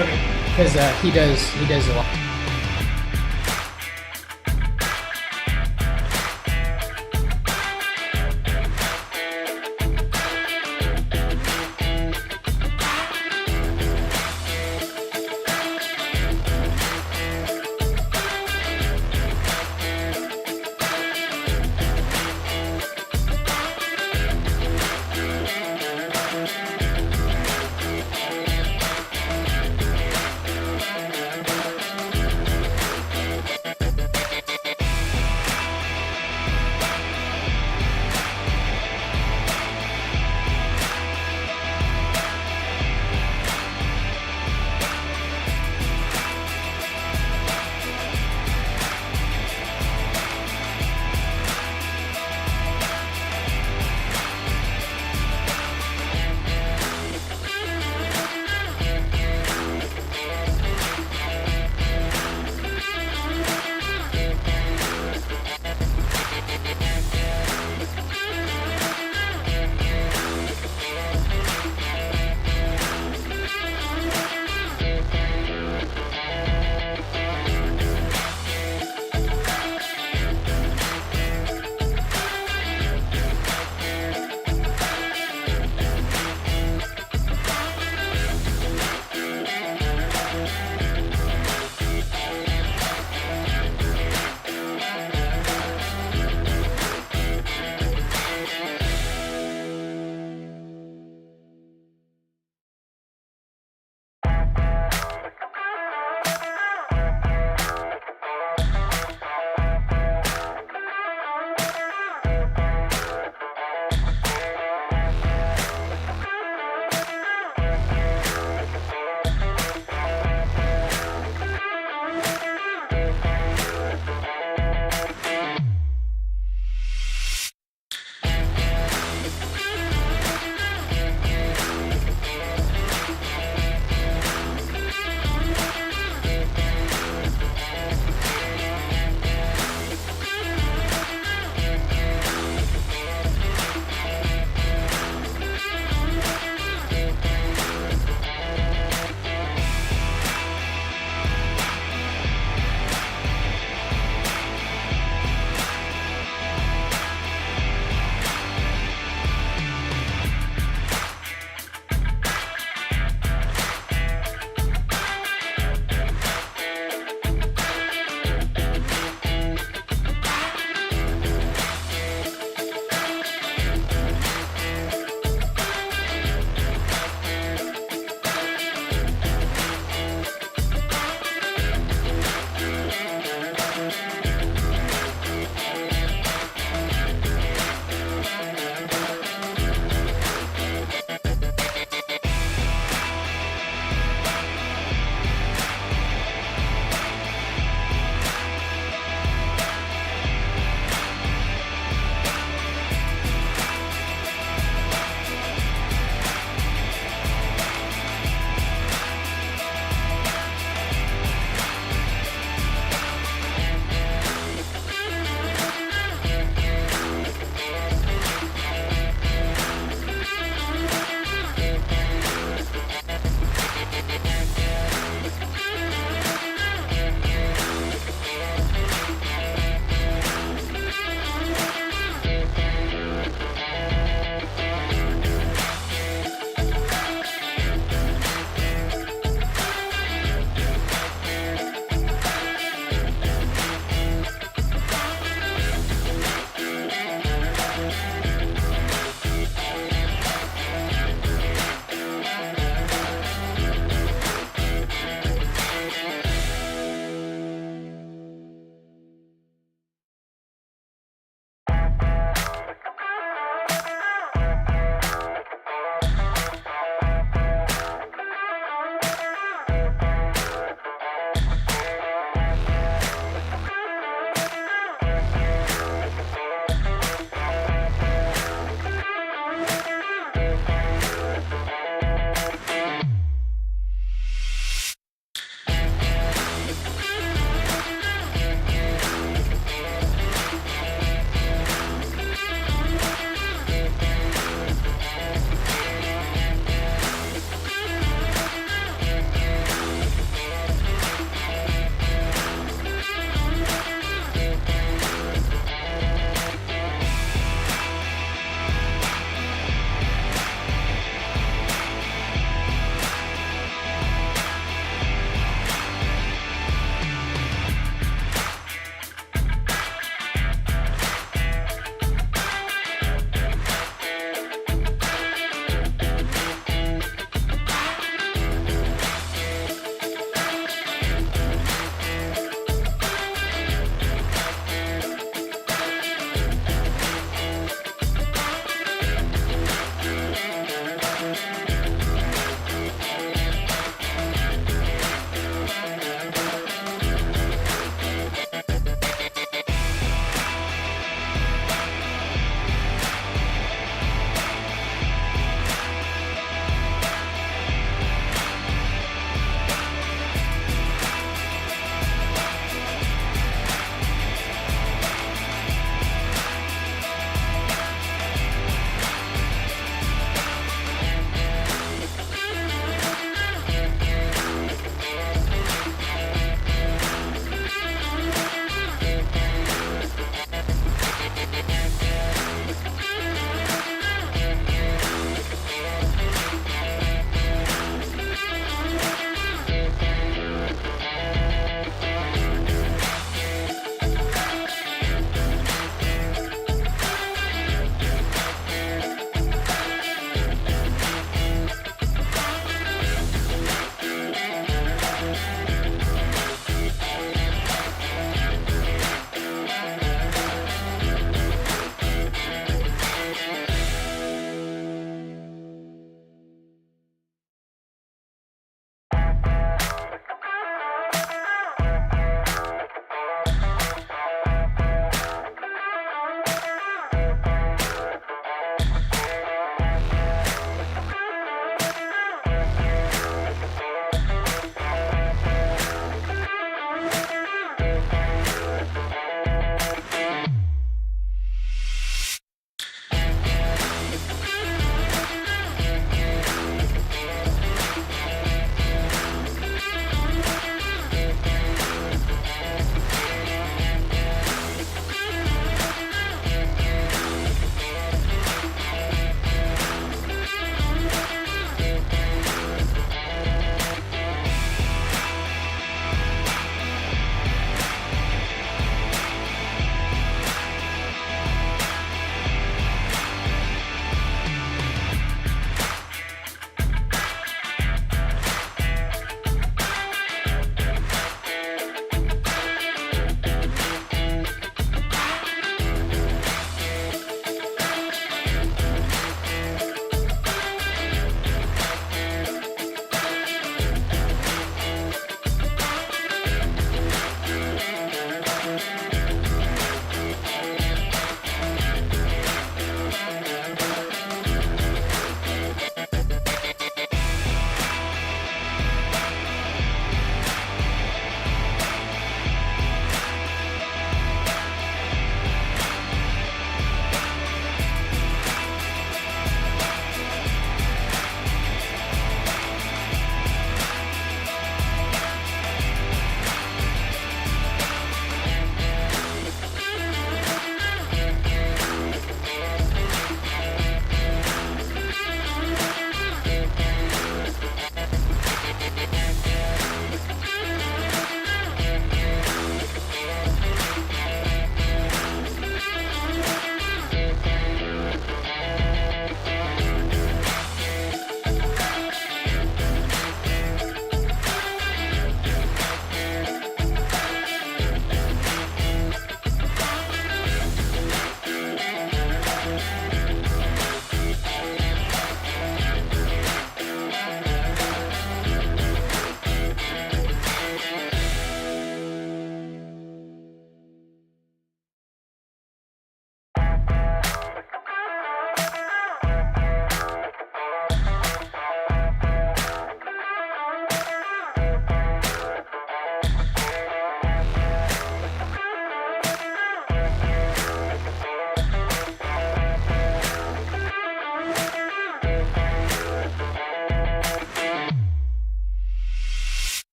Okay. Because he does a lot.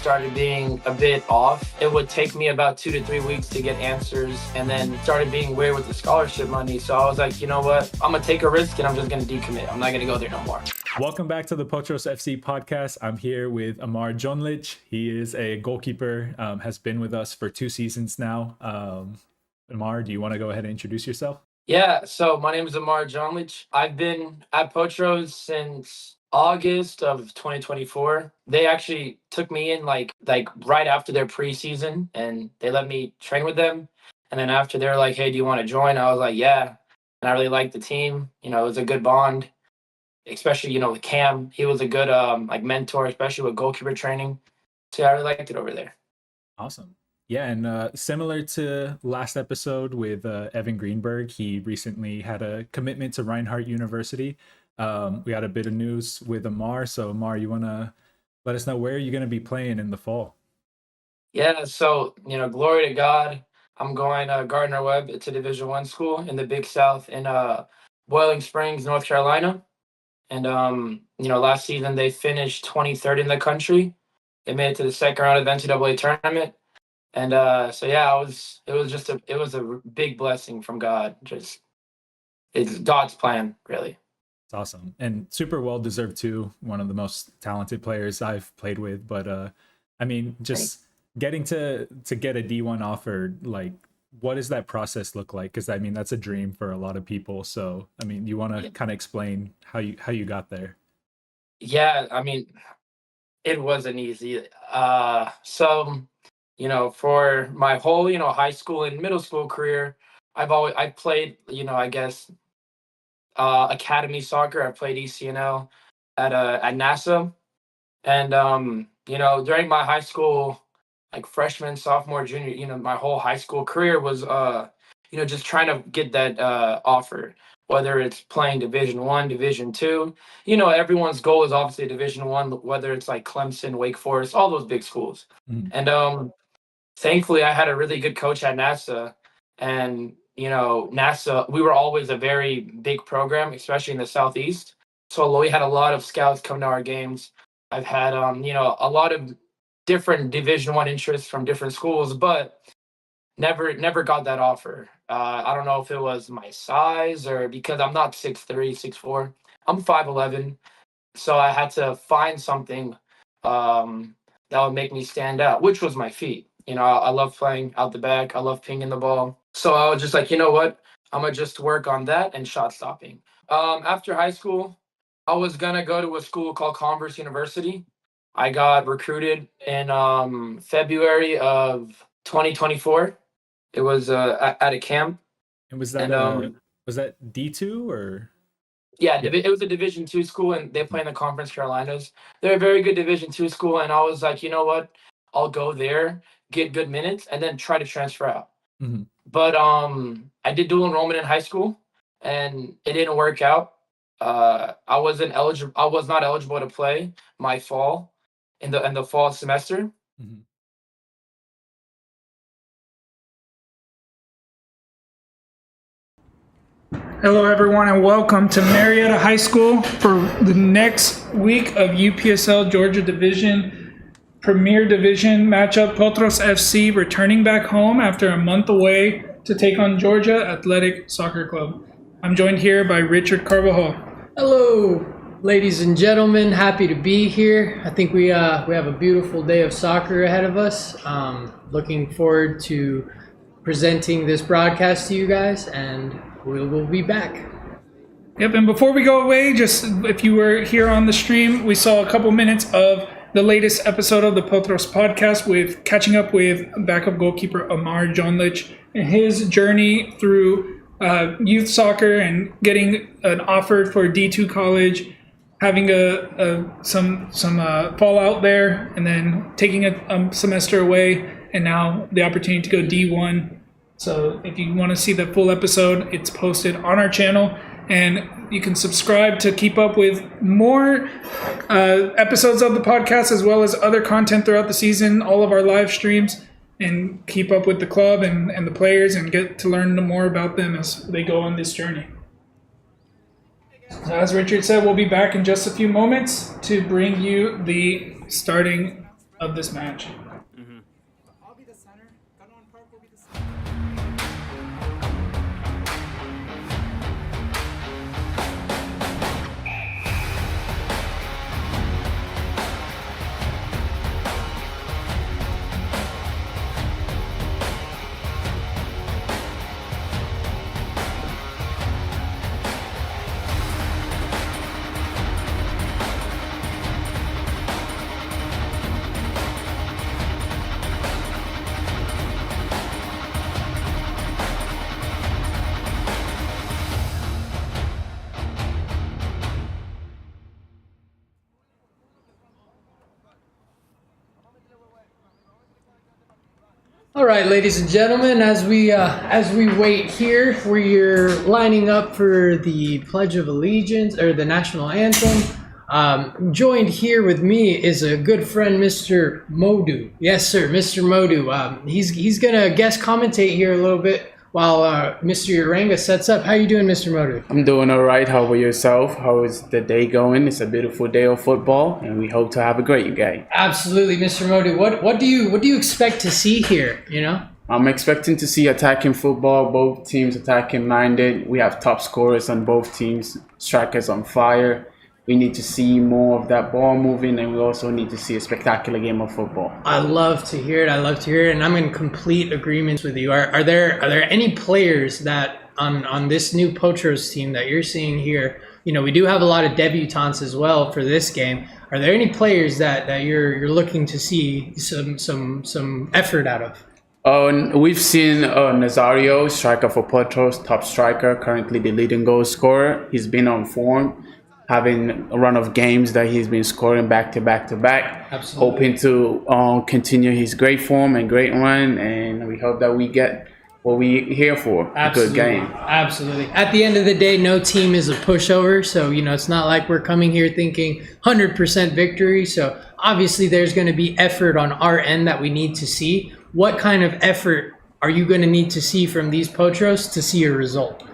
started being a bit off. It would take me about 2 to 3 weeks to get answers, and then started being weird with the scholarship money. So I was like, you know what? I'm going to take a risk and I'm just going to decommit. I'm not going to go there no more. Welcome back to the Potros FC podcast. I'm here with Amar Jonlich. He is a goalkeeper, has been with us for 2 seasons now. Amar, do you want to go ahead and introduce yourself? Yeah, so my name is Amar Jonlich. I've been at Potros since August of 2024. They actually took me in like right after their preseason, and they let me train with them. And then after they're like, "Hey, do you want to join?" I was like, "Yeah." And I really liked the team. It was a good bond, especially with Cam. He was a good mentor, especially with goalkeeper training. So yeah, I really liked it over there. Awesome. Yeah, and similar to last episode with Evan Greenberg, he recently had a commitment to Reinhardt University. We got a bit of news with Amar. So Amar, you want to let us know where you're going to be playing in the fall? Yeah, so glory to God. I'm going Gardner Webb. It's a Division I school in the Big South in Boiling Springs, North Carolina. And last season they finished 23rd in the country. They made it to the second round of the NCAA tournament. And so yeah, it was a big blessing from God. It's God's plan, really. It's awesome and super well deserved too. One of the most talented players I've played with. But I mean, just getting to get a D1 offer, like, what does that process look like? Because I mean, that's a dream for a lot of people. So I mean, you want to kind of explain how you got there? Yeah, I mean, it wasn't easy. So for my whole high school and middle school career, I played I guess academy soccer. I played ECNL at NASA, and during my high school, like freshman, sophomore, junior, my whole high school career was just trying to get that offer, whether it's playing Division I, Division II. Everyone's goal is obviously Division I, whether it's like Clemson, Wake Forest, all those big schools. And thankfully I had a really good coach at NASA, and NASA, we were always a very big program, especially in the Southeast. So we had a lot of scouts come to our games. I've had a lot of different Division I interests from different schools, but never got that offer. I don't know if it was my size or because I'm not 6'3", 6'4". I'm 5'11", so I had to find something that would make me stand out, which was my feet. I love playing out the back. I love pinging the ball. So I was just like, you know what? I'm going to just work on that and shot stopping. After high school, I was going to go to a school called Converse University. I got recruited in February of 2024. It was at a camp. And was that D2 or? Yeah, it was a Division II school, and they play in the Conference Carolinas. They're a very good Division II school, and I was like, you know what? I'll go there, get good minutes, and then try to transfer out. Mm-hmm. But I did dual enrollment in high school, and it didn't work out. I was not eligible to play my fall in the fall semester. Mm-hmm. Hello, everyone, and welcome to Marietta High School for the next week of UPSL Georgia Division Premier Division matchup. Potros FC returning back home after a month away to take on Georgia Athletic Soccer Club. I'm joined here by Richard Carvajal. Hello, ladies and gentlemen. Happy to be here. I think we have a beautiful day of soccer ahead of us. Looking forward to presenting this broadcast to you guys, and we'll be back. Yep, and before we go away, just if you were here on the stream, we saw a couple minutes of the latest episode of the Potros podcast with catching up with backup goalkeeper Amar Jonlich and his journey through youth soccer and getting an offer for D2 college, having some fallout there, and then taking a semester away, and now the opportunity to go D1. So if you want to see the full episode, it's posted on our channel, and you can subscribe to keep up with more episodes of the podcast, as well as other content throughout the season, all of our live streams, and keep up with the club and the players, and get to learn more about them as they go on this journey. So as Richard said, we'll be back in just a few moments to bring you the starting of this match. I'll be the center. Gunwan Park will be the center. All right, ladies and gentlemen, as we wait here, we're lining up for the Pledge of Allegiance or the national anthem. Joined here with me is a good friend, Mr. Modu. Yes, sir, Mr. Modu. He's gonna guest commentate here a little bit while Mr. Uranga sets up. How you doing, Mr. Modu? I'm doing all right. How about yourself? How is the day going? It's a beautiful day of football, and we hope to have a great game. Absolutely, Mr. Modu. What do you expect to see here? You know. I'm expecting to see attacking football, both teams attacking minded. We have top scorers on both teams, strikers on fire. We need to see more of that ball moving, and we also need to see a spectacular game of football. I love to hear it. And I'm in complete agreement with you. Are there any players that on this new Potros team that you're seeing here? You know, we do have a lot of debutants as well for this game. Are there any players that you're looking to see some effort out of? We've seen Nazario, striker for Potros, top striker, currently the leading goal scorer. He's been on form, having a run of games that he's been scoring back to back to back. Absolutely. Hoping to continue his great form and great run, and we hope that we get what we're here for, Absolutely. a good game. Absolutely. At the end of the day, no team is a pushover, so you know it's not like we're coming here thinking 100% victory. So obviously there's going to be effort on our end that we need to see. What kind of effort are you going to need to see from these Potros to see a result?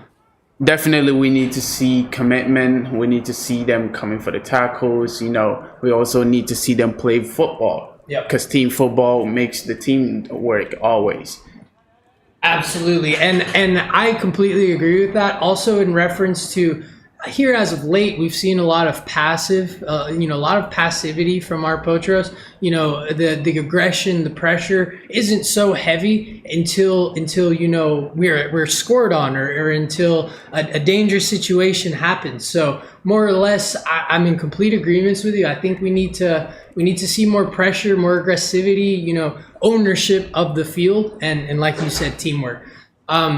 Definitely, we need to see commitment. We need to see them coming for the tackles. You know, we also need to see them play football. Yep. Because team football makes the team work always. Absolutely. And I completely agree with that. Also in reference to here as of late, we've seen a lot of a lot of passivity from our Potros. You know, the aggression, the pressure isn't so heavy until you know we're scored on or until a dangerous situation happens. So more or less, I'm in complete agreement with you. I think we need to see more pressure, more aggressivity. You know, ownership of the field, and like you said, teamwork.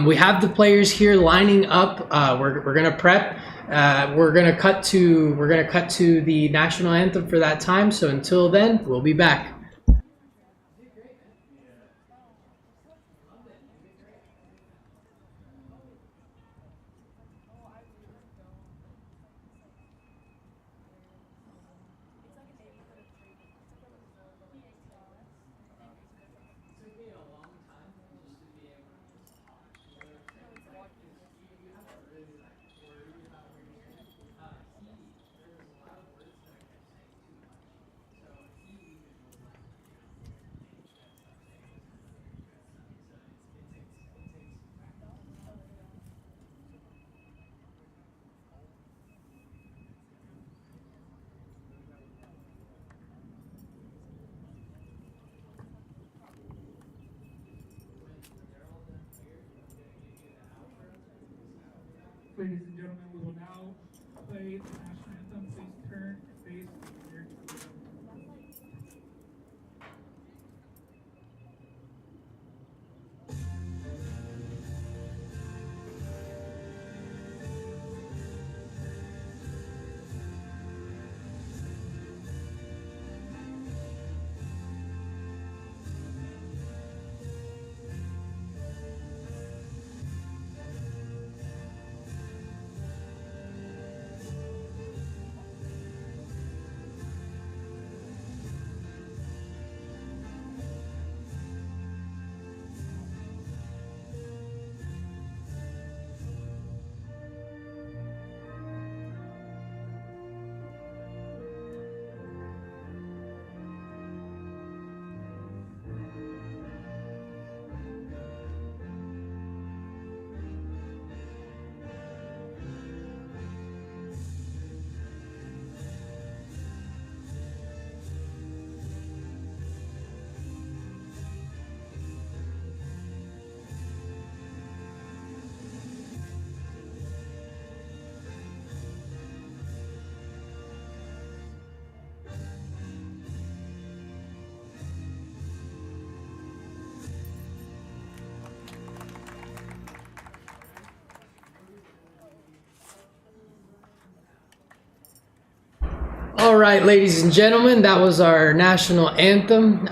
We have the players here lining up. We're gonna prep. We're gonna cut to the national anthem for that time. So until then, we'll be back. Ladies and gentlemen, we will now play the national anthem. Please turn your face here. All right, ladies and gentlemen, that was our national anthem.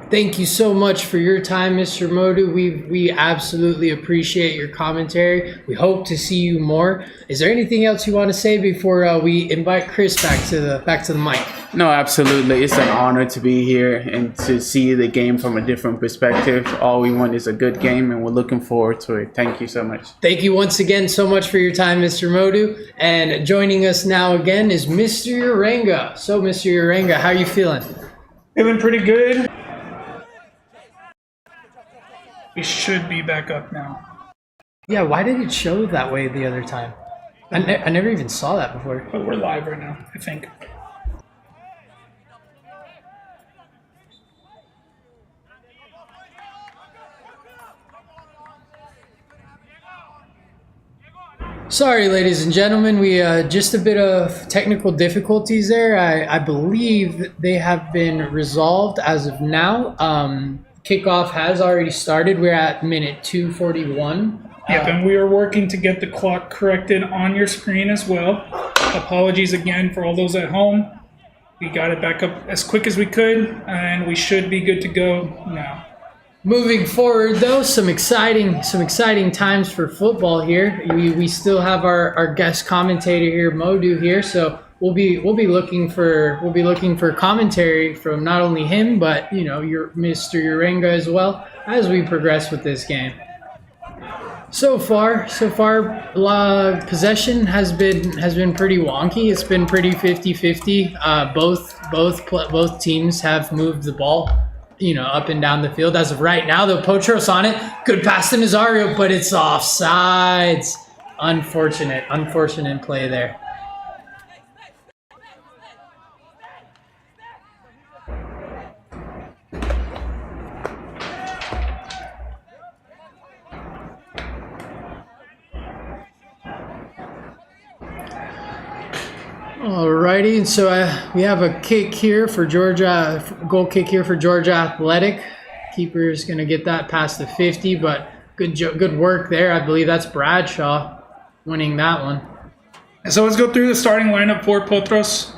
Thank you so much for your time, Mr. Modu. We absolutely appreciate your commentary. We hope to see you more. Is there anything else you want to say before we invite Chris back to the mic? No, absolutely. It's an honor to be here and to see the game from a different perspective. All we want is a good game, and we're looking forward to it. Thank you so much. Thank you once again so much for your time, Mr. Modu. And joining us now again is Mr. Urenga. So, Mr. Urenga, how are you feeling? Feeling pretty good. We should be back up now. Yeah, why did it show that way the other time? I never even saw that before. But we're live right now, I think. Sorry, ladies and gentlemen, we just a bit of technical difficulties there. I believe they have been resolved as of now. Kickoff has already started. We're at minute 2:41. Yep, and we are working to get the clock corrected on your screen as well. Apologies again for all those at home. We got it back up as quick as we could, and we should be good to go now. Moving forward, though, some exciting times for football here. We still have our guest commentator here, Modu here, so we'll be looking for commentary from not only him but your Mr. Urenga as well as we progress with this game. So far, possession has been pretty wonky. It's been pretty 50-50. Both teams have moved the ball, up and down the field. As of right now, though, Potros on it. Good pass to Nazario, but it's offsides. Unfortunate play there. Alrighty, and so we have a kick here for Georgia, goal kick here for Georgia Athletic. Keeper is going to get that past the 50, but good work there. I believe that's Bradshaw winning that one. So let's go through the starting lineup for Potros.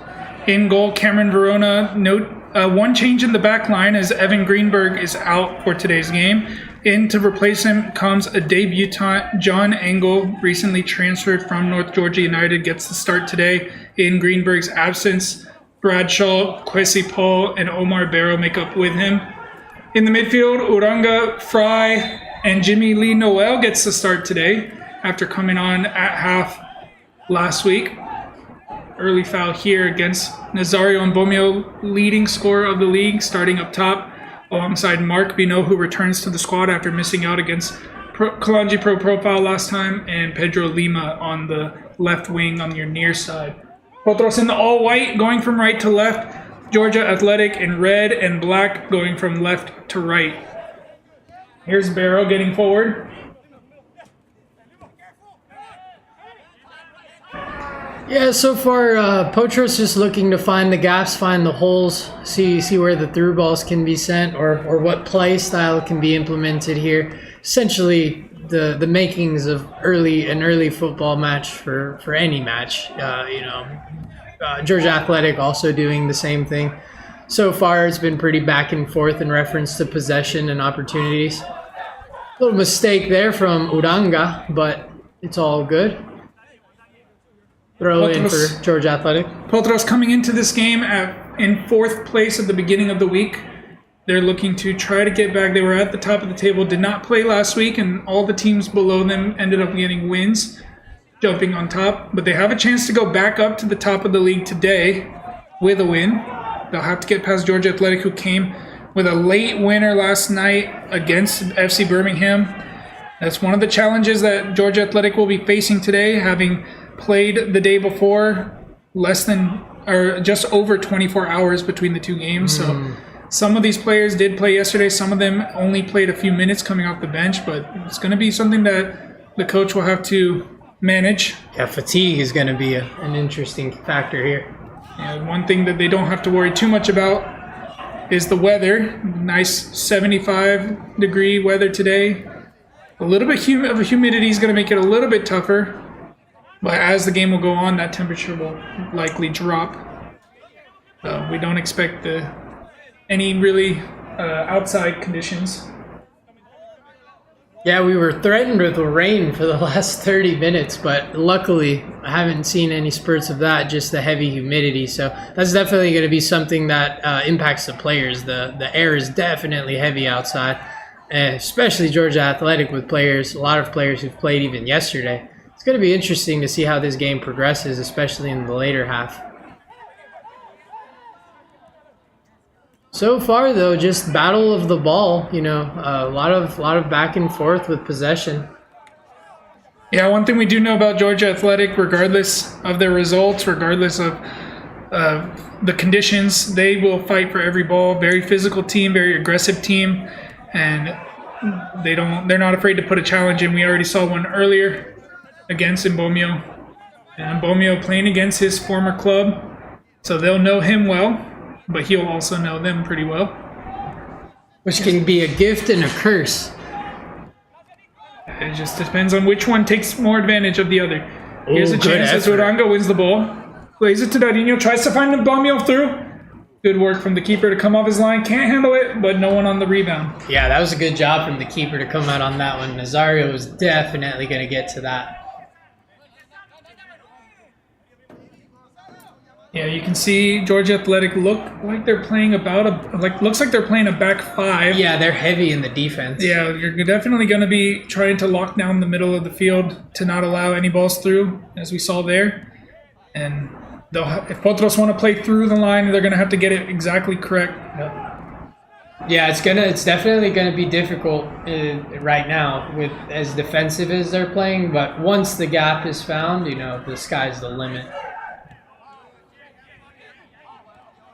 In goal, Cameron Verona. Note one change in the back line as Evan Greenberg is out for today's game. In to replace him comes a debutant, John Engel, recently transferred from North Georgia United, gets the start today. In Greenberg's absence, Bradshaw, Kwesi Paul, and Omar Barrow make up with him. In the midfield, Uranga, Fry, and Jimmy Lee Noel gets the start today after coming on at half last week. Early foul here against Nazario Mbomio, leading scorer of the league, starting up top, alongside Mark Bino, who returns to the squad after missing out against Kalanji Pro Profile last time, and Pedro Lima on the left wing on your near side. Potros in the all-white, going from right to left. Georgia Athletic in red and black, going from left to right. Here's Barrow getting forward. Yeah, so far, Potros just looking to find the gaps, find the holes, see where the through balls can be sent or what play style can be implemented here. Essentially, the makings of an early football match for any match. Georgia Athletic also doing the same thing. So far, it's been pretty back and forth in reference to possession and opportunities. Little mistake there from Uranga, but it's all good. Throw in for Georgia Athletic. Potros coming into this game in fourth place at the beginning of the week. They're looking to try to get back. They were at the top of the table, did not play last week, and all the teams below them ended up getting wins, jumping on top. But they have a chance to go back up to the top of the league today with a win. They'll have to get past Georgia Athletic, who came with a late winner last night against FC Birmingham. That's one of the challenges that Georgia Athletic will be facing today, having played the day before, just over 24 hours between the two games. So some of these players did play yesterday. Some of them only played a few minutes coming off the bench, but it's going to be something that the coach will have to manage. Yeah, fatigue is going to be an interesting factor here. And one thing that they don't have to worry too much about is the weather. Nice 75-degree weather today. A little bit of humidity is going to make it a little bit tougher. But as the game will go on, that temperature will likely drop. We don't expect any really outside conditions. Yeah, we were threatened with rain for the last 30 minutes, but luckily I haven't seen any spurts of that, just the heavy humidity. So that's definitely going to be something that impacts the players. The air is definitely heavy outside, especially Georgia Athletic with players, a lot of players who've played even yesterday. It's going to be interesting to see how this game progresses, especially in the later half. So far, though, just battle of the ball. A lot of back and forth with possession. Yeah, one thing we do know about Georgia Athletic, regardless of their results, regardless of the conditions, they will fight for every ball. Very physical team, very aggressive team, and they're not afraid to put a challenge in. We already saw one earlier against Mbomio, and Mbomio playing against his former club, so they'll know him well. But he'll also know them pretty well. Which can be a gift and a curse. It just depends on which one takes more advantage of the other. Here's a chance as Uranga wins the ball. Plays it to Darinho, tries to find Mbomio through. Good work from the keeper to come off his line. Can't handle it, but no one on the rebound. Yeah, that was a good job from the keeper to come out on that one. Nazario was definitely going to get to that. Yeah, you can see Georgia Athletic look like they're playing looks like they're playing a back five. Yeah, they're heavy in the defense. Yeah, you're definitely going to be trying to lock down the middle of the field to not allow any balls through, as we saw there. And if Potros want to play through the line, they're going to have to get it exactly correct. Yeah, it's definitely going to be difficult right now with as defensive as they're playing. But once the gap is found, the sky's the limit.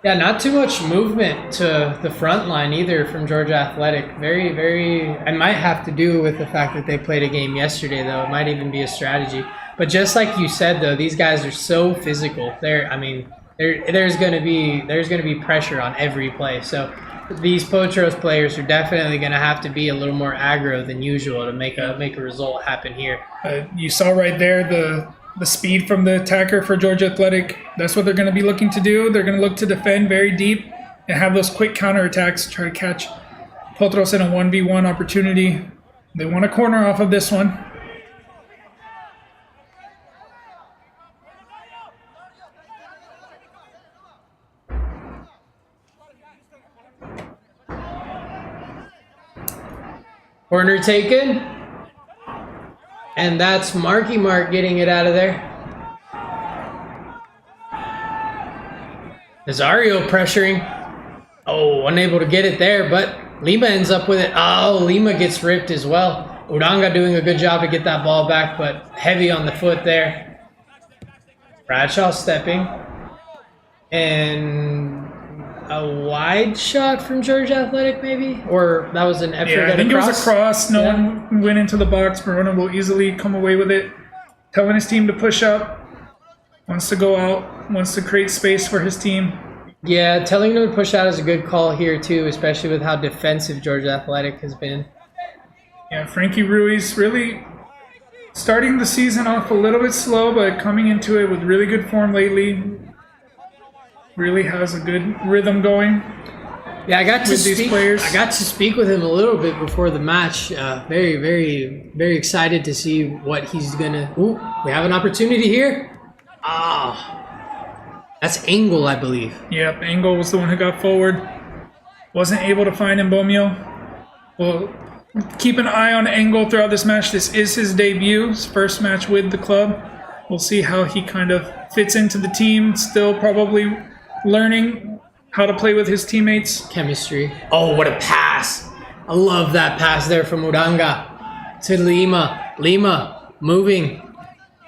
Yeah, not too much movement to the front line either from Georgia Athletic. Very, very. It might have to do with the fact that they played a game yesterday, though. It might even be a strategy. But just like you said, though, these guys are so physical. There's going to be pressure on every play. So these Potros players are definitely going to have to be a little more aggro than usual to make a result happen here. You saw right there the speed from the attacker for Georgia Athletic. That's what they're going to be looking to do. They're going to look to defend very deep and have those quick counterattacks, try to catch Potros in a 1v1 opportunity. They want a corner off of this one. Corner taken. And that's Marky Mark getting it out of there. Nazario pressuring. Oh, unable to get it there, but Lima ends up with it. Oh, Lima gets ripped as well. Uranga doing a good job to get that ball back, but heavy on the foot there. Bradshaw stepping. And a wide shot from Georgia Athletic, maybe? Or that was an effort at a cross? I think it was a cross. No one went into the box. Verona will easily come away with it. Telling his team to push up. Wants to go out. Wants to create space for his team. Yeah, telling them to push out is a good call here, too, especially with how defensive Georgia Athletic has been. Yeah, Frankie Ruiz really starting the season off a little bit slow, but coming into it with really good form lately. Really has a good rhythm going. Yeah, I got to speak with him a little bit before the match. Very, very, very excited to see what he's gonna. Ooh, we have an opportunity here. That's Engel, I believe. Yep, Engel was the one who got forward. Wasn't able to find Mbomio. Well, keep an eye on Engel throughout this match. This is his debut, his first match with the club. We'll see how he kind of fits into the team. Still probably learning how to play with his teammates. Chemistry. Oh, what a pass. I love that pass there from Uranga to Lima. Lima moving.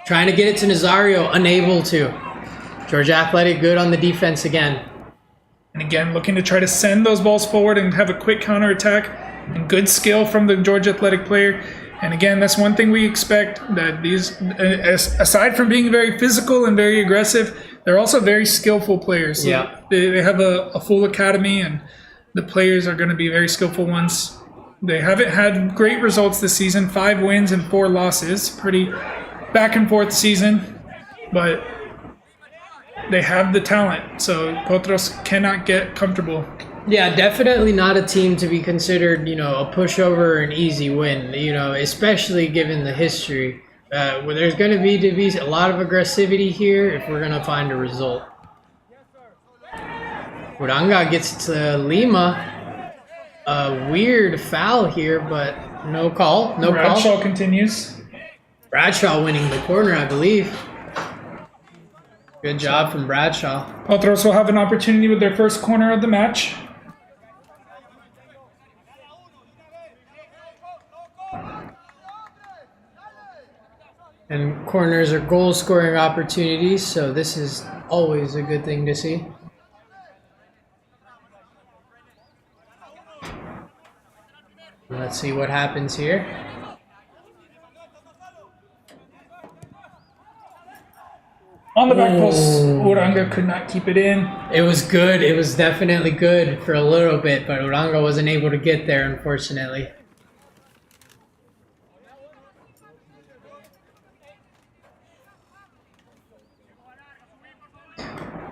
Trying to get it to Nazario. Unable to. Georgia Athletic good on the defense again. And again, looking to try to send those balls forward and have a quick counterattack. And good skill from the Georgia Athletic player. And again, that's one thing we expect, that these, aside from being very physical and very aggressive, they're also very skillful players. So yeah. They have a full academy, and the players are going to be very skillful ones. They haven't had great results this season, 5 wins and 4 losses. Pretty back and forth season. But they have the talent. So Potros cannot get comfortable. Yeah, definitely not a team to be considered, a pushover or an easy win, especially given the history. Where there's going to be a lot of aggressivity here if we're going to find a result. Uranga gets to Lima. A weird foul here, but no call. No call. Bradshaw continues. Bradshaw winning the corner, I believe. Good job from Bradshaw. Potros will have an opportunity with their first corner of the match. And corners are goal-scoring opportunities, so this is always a good thing to see. Let's see what happens here. On the back post, Uranga could not keep it in. It was good. It was definitely good for a little bit, but Uranga wasn't able to get there, unfortunately.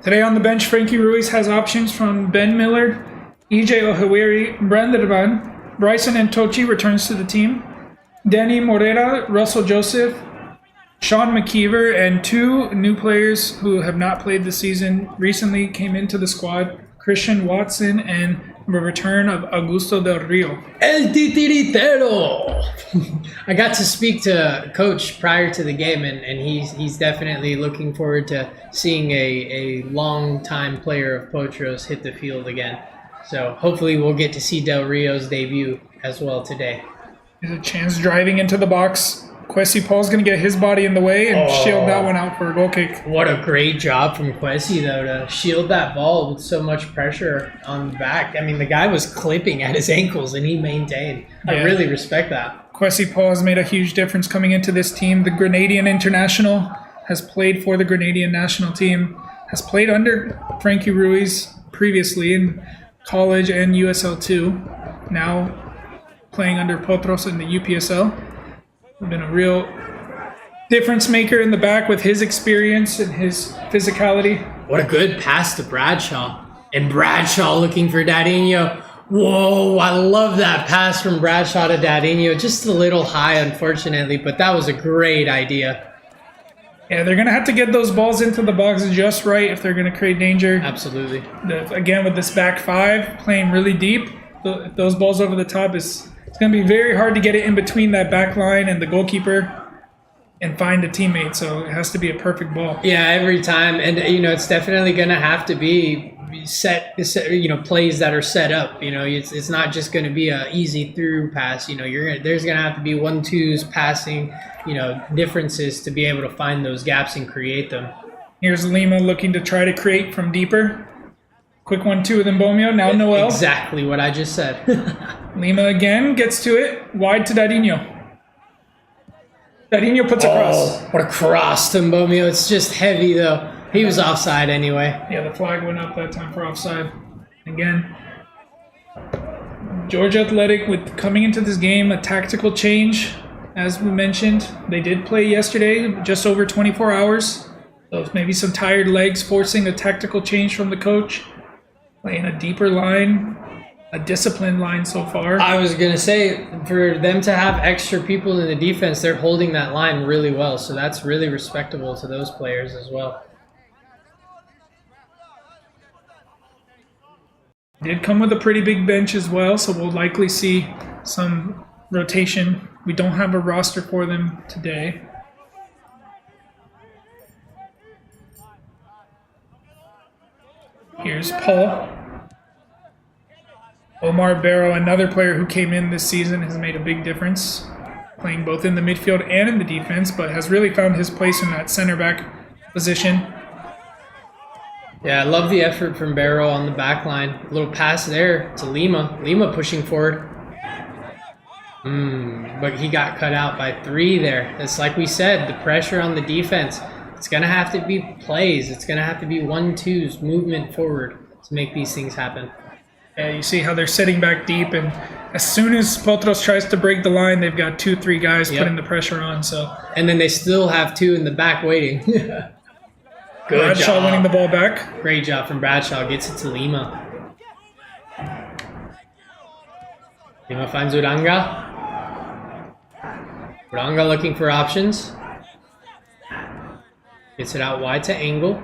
Today on the bench, Frankie Ruiz has options from Ben Miller, EJ Ohawiri, Brandervan, Bryson Antochi returns to the team, Danny Morera, Russell Joseph, Sean McKeever, and 2 new players who have not played this season recently came into the squad, Christian Watson and the return of Augusto Del Rio. El Titiritero! I got to speak to Coach prior to the game, and he's definitely looking forward to seeing a long-time player of Potros hit the field again. So hopefully we'll get to see Del Rio's debut as well today. There's a chance driving into the box. Kwesi Paul's going to get his body in the way and shield that one out for a goal kick. What a great job from Kwesi, though, to shield that ball with so much pressure on the back. I mean, the guy was clipping at his ankles, and he maintained. I really respect that. Kwesi Paul has made a huge difference coming into this team. The Grenadian International has played for the Grenadian national team, has played under Frankie Ruiz previously in college and USL 2, now playing under Potros in the UPSL. Been a real difference maker in the back with his experience and his physicality. What a good pass to Bradshaw. And Bradshaw looking for Dadinho. Whoa, I love that pass from Bradshaw to Dadinho. Just a little high, unfortunately, but that was a great idea. Yeah, they're going to have to get those balls into the box just right if they're going to create danger. Absolutely. Again, with this back 5 playing really deep, those balls over the top it's going to be very hard to get it in between that back line and the goalkeeper and find a teammate. So it has to be a perfect ball. Yeah, every time. And, it's definitely going to have to be set, plays that are set up. It's not just going to be a easy through pass. There's going to have to be 1-2s passing, differences to be able to find those gaps and create them. Here's Lima looking to try to create from deeper. Quick 1-2 with Mbomio. Now Noel. Exactly what I just said. Lima again gets to it. Wide to Dadinho. Dadinho puts a cross. What a cross to Mbomio. It's just heavy, though. He was offside anyway. Yeah, the flag went up that time for offside. Again, Georgia Athletic with coming into this game, a tactical change. As we mentioned, they did play yesterday, just over 24 hours. So maybe some tired legs forcing a tactical change from the coach. Playing a deeper line, a disciplined line so far. I was going to say, for them to have extra people in the defense, they're holding that line really well. So that's really respectable to those players as well. Did come with a pretty big bench as well, so we'll likely see some rotation. We don't have a roster for them today. Here's Paul. Omar Barrow, another player who came in this season, has made a big difference, playing both in the midfield and in the defense, but has really found his place in that center back position. Yeah, I love the effort from Barrow on the back line. A little pass there to Lima. Lima pushing forward. But he got cut out by 3 there. It's like we said, the pressure on the defense. It's going to have to be plays. It's going to have to be 1-2s, movement forward to make these things happen. Yeah, you see how they're sitting back deep, and as soon as Potros tries to break the line, they've got 2-3 guys putting the pressure on. So, and then they still have 2 in the back waiting. Good Bradshaw job. winning the ball back. Great job from Bradshaw. Gets it to Lima. Lima finds Uranga. Uranga looking for options. Gets it out wide to Angle.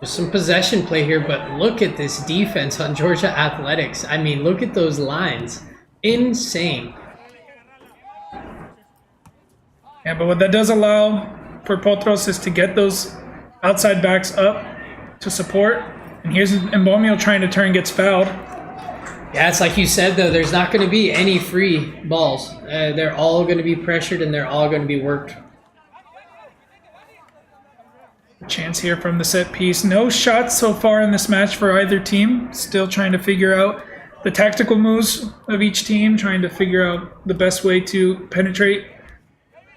There's some possession play here, but look at this defense on Georgia Athletics. I mean, look at those lines. Insane. Yeah, but what that does allow for Potros is to get those outside backs up to support. And here's Mbomio trying to turn, gets fouled. Yeah, it's like you said, though, there's not going to be any free balls. They're all going to be pressured and they're all going to be worked. Chance here from the set piece. No shots so far in this match for either team. Still trying to figure out the tactical moves of each team, trying to figure out the best way to penetrate.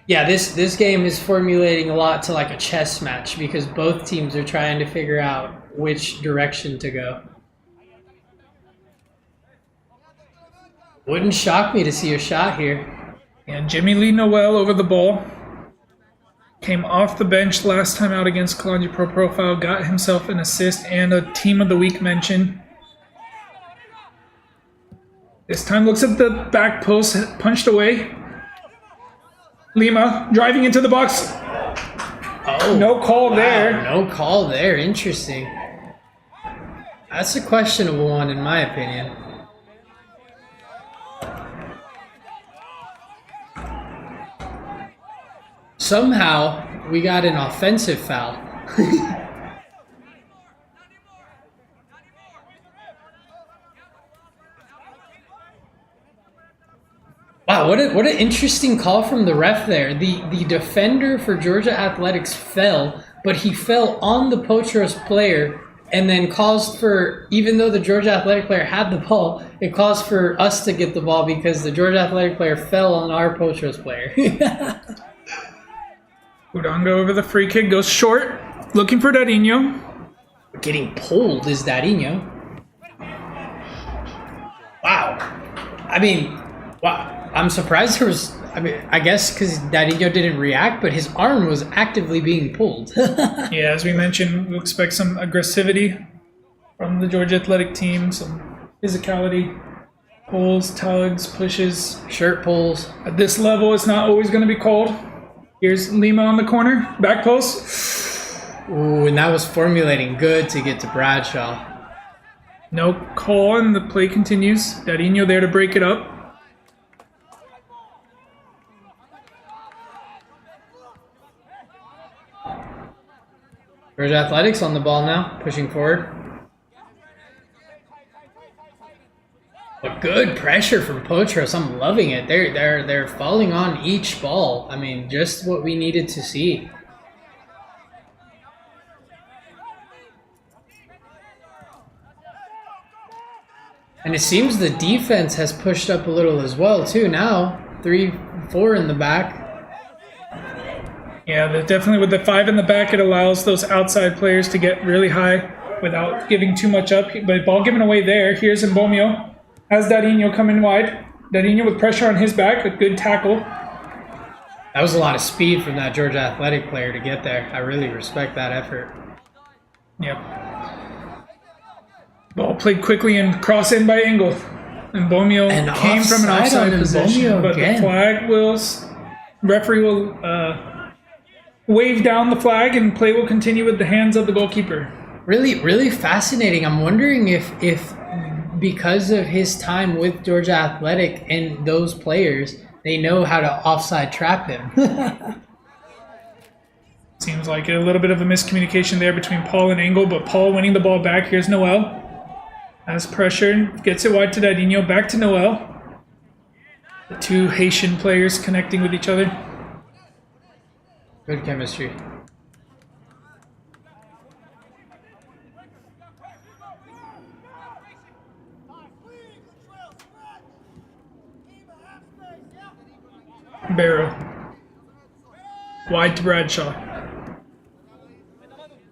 Yeah, this game is formulating a lot to like a chess match because both teams are trying to figure out which direction to go. Wouldn't shock me to see a shot here. And Jimmy Lee Noel over the ball. Came off the bench last time out against Kalonji Pro Profile. Got himself an assist and a Team of the Week mention. This time looks at the back post, punched away. Lima driving into the box. Oh, No call wow, there. No call there. Interesting. That's a questionable one in my opinion. Somehow, we got an offensive foul. Wow, what an interesting call from the ref there. The defender for Georgia Athletics fell, but he fell on the Potros player and then caused for, even though the Georgia Athletic player had the ball, it caused for us to get the ball because the Georgia Athletic player fell on our Potros player. Udonga over the free kick, goes short, looking for Dadinho. Getting pulled is Dadinho. Wow. I mean, wow. I'm surprised there was, I guess because Dadinho didn't react, but his arm was actively being pulled. Yeah, as we mentioned, we'll expect some aggressivity from the Georgia Athletic team, some physicality, pulls, tugs, pushes. Shirt pulls. At this level, it's not always going to be called. Here's Lima on the corner, back post. Ooh, and that was formulating good to get to Bradshaw. No call, and the play continues. Dadinho there to break it up. Georgia Athletics on the ball now, pushing forward. But good pressure from Potros. I'm loving it. They're falling on each ball. I mean, just what we needed to see. And it seems the defense has pushed up a little as well too. Now 3-4 in the back. Yeah, definitely with the 5 in the back, it allows those outside players to get really high without giving too much up. But ball given away there. Here's Mbomio. Has Dadinho come in wide. Dadinho with pressure on his back, a good tackle. That was a lot of speed from that Georgia Athletic player to get there. I really respect that effort. Yep. Ball played quickly and cross in by Engel. Mbomio And came from an offside offside on position, Mbomio but again. the flag will, referee will wave down the flag and play will continue with the hands of the goalkeeper. Really, really fascinating. I'm wondering if because of his time with Georgia Athletic and those players, they know how to offside trap him. Seems like a little bit of a miscommunication there between Paul and Engel, but Paul winning the ball back. Here's Noel. Has pressure, gets it wide to Dadinho, back to Noel. The two Haitian players connecting with each other. Good chemistry. Barrow. Wide to Bradshaw.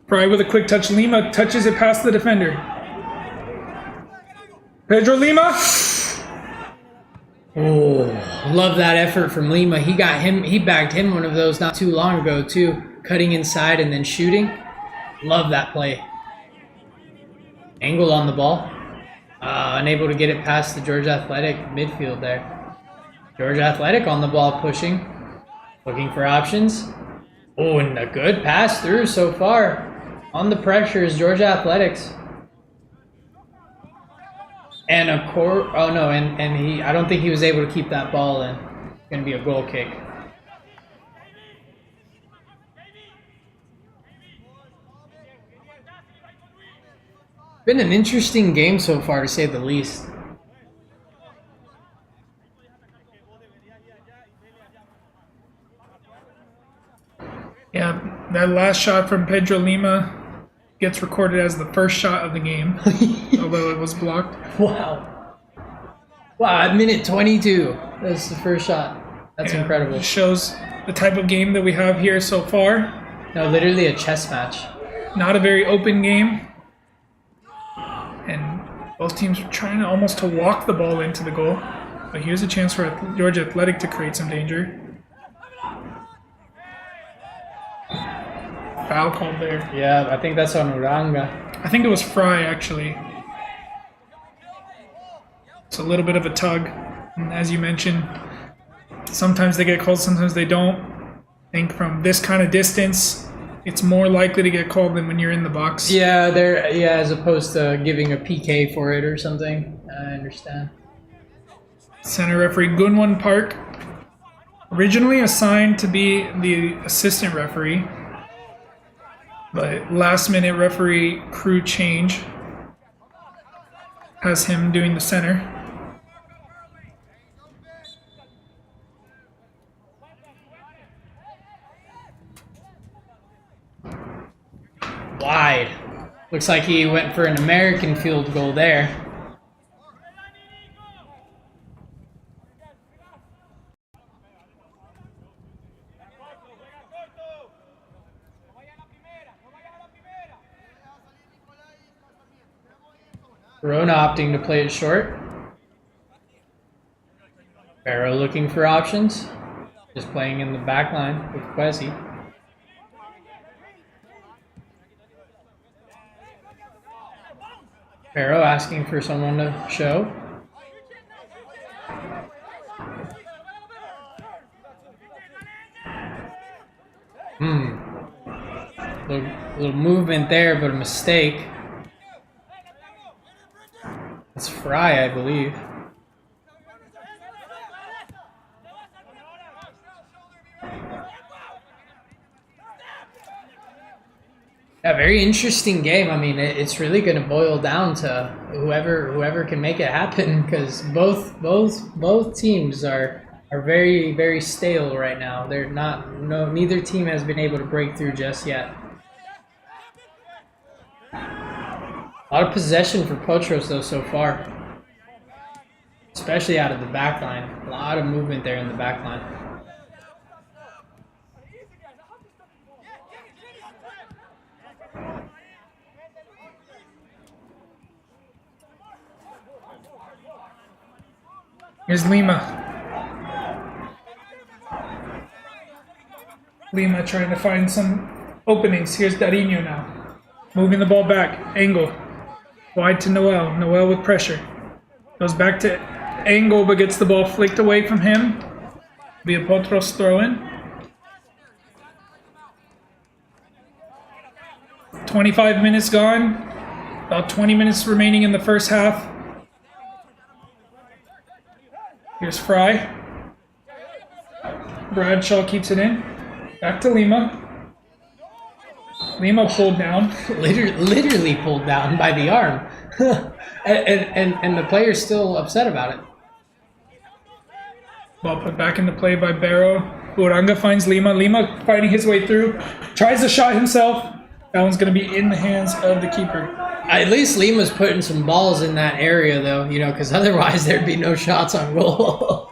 Fry with a quick touch. Lima touches it past the defender. Pedro Lima. Oh, love that effort from Lima. He bagged him one of those not too long ago too. cutting inside and then shooting. Love that play. Angle on the ball. Unable to get it past the Georgia Athletic midfield there. Georgia Athletic on the ball pushing. Looking for options. Oh, and a good pass through so far. On the pressure is Georgia Athletics. And I don't think he was able to keep that ball in. It's going to be a goal kick. Been an interesting game so far, to say the least. Yeah, that last shot from Pedro Lima gets recorded as the first shot of the game, although it was blocked. Wow. Wow, at minute 22. That's the first shot. That's incredible. It shows the type of game that we have here so far. No, literally a chess match. Not a very open game. And both teams are trying to almost to walk the ball into the goal. But here's a chance for Georgia Athletic to create some danger. Foul called there. Yeah, I think that's on Uranga. I think it was Fry, actually. It's a little bit of a tug. And as you mentioned, sometimes they get called, sometimes they don't. I think from this kind of distance, it's more likely to get called than when you're in the box. Yeah, as opposed to giving a PK for it or something. I understand. Center referee Gunwan Park, originally assigned to be the assistant referee, but last minute referee crew change has him doing the center. Wide. Looks like he went for an American field goal there. Verona opting to play it short. Barrow looking for options. Just playing in the back line with Kwesi. Barrow asking for someone to show. Little movement there, but a mistake. It's Fry, I believe. Yeah, very interesting game. I mean, it's really going to boil down to whoever can make it happen, because both teams are very, very stale right now. They're neither team has been able to break through just yet. A lot of possession for Potros though so far, especially out of the back line. A lot of movement there in the back line. Here's Lima. Lima trying to find some openings. Here's Darino now. Moving the ball back. Angle. Wide to Noel. Noel with pressure. Goes back to Angle, but gets the ball flicked away from him. Be a Potros throw-in. 25 minutes gone. About 20 minutes remaining in the first half. Here's Fry. Bradshaw keeps it in. Back to Lima. Lima pulled down. Literally pulled down by the arm. and the player's still upset about it. Ball put back into play by Barrow. Uranga finds Lima. Lima fighting his way through. Tries the shot himself. That one's going to be in the hands of the keeper. At least Lima's putting some balls in that area, though, because otherwise there'd be no shots on goal.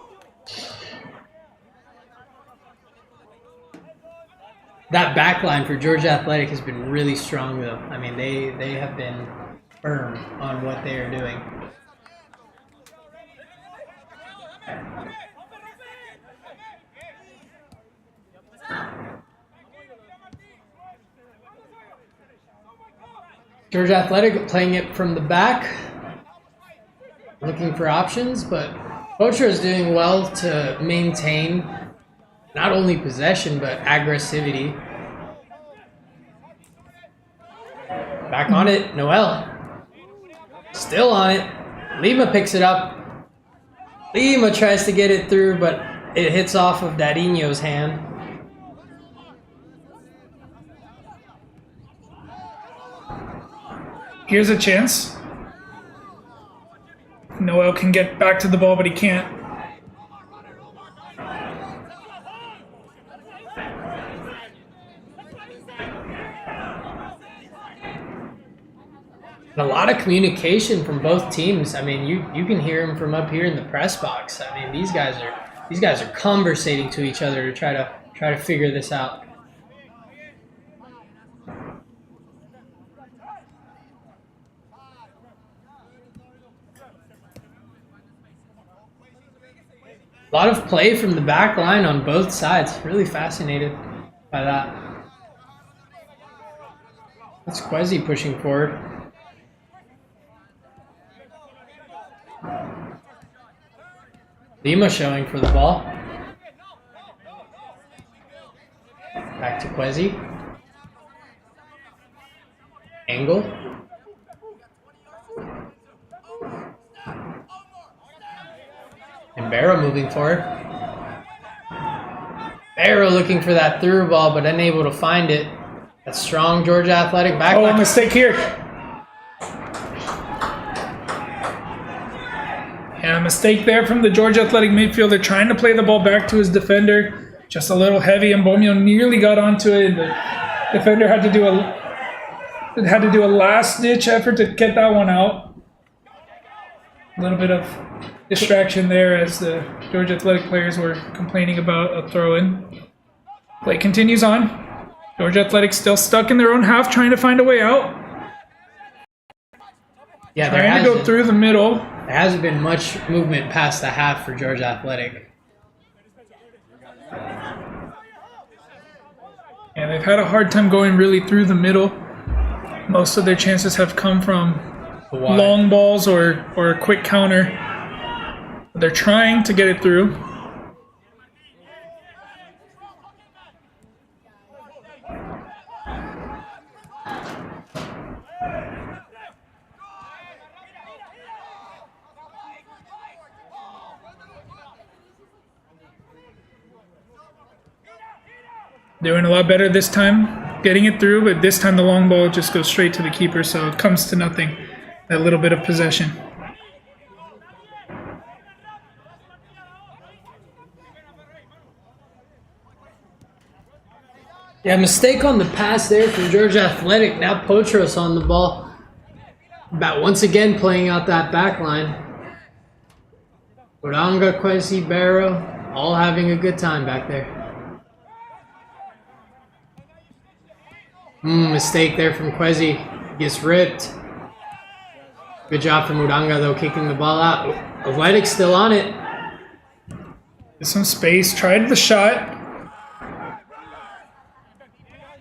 That back line for Georgia Athletic has been really strong, though. I mean, they have been firm on what they are doing. Georgia Athletic playing it from the back, looking for options, but Potros is doing well to maintain not only possession but aggressivity. Back on it, Noel. Still on it. Lima picks it up. Lima tries to get it through, but it hits off of Dadinho's hand. Here's a chance. Noel can get back to the ball, but he can't. A lot of communication from both teams. I mean, you can hear them from up here in the press box. I mean, these guys are conversating to each other to try to figure this out. A lot of play from the back line on both sides. Really fascinated by that. That's Quezzy pushing forward. Lima showing for the ball. Back to Quezzy. Angle. And Barrow moving forward. Barrow looking for that through ball, but unable to find it. That's strong Georgia Athletic back. Oh, a mistake here. Yeah, a mistake there from the Georgia Athletic midfielder trying to play the ball back to his defender. Just a little heavy, and Bomeo nearly got onto it. The defender had to do a last-ditch effort to get that one out. A little bit of distraction there as the Georgia Athletic players were complaining about a throw-in. Play continues on. Georgia Athletic still stuck in their own half, trying to find a way out. Yeah, trying to go through the middle. There hasn't been much movement past the half for Georgia Athletic. Yeah, they've had a hard time going really through the middle. Most of their chances have come from long balls or a quick counter. They're trying to get it through. Doing a lot better this time, getting it through, but this time the long ball just goes straight to the keeper, so it comes to nothing. That little bit of possession. Yeah, mistake on the pass there from Georgia Athletic. Now Potros on the ball. About once again playing out that back line. Uranga, Quezzy, Barrow, all having a good time back there. Mistake there from Quezzy. Gets ripped. Good job from Uranga though, kicking the ball out. Athletic still on it. Some space, tried the shot.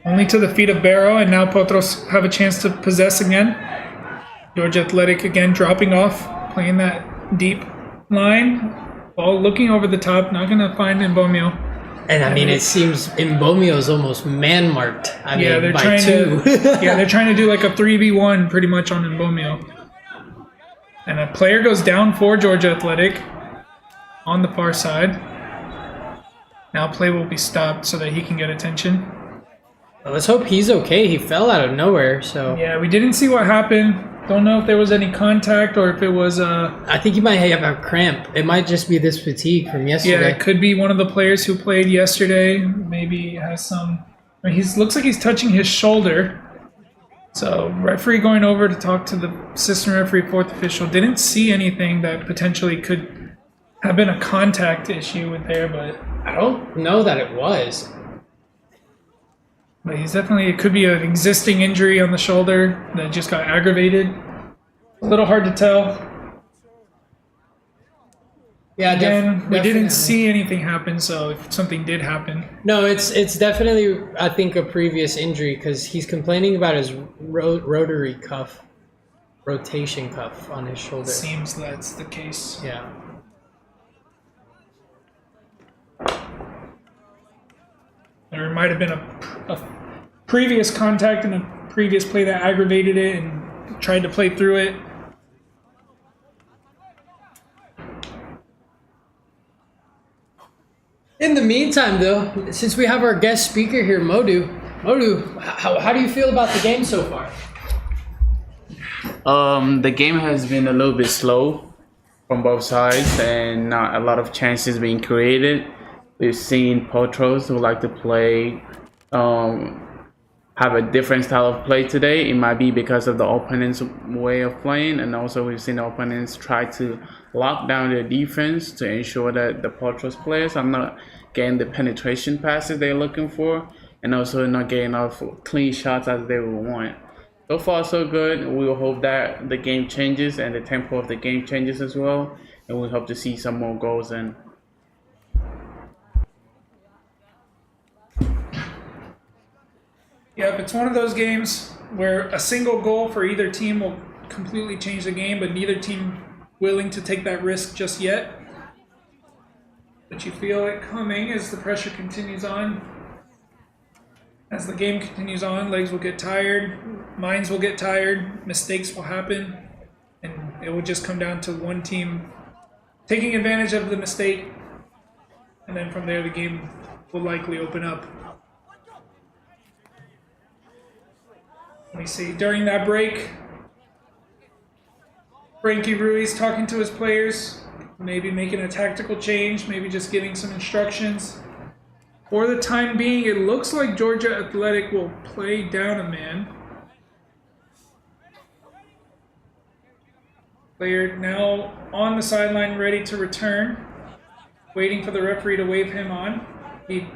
Only to the feet of Barrow, and now Potros have a chance to possess again. Georgia Athletic again dropping off, playing that deep line. Ball looking over the top, not going to find Mbomio. And I mean, it seems Mbomio's almost man-marked. Yeah, they're trying two. they're trying to do like a 3v1 pretty much on Mbomio. And a player goes down for Georgia Athletic on the far side. Now play will be stopped so that he can get attention. Well, let's hope he's okay. He fell out of nowhere, so... Yeah, we didn't see what happened. Don't know if there was any contact or if it was I think he might have a cramp. It might just be this fatigue from yesterday. Yeah, it could be one of the players who played yesterday. Maybe has some... I mean, looks like he's touching his shoulder. So, referee going over to talk to the assistant referee, fourth official. Didn't see anything that potentially could have been a contact issue with there, but... I don't know that it was. But he's definitely... It could be an existing injury on the shoulder that just got aggravated. A little hard to tell. Yeah, Again, we definitely. didn't see anything happen, so if something did happen. No, it's definitely, I think, a previous injury because he's complaining about his rotary cuff, rotation cuff on his shoulder. Seems that's the case. Yeah. There might have been a previous contact in a previous play that aggravated it and tried to play through it. In the meantime, though, since we have our guest speaker here, Modu, how do you feel about the game so far? The game has been a little bit slow from both sides and not a lot of chances being created. We've seen Potros who like to play, have a different style of play today. It might be because of the opponent's way of playing, and also we've seen the opponents try to lock down their defense to ensure that the Potros players are not getting the penetration passes they're looking for, and also not getting off clean shots as they would want. So far, so good. We will hope that the game changes and the tempo of the game changes as well, and we hope to see some more goals in. Yep, it's one of those games where a single goal for either team will completely change the game, but neither team willing to take that risk just yet. But you feel it coming as the pressure continues on. As the game continues on, legs will get tired, minds will get tired, mistakes will happen, and it will just come down to one team taking advantage of the mistake, and then from there the game will likely open up. Let me see, during that break, Frankie Ruiz talking to his players, maybe making a tactical change, maybe just giving some instructions. For the time being, it looks like Georgia Athletic will play down a man. Player now on the sideline, ready to return, waiting for the referee to wave him on. He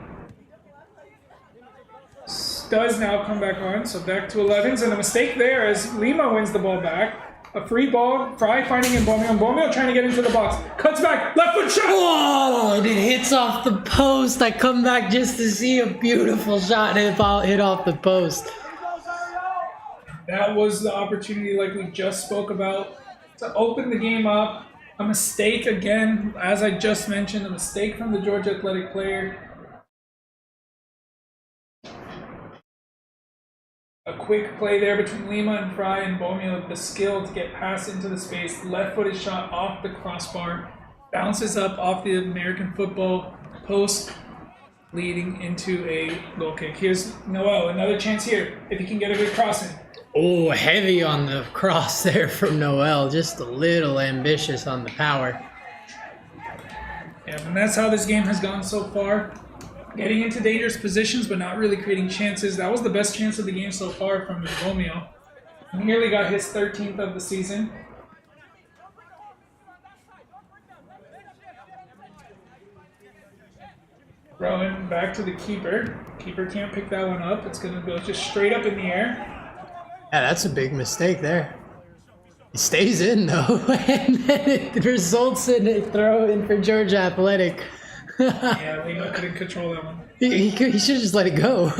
does now come back on, so back to 11s, and a mistake there as Lima wins the ball back. A free ball, Fry finding Mbomio. Mbomio trying to get into the box. Cuts back, left foot shot! Oh, it hits off the post. I come back just to see a beautiful shot hit off the post. That was the opportunity like we just spoke about to open the game up. A mistake again, as I just mentioned, a mistake from the Georgia Athletic player. A quick play there between Lima and Fry and Bomio, the skill to get passed into the space. Left-footed shot off the crossbar, bounces up off the American football post, leading into a goal kick. Here's Noel, another chance here, if he can get a good crossing. Oh, heavy on the cross there from Noel. Just a little ambitious on the power. Yeah, and that's how this game has gone so far. Getting into dangerous positions, but not really creating chances. That was the best chance of the game so far from Romeo. Nearly got his 13th of the season. Rowan back to the keeper. Keeper can't pick that one up. It's going to go just straight up in the air. Yeah, that's a big mistake there. It stays in, though, and then it results in a throw in for Georgia Athletic. Yeah, Lima couldn't control that one. He should have just let it go.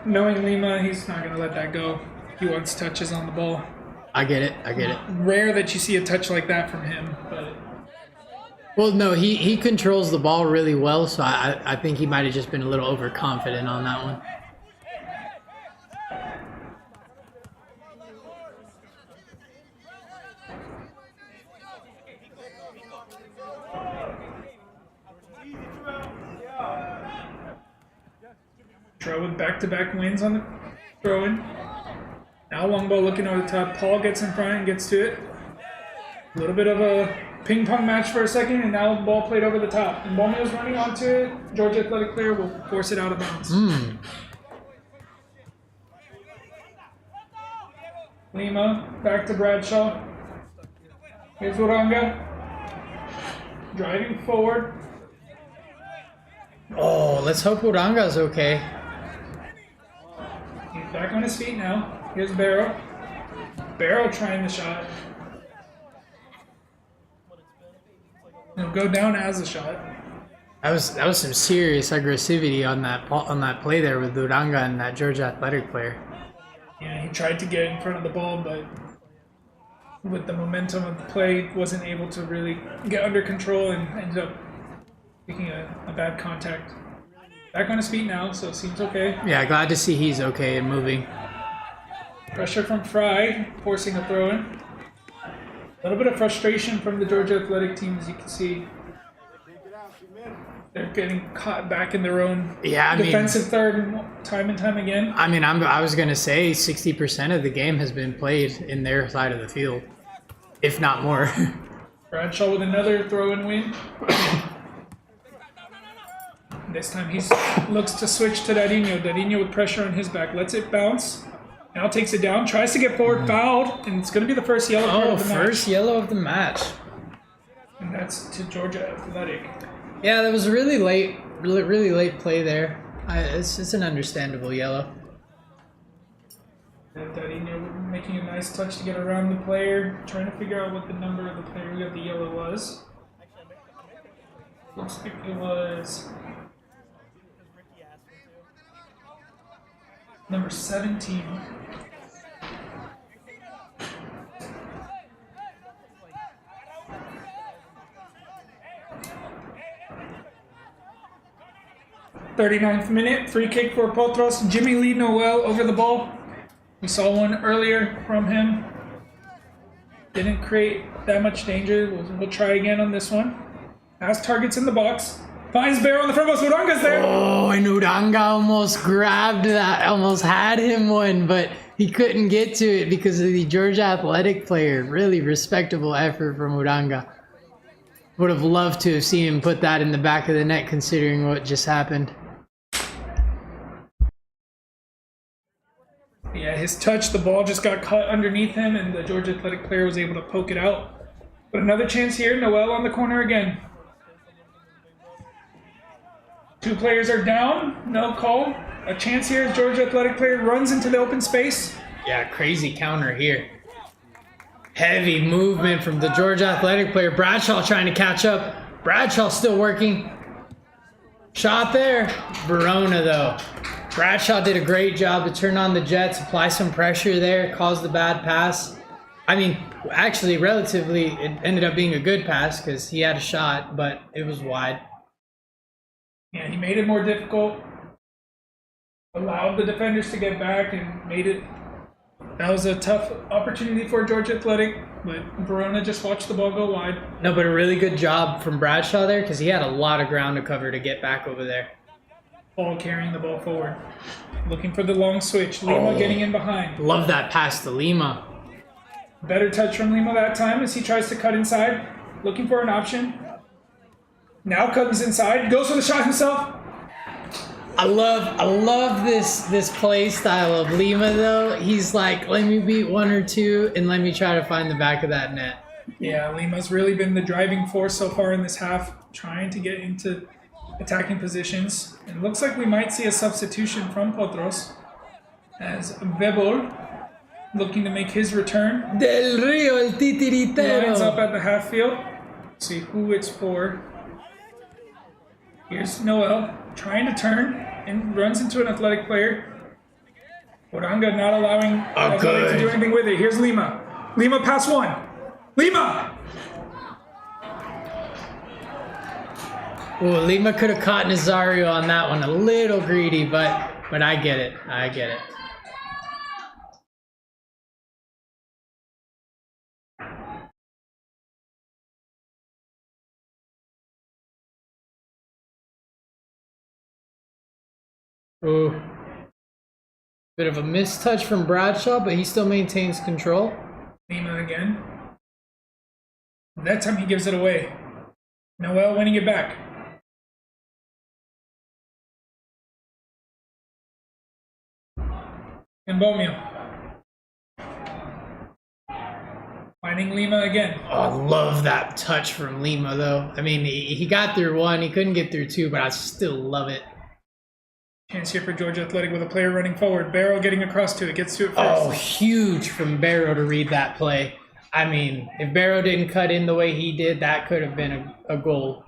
Knowing Lima, he's not going to let that go. He wants touches on the ball. I get it. Rare that you see a touch like that from him, but... Well, no, he controls the ball really well, so I think he might have just been a little overconfident on that one. Throw with back-to-back wins on the throw-in. Now long ball looking over the top. Paul gets in front and gets to it. A little bit of a ping-pong match for a second, and now the ball played over the top. And Bomio's running onto it. Georgia Athletic player will force it out of bounds. Lima, back to Bradshaw. Here's Uranga. Driving forward. Oh, let's hope Uranga's okay. back on his feet now. Here's Barrow. Barrow trying the shot. He'll go down as a shot. That was some serious aggressivity on that play there with Duranga and that Georgia Athletic player. Yeah, he tried to get in front of the ball, but with the momentum of the play, wasn't able to really get under control and ended up making a bad contact. Back on his feet now, so it seems okay. Yeah, glad to see he's okay and moving. Pressure from Fry, forcing a throw-in. A little bit of frustration from the Georgia Athletic team, as you can see. They're getting caught back in their own defensive third time and time again. I mean, I was going to say 60% of the game has been played in their side of the field, if not more. Bradshaw with another throw-in win. This time he looks to switch to Dadinho. Dadinho with pressure on his back. Lets it bounce. Now takes it down. Tries to get forward. Fouled. And it's going to be the first yellow card of the match. First yellow of the match. And that's to Georgia Athletic. Yeah, that was a really late play there. It's an understandable yellow. And Dadinho making a nice touch to get around the player. Trying to figure out what the number of the player who got the yellow was. Looks like it was number 17. "39th minute, free kick for Potros. Jimmy Lee Noel over the ball. We saw one earlier from him. Didn't create that much danger. We'll try again on this one. Has targets in the box. Finds Barrow on the front post. Uranga's there. Oh, and Uranga almost grabbed that, almost had him one, but he couldn't get to it because of the Georgia Athletic player. Really respectable effort from Uranga. Would have loved to have seen him put that in the back of the net considering what just happened. Yeah, his touch, the ball just got caught underneath him, and the Georgia Athletic player was able to poke it out. But another chance here. Noel on the corner again. Two players are down. No call. A chance here as Georgia Athletic player runs into the open space. Yeah, crazy counter here. Heavy movement from the Georgia Athletic player. Bradshaw trying to catch up. Bradshaw still working. Shot there. Verona though. Bradshaw did a great job to turn on the Jets, apply some pressure there, cause the bad pass. I mean, actually, relatively, it ended up being a good pass because he had a shot, but it was wide. Yeah, he made it more difficult. Allowed the defenders to get back and made it. That was a tough opportunity for Georgia Athletic, but Verona just watched the ball go wide. No, but a really good job from Bradshaw there because he had a lot of ground to cover to get back over there. Ball carrying the ball forward. Looking for the long switch. Lima getting in behind. Love that pass to Lima. Better touch from Lima that time as he tries to cut inside. Looking for an option. Now comes inside. Goes for the shot himself. I love this play style of Lima though. He's like, let me beat one or two and let me try to find the back of that net. Yeah, Lima's really been the driving force so far in this half, trying to get into attacking positions. It looks like we might see a substitution from Potros as Bebol looking to make his return. Del Rio, el Lines up titiritero. at the half field. See who it's for. Here's Noel trying to turn and runs into an Athletic player. Oranga not allowing Athletic to do anything with it. Here's Lima. Lima pass one. Lima! Ooh, Lima could have caught Nazario on that one. A little greedy, but I get it. I get it. Ooh. Bit of a mistouch from Bradshaw, but he still maintains control. Lima again. That time he gives it away. Noel winning it back. And Bomio. Finding Lima again. Oh, I love that touch from Lima, though. I mean, he got through one. He couldn't get through two, but I still love it. Chance here for Georgia Athletic with a player running forward. Barrow getting across to it, gets to it first. Oh, huge from Barrow to read that play. I mean, if Barrow didn't cut in the way he did, that could have been a goal.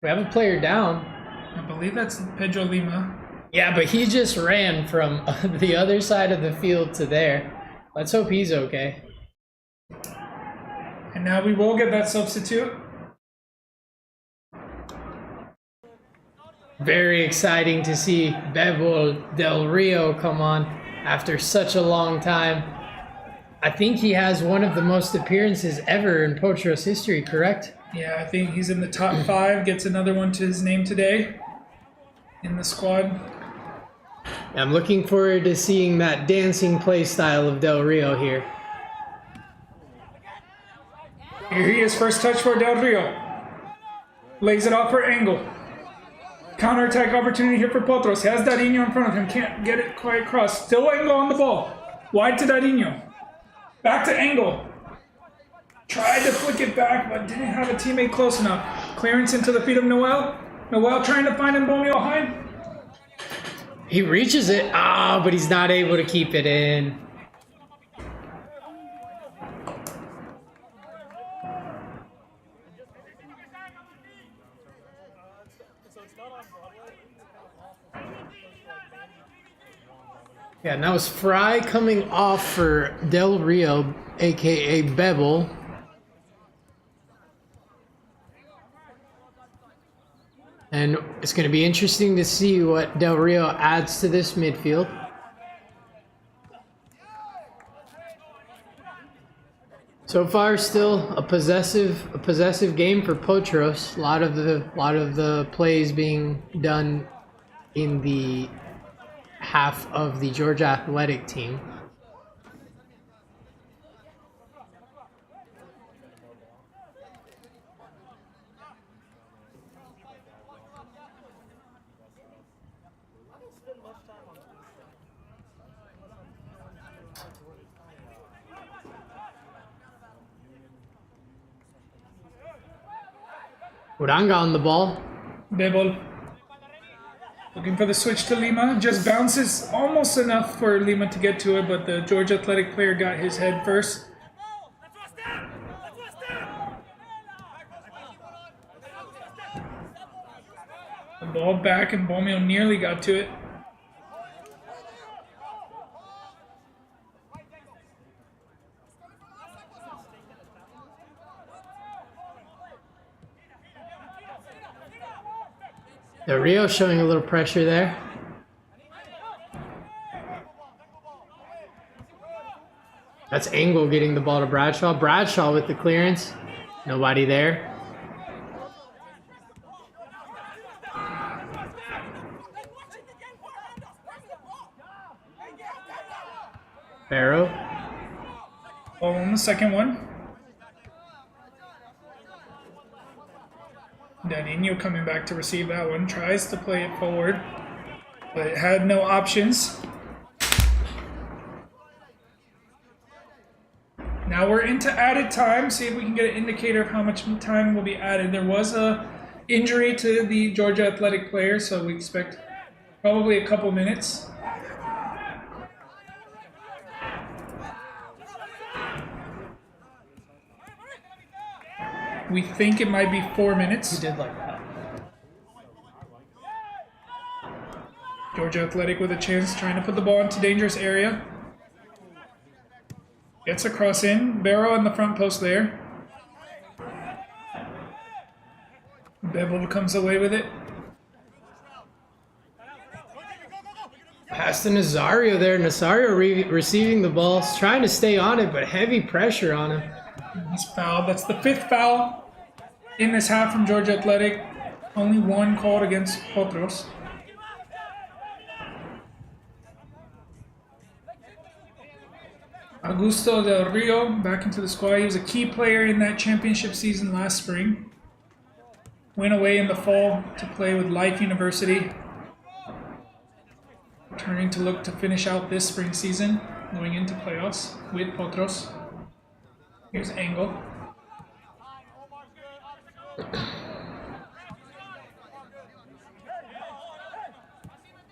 We have a player down. I believe that's Pedro Lima. Yeah, but he just ran from the other side of the field to there. Let's hope he's okay. And now we will get that substitute. Very exciting to see Bebo Del Rio come on after such a long time. I think he has one of the most appearances ever in Potros history, correct? Yeah, I think he's in the top 5. Gets another one to his name today in the squad. I'm looking forward to seeing that dancing play style of Del Rio here. Here he is, first touch for Del Rio. Lays it off for Engel. Counter-attack opportunity here for Potros. Has Darinho in front of him. Can't get it quite across. Still Engel on the ball. Wide to Darinho. Back to Engel. Tried to flick it back, but didn't have a teammate close enough. Clearance into the feet of Noel. Noel trying to find Mbomio behind. He reaches it. But he's not able to keep it in. Yeah, and that was Fry coming off for Del Rio, aka Bebel. And it's going to be interesting to see what Del Rio adds to this midfield. So far, still a possessive game for Potros. A lot of the plays being done in the half of the Georgia Athletic team. Uranga on the ball. Bebol. Looking for the switch to Lima. Just bounces almost enough for Lima to get to it, but the Georgia Athletic player got his head first. The ball back and Bomeo nearly got to it. Del Rio showing a little pressure there. That's Engel getting the ball to Bradshaw. Bradshaw with the clearance. Nobody there. Barrow. Ball on the second one. Darinho coming back to receive that one. Tries to play it forward, but it had no options. Now we're into added time. See if we can get an indicator of how much time will be added. There was a injury to the Georgia Athletic player, so we expect probably a couple minutes. We think it might be 4 minutes. He did like that. Georgia Athletic with a chance, trying to put the ball into dangerous area. Gets a cross in. Barrow in the front post there. Bevel comes away with it. Pass to Nazario there. Nazario receiving the ball, trying to stay on it, but heavy pressure on him. He's fouled. That's the 5th foul in this half from Georgia Athletic. Only one called against Potros. Augusto Del Rio back into the squad. He was a key player in that championship season last spring. Went away in the fall to play with Life University. Turning to look to finish out this spring season, going into playoffs with Potros. Here's Engel.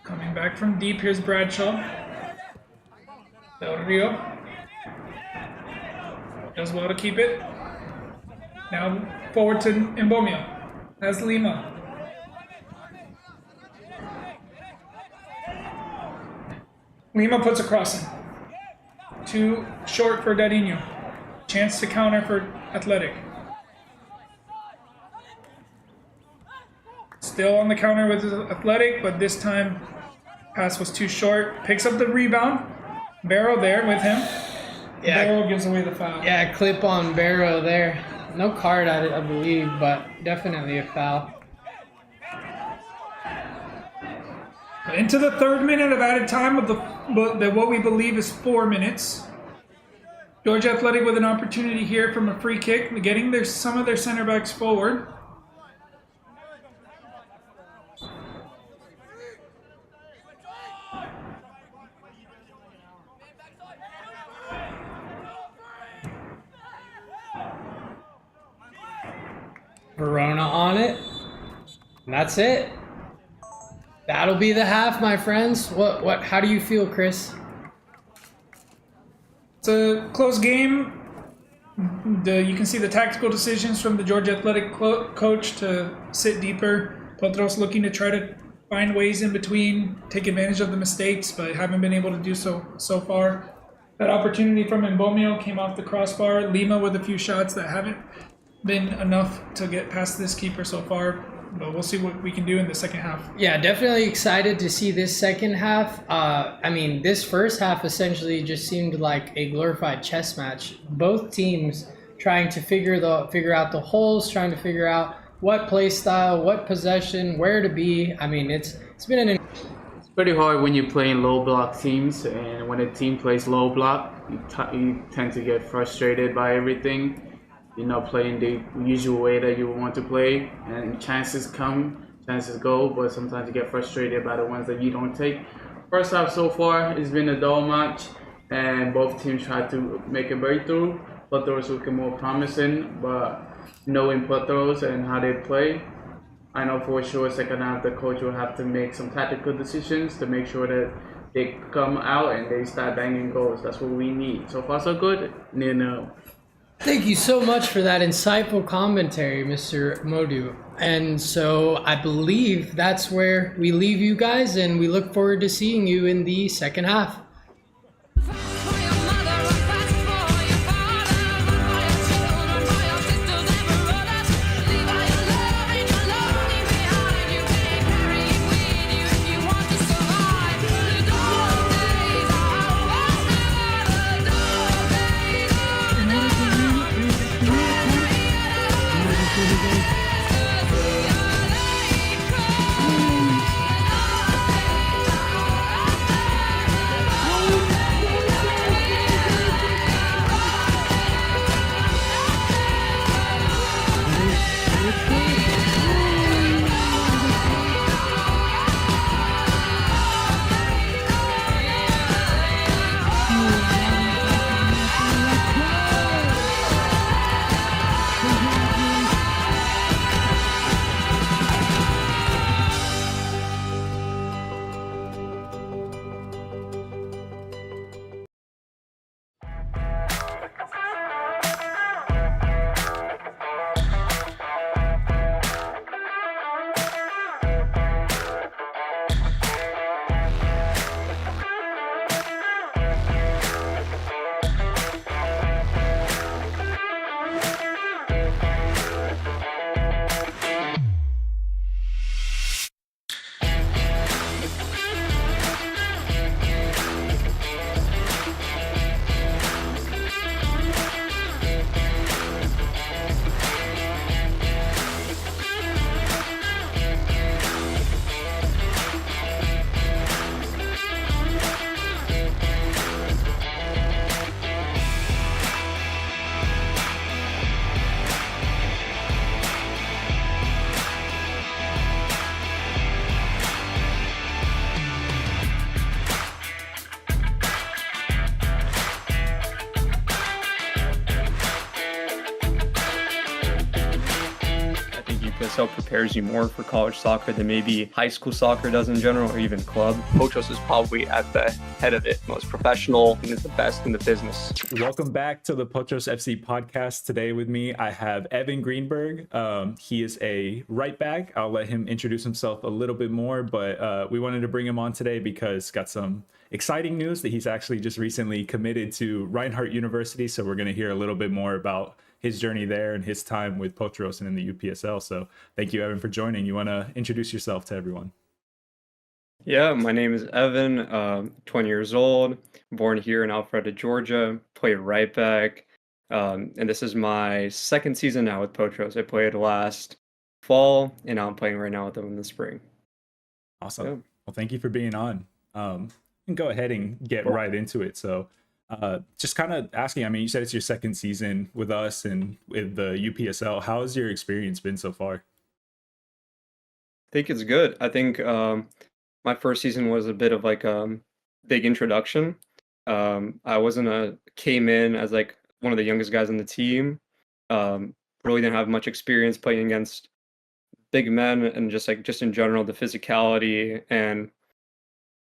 Coming back from deep, here's Bradshaw. Del Rio. Does well to keep it. Now forward to Mbomio. Has Lima. Lima puts a cross in. Too short for Dadinho. Chance to counter for Athletic. Still on the counter with Athletic, but this time pass was too short. Picks up the rebound. Barrow there with him. Yeah. Barrow gives away the foul. Yeah, clip on Barrow there. No card, I believe, but definitely a foul. Into the 3rd minute of added time of what we believe is 4 minutes. Georgia Athletic with an opportunity here from a free kick, getting some of their center backs forward. Verona on it. And that's it. That'll be the half, my friends. How do you feel, Chris? It's a close game. You can see the tactical decisions from the Georgia Athletic coach to sit deeper. Potros looking to try to find ways in between, take advantage of the mistakes, but haven't been able to do so far. That opportunity from Mbomio came off the crossbar. Lima with a few shots that haven't been enough to get past this keeper so far, but we'll see what we can do in the second half. Yeah, definitely excited to see this second half. I mean, this first half essentially just seemed like a glorified chess match. Both teams trying to figure out the holes, trying to figure out what play style, what possession, where to be. I mean, it's been an... It's pretty hard when you're playing low block teams, and when a team plays low block, you tend to get frustrated by everything. You're not playing the usual way that you want to play, and chances come, chances go, but sometimes you get frustrated by the ones that you don't take. First half so far, it's been a dull match, and both teams tried to make a breakthrough. Potros looking more promising, but knowing Potros and how they play, I know for sure second half the coach will have to make some tactical decisions to make sure that they come out and they start banging goals. That's what we need. So far so good, 0-0. Thank you so much for that insightful commentary, Mr. Modu. And so I believe that's where we leave you guys, and we look forward to seeing you in the second half. UPSL prepares you more for college soccer than maybe high school soccer does in general, or even club. Potros is probably at the head of it, most professional, and is the best in the business. Welcome back to the Potros FC podcast. Today with me, I have Evan Greenberg. He is a right back. I'll let him introduce himself a little bit more, but we wanted to bring him on today because got some exciting news that he's actually just recently committed to Reinhardt University. So we're going to hear a little bit more about his journey there and his time with Potros and in the UPSL. So thank you, Evan, for joining. You want to introduce yourself to everyone? Yeah, my name is Evan, 20 years old, born here in Alpharetta, Georgia, played right back. And this is my second season now with Potros. I played last fall, and now I'm playing right now with them in the spring. Awesome. Yeah. Well, thank you for being on. We can go ahead and get right into it. So just kind of asking, I mean, you said it's your second season with us and with the UPSL. How has your experience been so far? I think it's good. I think my first season was a bit of like a big introduction. I came in as like one of the youngest guys on the team. Really didn't have much experience playing against big men and just in general the physicality, and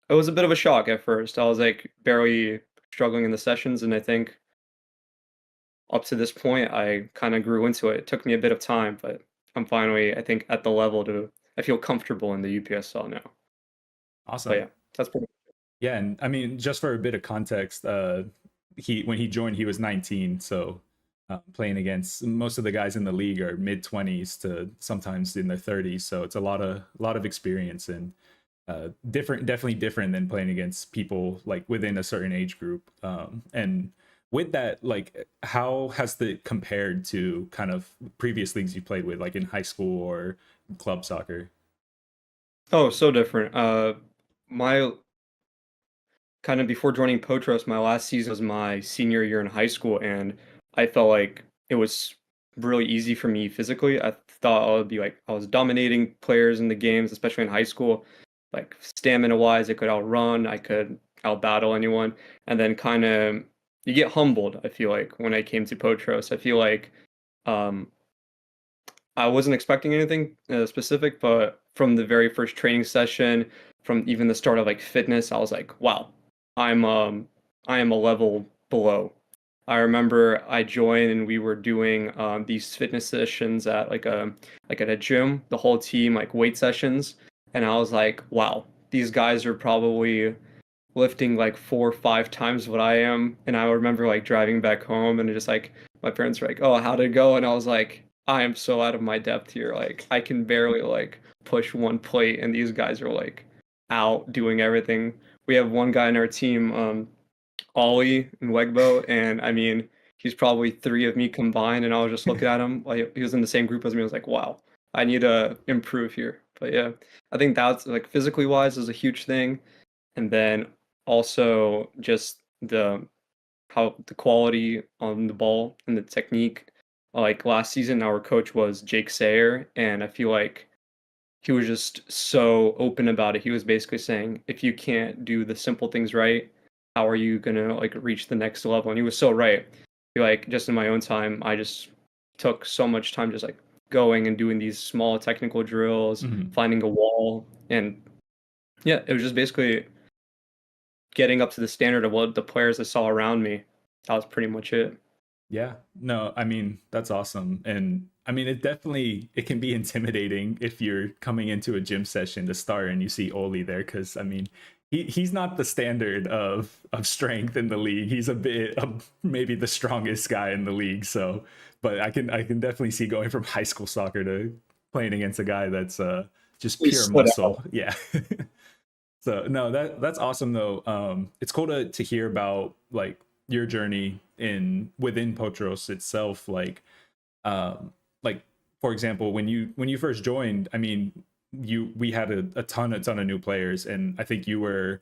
it was a bit of a shock at first. I was like barely struggling in the sessions, and I think up to this point I kind of grew into it. It took me a bit of time, but I'm finally, I think, at the level I feel comfortable in the UPSL now. Awesome. But yeah, that's pretty. Yeah, and I mean, just for a bit of context, when he joined, he was 19, so playing against most of the guys in the league are mid-20s to sometimes in their 30s, so it's a lot of experience, and definitely different than playing against people like within a certain age group. And with that, like, how has it compared to kind of previous leagues you played with, like in high school or club soccer? Oh, so different. My kind of before joining Potros, my last season was my senior year in high school, and I felt like it was really easy for me physically. I thought I was dominating players in the games, especially in high school. Like stamina wise, I could outrun, I could outbattle anyone, and then kind of you get humbled. I feel like when I came to Potros, I feel like I wasn't expecting anything specific, but from the very first training session, from even the start of like fitness, I was like, wow, I am a level below. I remember I joined and we were doing these fitness sessions at at a gym, the whole team, like weight sessions. And I was like, wow, these guys are probably lifting like 4 or 5 times what I am. And I remember like driving back home and just like my parents were like, oh, how'd it go? And I was like, I am so out of my depth here. Like I can barely like push one plate, and these guys are like out doing everything. We have one guy in our team, Ollie and Wegbo, and I mean, he's probably 3 of me combined, and I was just looking at him like he was in the same group as me. I was like, wow, I need to improve here. But yeah, I think that's like physically wise is a huge thing, and then also just the quality on the ball and the technique. Like last season, our coach was Jake Sayer, and I feel like he was just so open about it. He was basically saying, if you can't do the simple things right, how are you gonna like reach the next level? And he was so right. I feel like just in my own time, I just took so much time just like going and doing these small technical drills, finding a wall, and yeah, it was just basically getting up to the standard of what the players I saw around me. That was pretty much it. Yeah, no, I mean, that's awesome. And I mean, it can be intimidating if you're coming into a gym session to start and you see Oli there, because I mean, he's not the standard of strength in the league. He's a bit of maybe the strongest guy in the league. So, but I can definitely see going from high school soccer to playing against a guy that's just pure muscle. Yeah. So no, that's awesome though. It's cool to hear about like your journey within Potros itself. Like for example, when you first joined, I mean, we had a ton of new players, and I think you were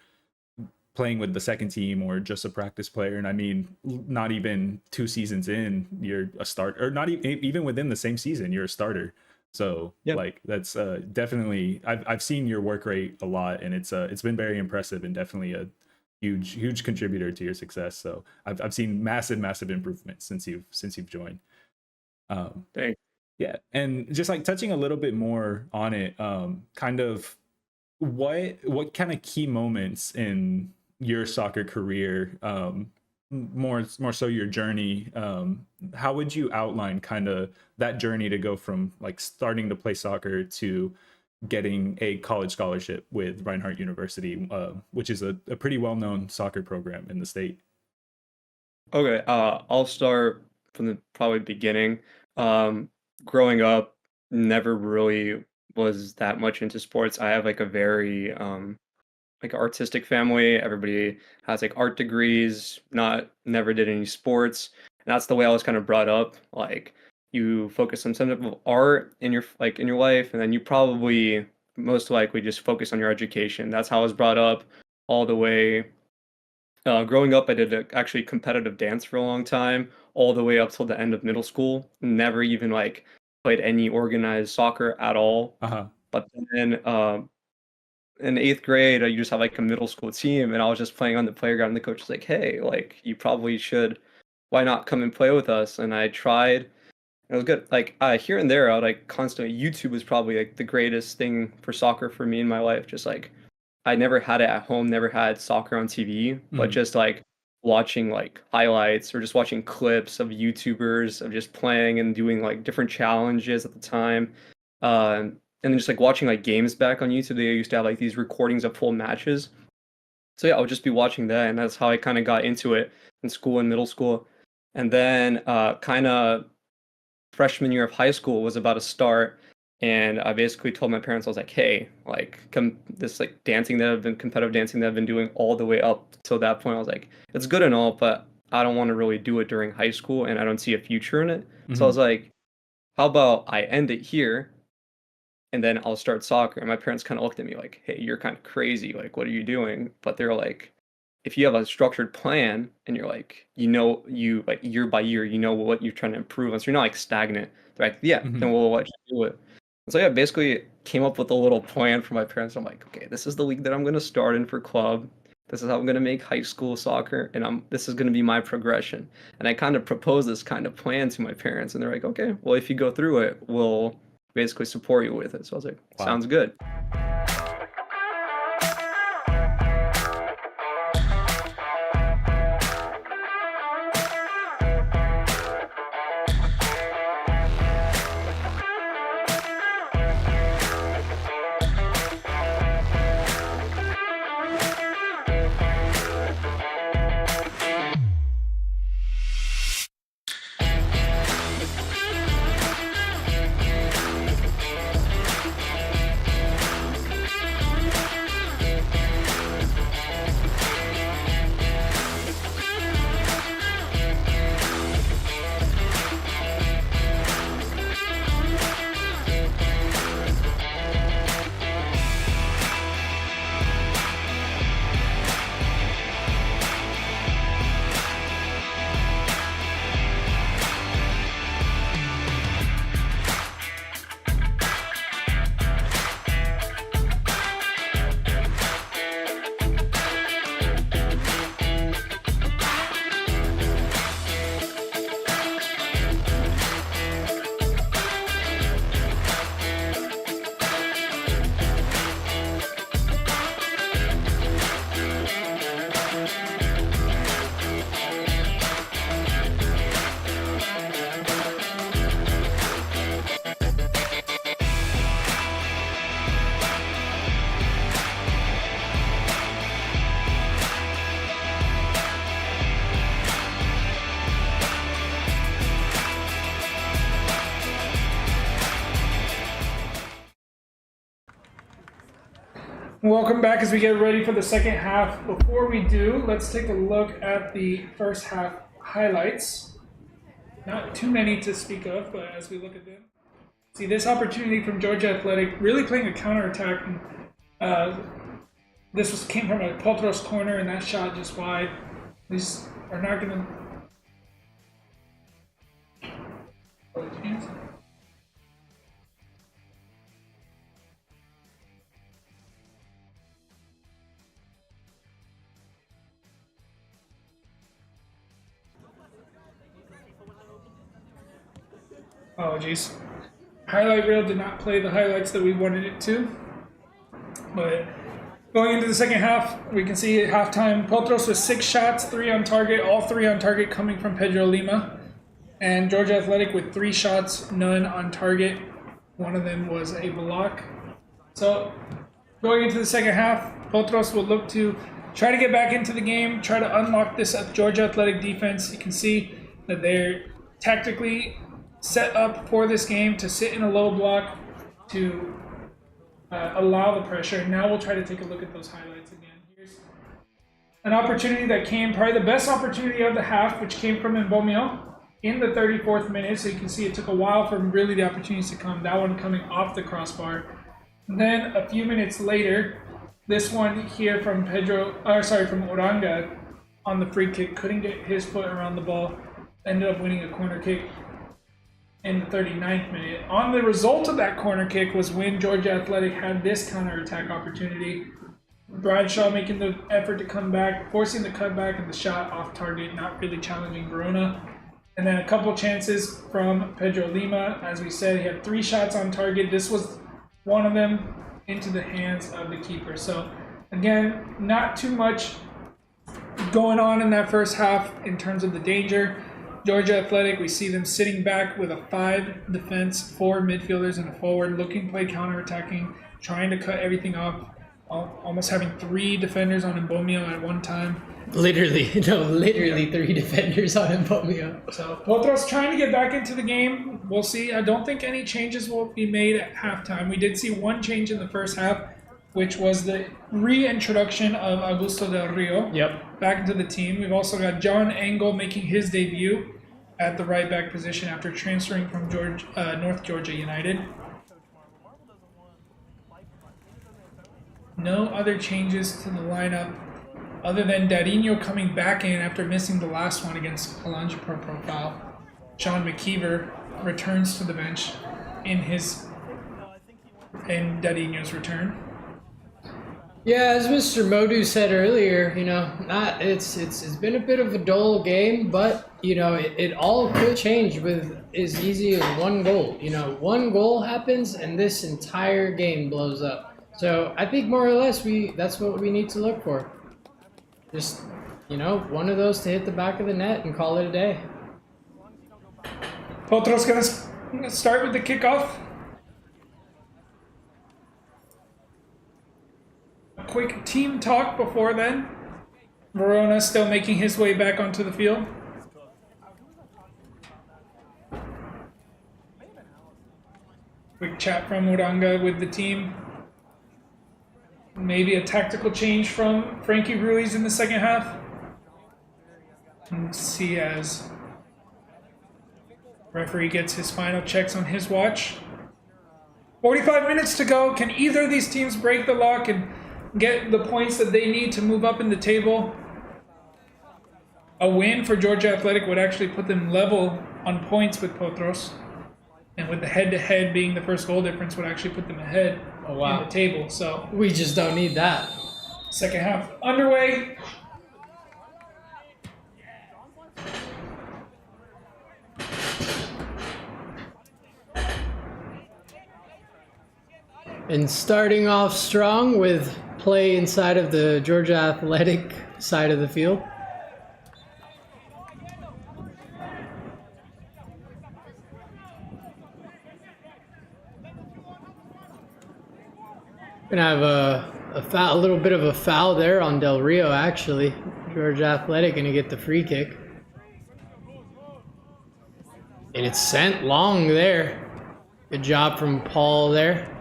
playing with the second team or just a practice player. And I mean, not even 2 seasons in, you're a starter, or not even within the same season, you're a starter. So like that's definitely, I've seen your work rate a lot, and it's been very impressive and definitely a huge contributor to your success. So I've seen massive improvements since you've joined. Thanks. Yeah, and just like touching a little bit more on it, kind of what kind of key moments in your soccer career, more so your journey, how would you outline kind of that journey to go from like starting to play soccer to getting a college scholarship with Reinhardt University, which is a pretty well-known soccer program in the state? Okay, I'll start from the probably beginning. Growing up, never really was that much into sports. I have like a very like artistic family. Everybody has like art degrees, not never did any sports. And that's the way I was kind of brought up. Like you focus on some type of art in your like in your life, and then you probably most likely just focus on your education. That's how I was brought up all the way. Growing up, I did actually competitive dance for a long time, all the way up till the end of middle school. Never even like played any organized soccer at all. Uh-huh. But then in eighth grade, you just have like a middle school team, and I was just playing on the playground. And the coach was like, "Hey, like you probably should. Why not come and play with us?" And I tried. It was good. Like here and there, I would like constantly. YouTube was probably like the greatest thing for soccer for me in my life. Just like I never had it at home, never had soccer on TV, but just like watching like highlights or just watching clips of YouTubers of just playing and doing like different challenges at the time. And then just like watching like games back on YouTube. They used to have like these recordings of full matches. So yeah, I would just be watching that, and that's how I kind of got into it in school and middle school. And then kind of freshman year of high school was about to start, and I basically told my parents, I was like, hey, like come this like dancing that I've been competitive dancing that I've been doing all the way up till that point. I was like, it's good and all, but I don't want to really do it during high school, and I don't see a future in it. So I was like, how about I end it here and then I'll start soccer. And my parents kind of looked at me like, hey, you're kind of crazy. Like, what are you doing? But they're like, if you have a structured plan and you're like, you like year by year, you know what you're trying to improve on. So you're not like stagnant. They're like, yeah, then we'll let you do it. And so yeah, basically came up with a little plan for my parents. I'm like, okay, this is the league that I'm going to start in for club. This is how I'm going to make high school soccer, and this is going to be my progression. And I kind of proposed this kind of plan to my parents, and they're like, okay, well, if you go through it, we'll basically support you with it. So I was like, sounds good. Welcome back as we get ready for the second half. Before we do, let's take a look at the first half highlights. Not too many to speak of, but as we look at them, see this opportunity from Georgia Athletic, really playing a counterattack. This came from a Potros corner, and that shot just wide. These are not going to. Apologies. highlight reel did not play the highlights that we wanted it to. But going into the second half, we can see at halftime, Potros with 6 shots, 3 on target, all 3 on target coming from Pedro Lima. And Georgia Athletic with 3 shots, none on target. One of them was a block. So going into the second half, Potros will look to try to get back into the game, try to unlock this Georgia Athletic defense. You can see that they're tactically set up for this game to sit in a low block to allow the pressure. Now we'll try to take a look at those highlights again. Here's an opportunity that came, probably the best opportunity of the half, which came from Mbomio in the 34th minute. So you can see it took a while for really the opportunities to come. That one coming off the crossbar. And then a few minutes later, this one here from from Oranga on the free kick, couldn't get his foot around the ball, ended up winning a corner kick in the 39th minute. On the result of that corner kick was when Georgia Athletic had this counter-attack opportunity. Bradshaw making the effort to come back, forcing the cutback and the shot off target, not really challenging Verona. And then a couple chances from Pedro Lima. As we said, he had 3 shots on target. This was one of them into the hands of the keeper. So again, not too much going on in that first half in terms of the danger. Georgia Athletic, we see them sitting back with a 5 defense, 4 midfielders and a forward, looking to play counterattacking, trying to cut everything off, almost having 3 defenders on Mbomio at one time. Literally 3 defenders on Mbomio. So Potros trying to get back into the game. We'll see. I don't think any changes will be made at halftime. We did see one change in the first half, which was the reintroduction of Augusto Del Rio back into the team. We've also got John Engel making his debut at the right back position after transferring from North Georgia United. No other changes to the lineup other than Darinho coming back in after missing the last one against Kalanji Pro Profile. Sean McKeever returns to the bench in Darinho's return. Yeah, as Mr. Modu said earlier, it's been a bit of a dull game, but it all could change with as easy as one goal. One goal happens and this entire game blows up. So I think more or less that's what we need to look for. Just one of those to hit the back of the net and call it a day. Potros gonna start with the kickoff. A quick team talk before then. Verona still making his way back onto the field. Quick chat from Uranga with the team. Maybe a tactical change from Frankie Ruiz in the second half. Let's see as referee gets his final checks on his watch. 45 minutes to go. Can either of these teams break the lock and get the points that they need to move up in the table? A win for Georgia Athletic would actually put them level on points with Potros. And with the head-to-head being the first goal difference would actually put them ahead in the table. So we just don't need that. Second half underway. And starting off strong with play inside of the Georgia Athletic side of the field. Gonna have a little bit of a foul there on Del Rio, actually. Georgia Athletic gonna get the free kick. And it's sent long there. Good job from Paul there.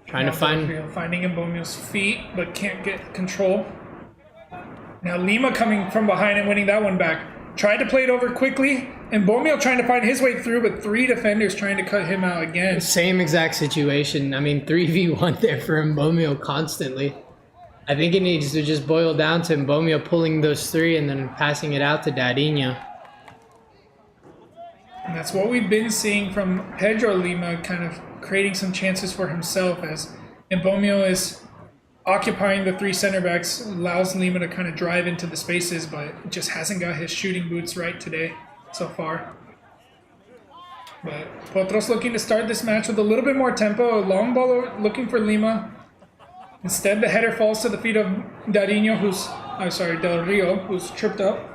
Trying to finding Mbomio's feet, but can't get control. Now Lima coming from behind and winning that one back. Tried to play it over quickly, and Mbomio trying to find his way through, but 3 defenders trying to cut him out again. Same exact situation. I mean, 3v1 there for Mbomio constantly. I think it needs to just boil down to Mbomio pulling those 3 and then passing it out to Darinho. And that's what we've been seeing from Pedro Lima, kind of creating some chances for himself as Mbomio is occupying the 3 center backs, allows Lima to kind of drive into the spaces, but just hasn't got his shooting boots right today so far. But Potros looking to start this match with a little bit more tempo. A long ball looking for Lima. Instead, the header falls to the feet of Del Rio, who's tripped up.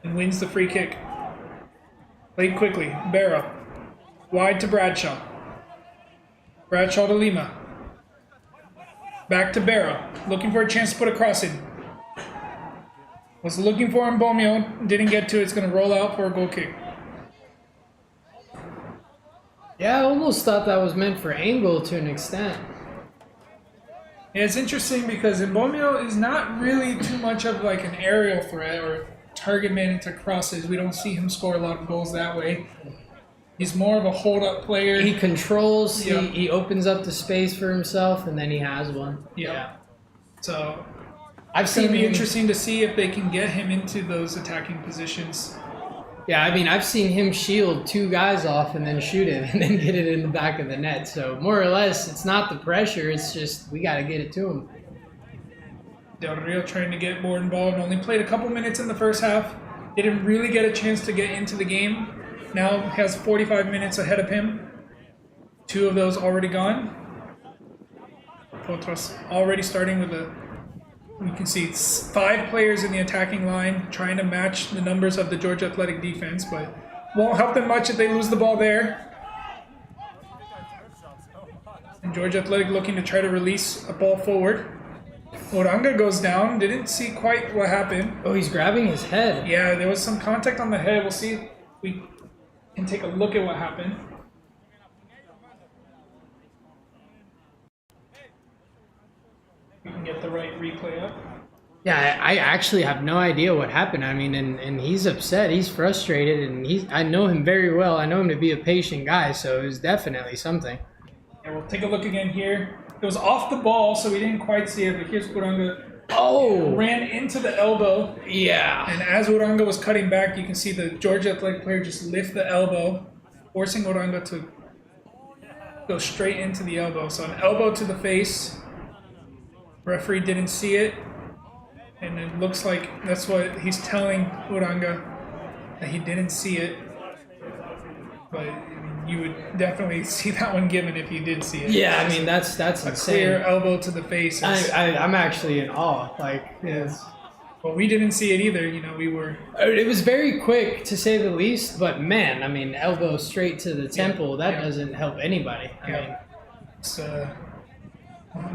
And wins the free kick. Played quickly. Barrow. Wide to Bradshaw. Bradshaw to Lima. Back to Barrow. Looking for a chance to put a cross in. Was looking for him, Bomio. Didn't get to it. It's going to roll out for a goal kick. Yeah, I almost thought that was meant for Angle to an extent. Yeah, it's interesting because Mbomio is not really too much of like an aerial threat or target man into crosses. We don't see him score a lot of goals that way. He's more of a hold-up player. He controls, Yeah. he opens up the space for himself, and then he has one. Yeah. So I've it's going seen to be him, interesting to see if they can get him into those attacking positions. Yeah, I mean, I've seen him shield 2 guys off and then shoot it and then get it in the back of the net. So more or less, it's not the pressure. It's just we got to get it to him. Del Rio trying to get more involved. Only played a couple minutes in the first half. Didn't really get a chance to get into the game. Now has 45 minutes ahead of him. 2 of those already gone. Potros already starting with you can see it's 5 players in the attacking line trying to match the numbers of the Georgia Athletic defense, but won't help them much if they lose the ball there. And Georgia Athletic looking to try to release a ball forward. Oranga goes down. Didn't see quite what happened. Oh, he's grabbing his head. Yeah, there was some contact on the head. We'll see if we can take a look at what happened. We can get the right replay up. Yeah, I actually have no idea what happened. I mean, and he's upset. He's frustrated, and I know him very well. I know him to be a patient guy, so it was definitely something. Yeah, we'll take a look again here. It was off the ball, so we didn't quite see it, but here's Uranga. Oh! Ran into the elbow, Yeah. and as Uranga was cutting back, you can see the Georgia Athletic player just lift the elbow, forcing Uranga to go straight into the elbow. So an elbow to the face. Referee didn't see it, and it looks like that's what he's telling Uranga, that he didn't see it. But I mean, you would definitely see that one given if you did see it. Yeah, I mean, that's A insane. clear elbow to the face. I'm actually in awe. Like, Yes. Well, we didn't see it either. You know, we were. it was very quick, to say the least, but man, I mean, elbow straight to the temple, that doesn't help anybody. I mean, It's,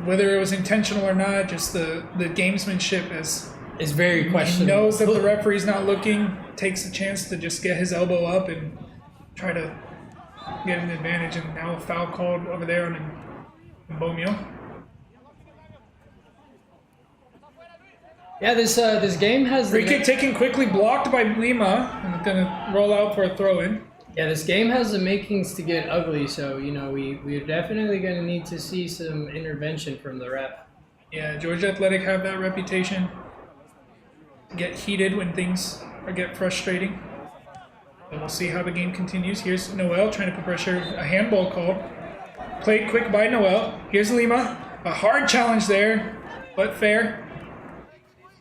whether it was intentional or not, just the gamesmanship as it's very he questionable. knows that the referee's not looking, takes a chance to just get his elbow up and try to get an advantage, and now a foul called over there on Mbomio. Yeah, this game has Free kick taken quickly, blocked by Lima, and gonna roll out for a throw-in. Yeah, this game has the makings to get ugly, so you know we're definitely gonna need to see some intervention from the ref. Yeah, Georgia Athletic have that reputation. Get heated when things get frustrating. And we'll see how the game continues. Here's Noel trying to put pressure. A handball called. Played quick by Noel. Here's Lima. A hard challenge there, but fair.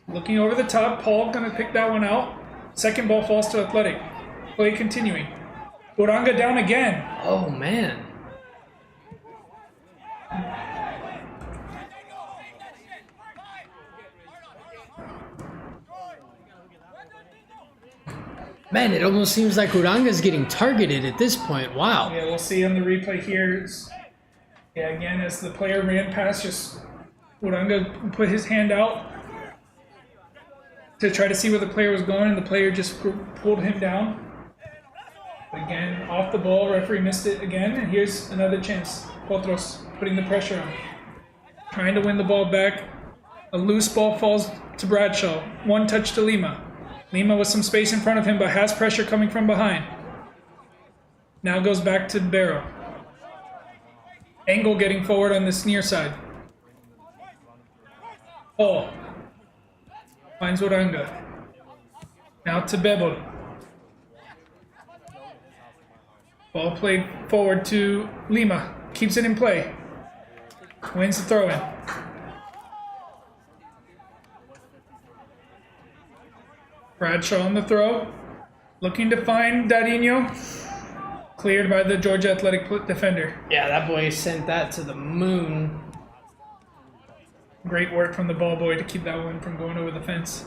Looking over the top. Paul gonna pick that one out. Second ball falls to Athletic. Play continuing. Uranga down again. Oh man. Man, it almost seems like Uranga's getting targeted at this point. Wow. Yeah, we'll see on the replay here. Yeah, again, as the player ran past, just Uranga put his hand out to try to see where the player was going, and the player just pulled him down. Again, off the ball, referee missed it again, and here's another chance. Potros putting the pressure on. Trying to win the ball back. A loose ball falls to Bradshaw. One touch to Lima. Lima with some space in front of him, but has pressure coming from behind. Now goes back to Barrow. Engel getting forward on this near side. Paul. Finds Uranga. Now to Bebel. Ball played forward to Lima. Keeps it in play. Wins the throw-in. Bradshaw on the throw. Looking to find Dadinho. Cleared by the Georgia Athletic defender. Yeah, that boy sent that to the moon. Great work from the ball boy to keep that one from going over the fence.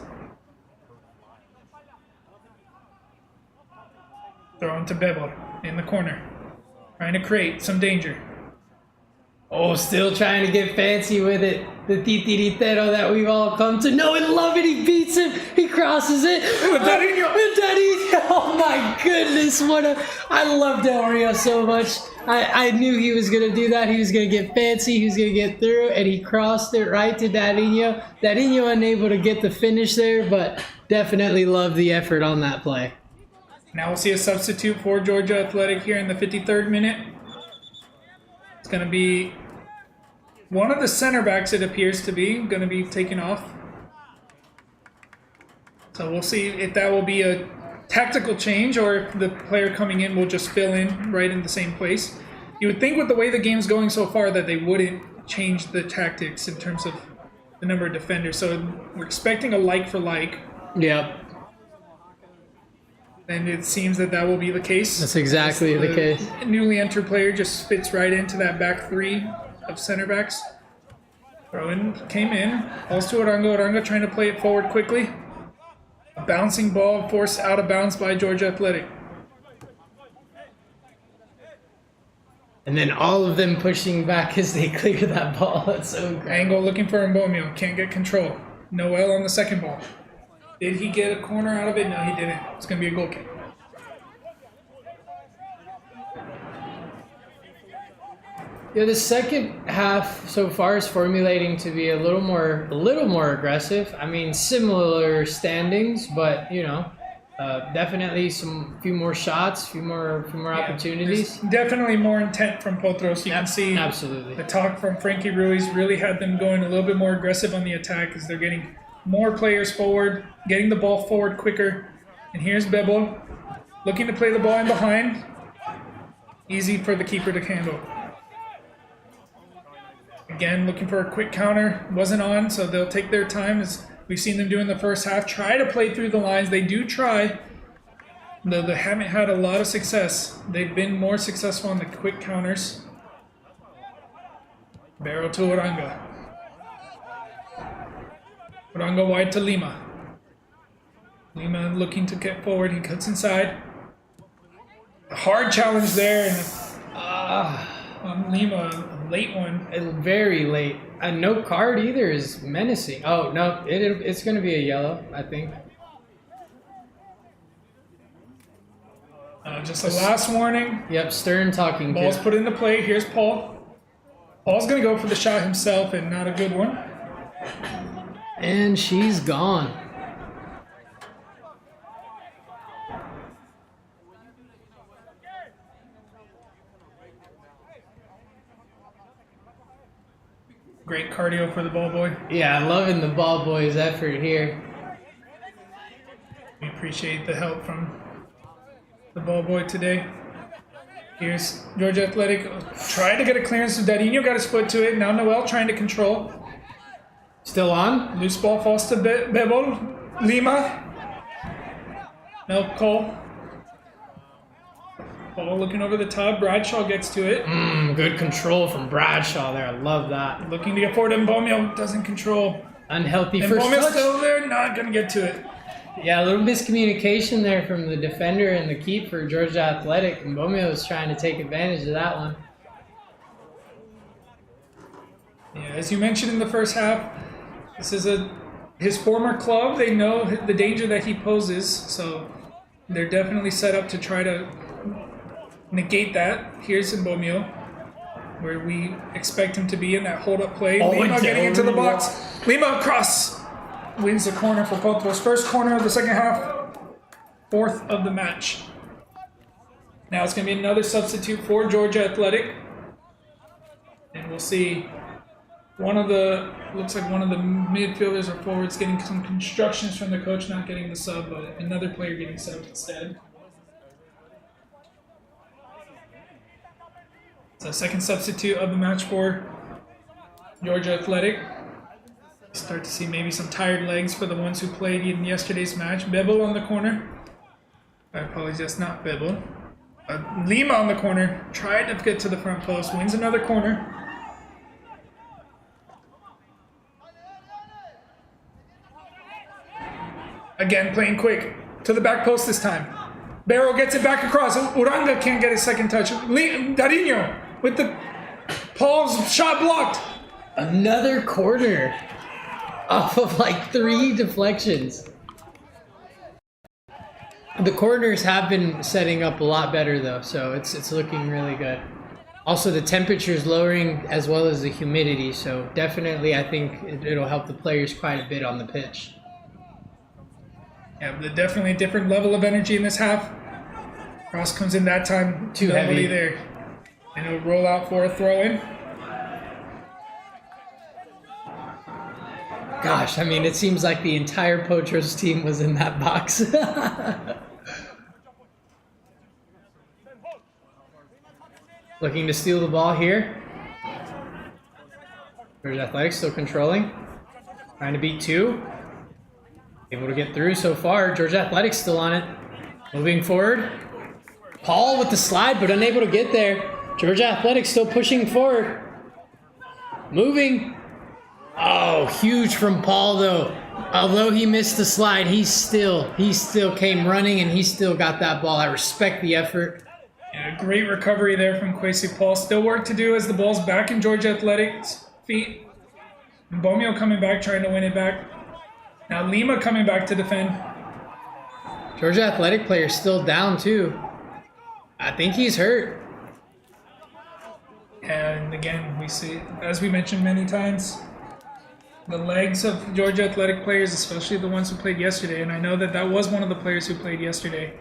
Throw to Bebel in the corner. Trying to create some danger. Oh, still trying to get fancy with it. The titiritero that we've all come to know and love it. He beats him. He crosses it. Dadinho. Dadinho. Oh my goodness. I love Del Rio so much. I knew he was going to do that. He was going to get fancy. He was going to get through. And he crossed it right to Dadinho. Dadinho unable to get the finish there, but definitely loved the effort on that play. Now we'll see a substitute for Georgia Athletic here in the 53rd minute. It's going to be one of the center backs, it appears to be, going to be taken off. So we'll see if that will be a tactical change or if the player coming in will just fill in right in the same place. You would think with the way the game's going so far that they wouldn't change the tactics in terms of the number of defenders. So we're expecting a like for like. Yep. And it seems that will be the case. That's exactly the case. Newly entered player just fits right into that back three of center backs. Throw-in came in. Balls to Arango. Arango trying to play it forward quickly. A bouncing ball forced out of bounds by Georgia Athletic. And then all of them pushing back as they clear that ball. That's so great. Angle looking for Mbomio. Can't get control. Noel on the second ball. Did he get a corner out of it? No, he didn't. It's going to be a goal kick. Yeah, the second half so far is formulating to be a little more aggressive. I mean, similar standings, but definitely few more shots, few more opportunities. Definitely more intent from Potros. You can see absolutely the talk from Frankie Ruiz really had them going a little bit more aggressive on the attack as they're getting more players forward, getting the ball forward quicker. And here's Bebel looking to play the ball in behind. Easy for the keeper to handle. Again, looking for a quick counter. Wasn't on, so they'll take their time as we've seen them do in the first half. Try to play through the lines. They do try, though they haven't had a lot of success. They've been more successful on the quick counters. Barrel to Oranga. Oranga wide to Lima. Lima looking to get forward. He cuts inside. A hard challenge there. And Lima, a late one. Very late. And no card either is menacing. Oh, no. It's going to be a yellow, I think. Just a last warning. Yep, Stern talking. Ball's put into play. Here's Paul. Paul's going to go for the shot himself, and not a good one. And she's gone. Great cardio for the ball boy. Yeah, loving the ball boy's effort here. We appreciate the help from the ball boy today. Here's Georgia Athletic. Tried to get a clearance. Dadinho got his foot to it. Now Noel trying to control. Still on? Loose ball falls to Bebel. Lima. No, Cole. Ball looking over the top. Bradshaw gets to it. Good control from Bradshaw there. I love that. Looking to get forward. Mbomio doesn't control. Unhealthy first Mbomio's touch. still there. Not going to get to it. Yeah, a little miscommunication there from the defender and the keeper for Georgia Athletic. Mbomio was trying to take advantage of that one. Yeah, as you mentioned in the first half, this is his former club. They know the danger that he poses, so they're definitely set up to try to negate that. Here's Mbomio, where we expect him to be in that hold-up play. Lima getting into the box. Lima across. Wins the corner for Potros. First corner of the second half. Fourth of the match. Now it's going to be another substitute for Georgia Athletic. And we'll see looks like one of the midfielders or forwards getting some instructions from the coach, not getting the sub, but another player getting subbed instead. So second substitute of the match for Georgia Athletic. Start to see maybe some tired legs for the ones who played in yesterday's match. Bebel on the corner. I apologize, not Bibble. Lima on the corner, tried to get to the front post, wins another corner. Again, playing quick to the back post this time. Barrow gets it back across. Uranga can't get his second touch. Darinho with the Paul's shot blocked. Another corner off of like 3 deflections. The corners have been setting up a lot better though, so it's looking really good. Also, the temperature's lowering as well as the humidity, so definitely I think it'll help the players quite a bit on the pitch. Yeah, definitely a different level of energy in this half. Cross comes in that time. Too Nobody heavy there. And it'll roll out for a throw-in. Gosh, I mean, it seems like the entire Potros team was in that box. Looking to steal the ball here. Georgia Athletics still controlling. Trying to beat 2. Able to get through so far. Georgia Athletics still on it. Moving forward. Paul with the slide, but unable to get there. Georgia Athletics still pushing forward. Moving. Oh, huge from Paul though. Although he missed the slide, he still came running and he still got that ball. I respect the effort. Yeah, great recovery there from Kwesi Paul. Still work to do as the ball's back in Georgia Athletics' feet. Bomio coming back, trying to win it back. Now Lima coming back to defend. Georgia Athletic player still down too. I think he's hurt. And again, we see, as we mentioned many times, the legs of Georgia Athletic players, especially the ones who played yesterday, and I know that was one of the players who played yesterday.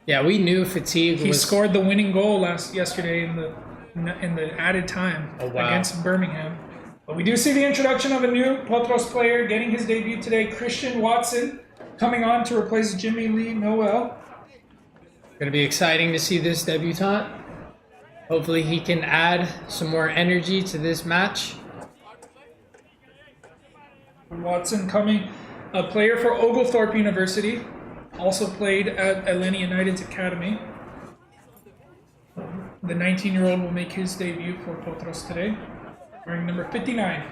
Yeah, we knew fatigue He was... scored the winning goal yesterday in the added time against Birmingham. But we do see the introduction of a new Potros player getting his debut today, Christian Watson, coming on to replace Jimmy Lee Noel. Going to be exciting to see this debutant. Hopefully he can add some more energy to this match. Watson coming, a player for Oglethorpe University, also played at Atlanta United's academy. The 19-year-old will make his debut for Potros today, wearing number 59.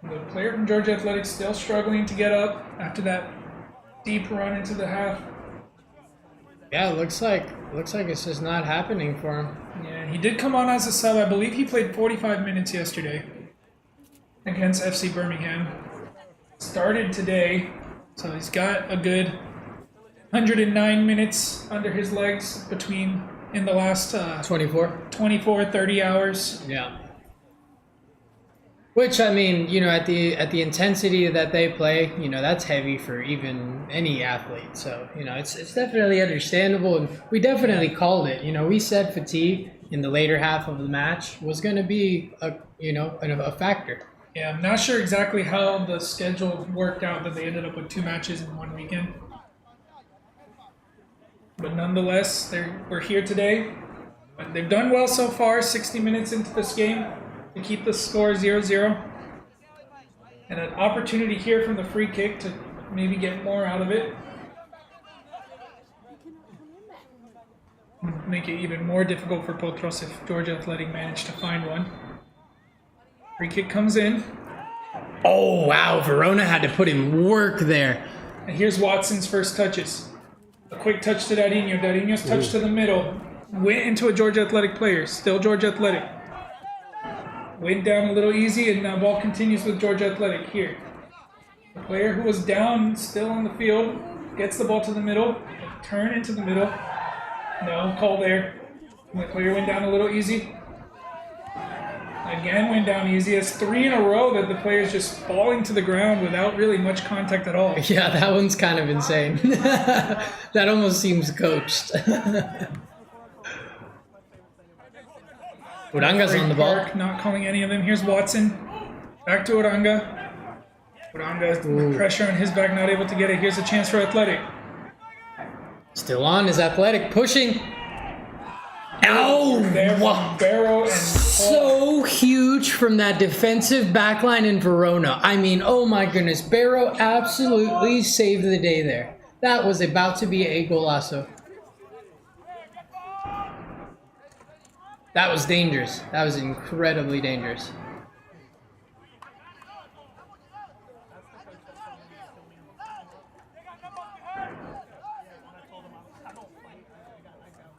The player from Georgia Athletics still struggling to get up after that deep run into the half. Yeah, it looks like it's just not happening for him. Yeah, he did come on as a sub. I believe he played 45 minutes yesterday against FC Birmingham. Started today, so he's got a good 109 minutes under his legs in the last 30 hours. Yeah. Which, I mean, you know, at the intensity that they play, you know, that's heavy for even any athlete. So, you know, it's definitely understandable, and we definitely called it. You know, we said fatigue in the later half of the match was going to be a factor. Yeah, I'm not sure exactly how the schedule worked out that they ended up with 2 matches in one weekend. But nonetheless, we're here today. They've done well so far, 60 minutes into this game, to keep the score 0-0. And an opportunity here from the free kick to maybe get more out of it. Make it even more difficult for Potros if Georgia Athletic managed to find one. Free kick comes in. Oh, wow. Verona had to put in work there. And here's Watson's first touches. A quick touch to Darinho. Darinho's touch to the middle. Went into a Georgia Athletic player. Still Georgia Athletic. Went down a little easy, and now ball continues with Georgia Athletic here. The player who was down, still on the field, gets the ball to the middle. Turn into the middle. No call there. The player went down a little easy. Again went down easy. It's 3 in a row that the player's just falling to the ground without really much contact at all. Yeah, that one's kind of insane. That almost seems coached. Uranga's on the ball. Not calling any of them. Here's Watson. Back to Uranga. Uranga with pressure on his back, not able to get it. Here's a chance for Athletic. Still on is Athletic, pushing. Oh, there wow. from Barrow and So huge from that defensive backline in Verona. I mean, oh my goodness. Barrow absolutely saved the day there. That was about to be a golazo. That was dangerous. That was incredibly dangerous.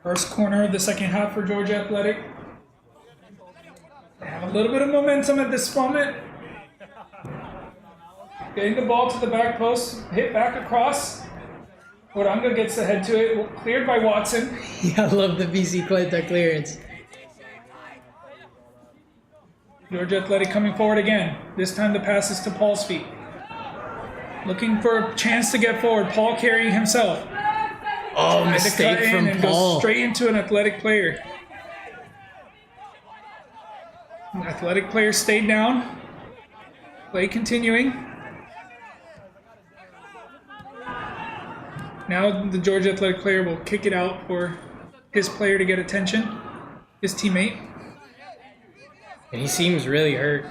First corner of the second half for Georgia Athletic. They have a little bit of momentum at this moment. Getting the ball to the back post, hit back across. Oranga gets the head to it, cleared by Watson. Yeah, I love the BC Cleta clearance. Georgia Athletic coming forward again. This time the pass is to Paul's feet. Looking for a chance to get forward. Paul carrying himself. Oh, Tried to mistake cut in from and Paul. goes straight into an Athletic player. An Athletic player stayed down. Play continuing. Now the Georgia Athletic player will kick it out for his player to get attention. His teammate. And he seems really hurt.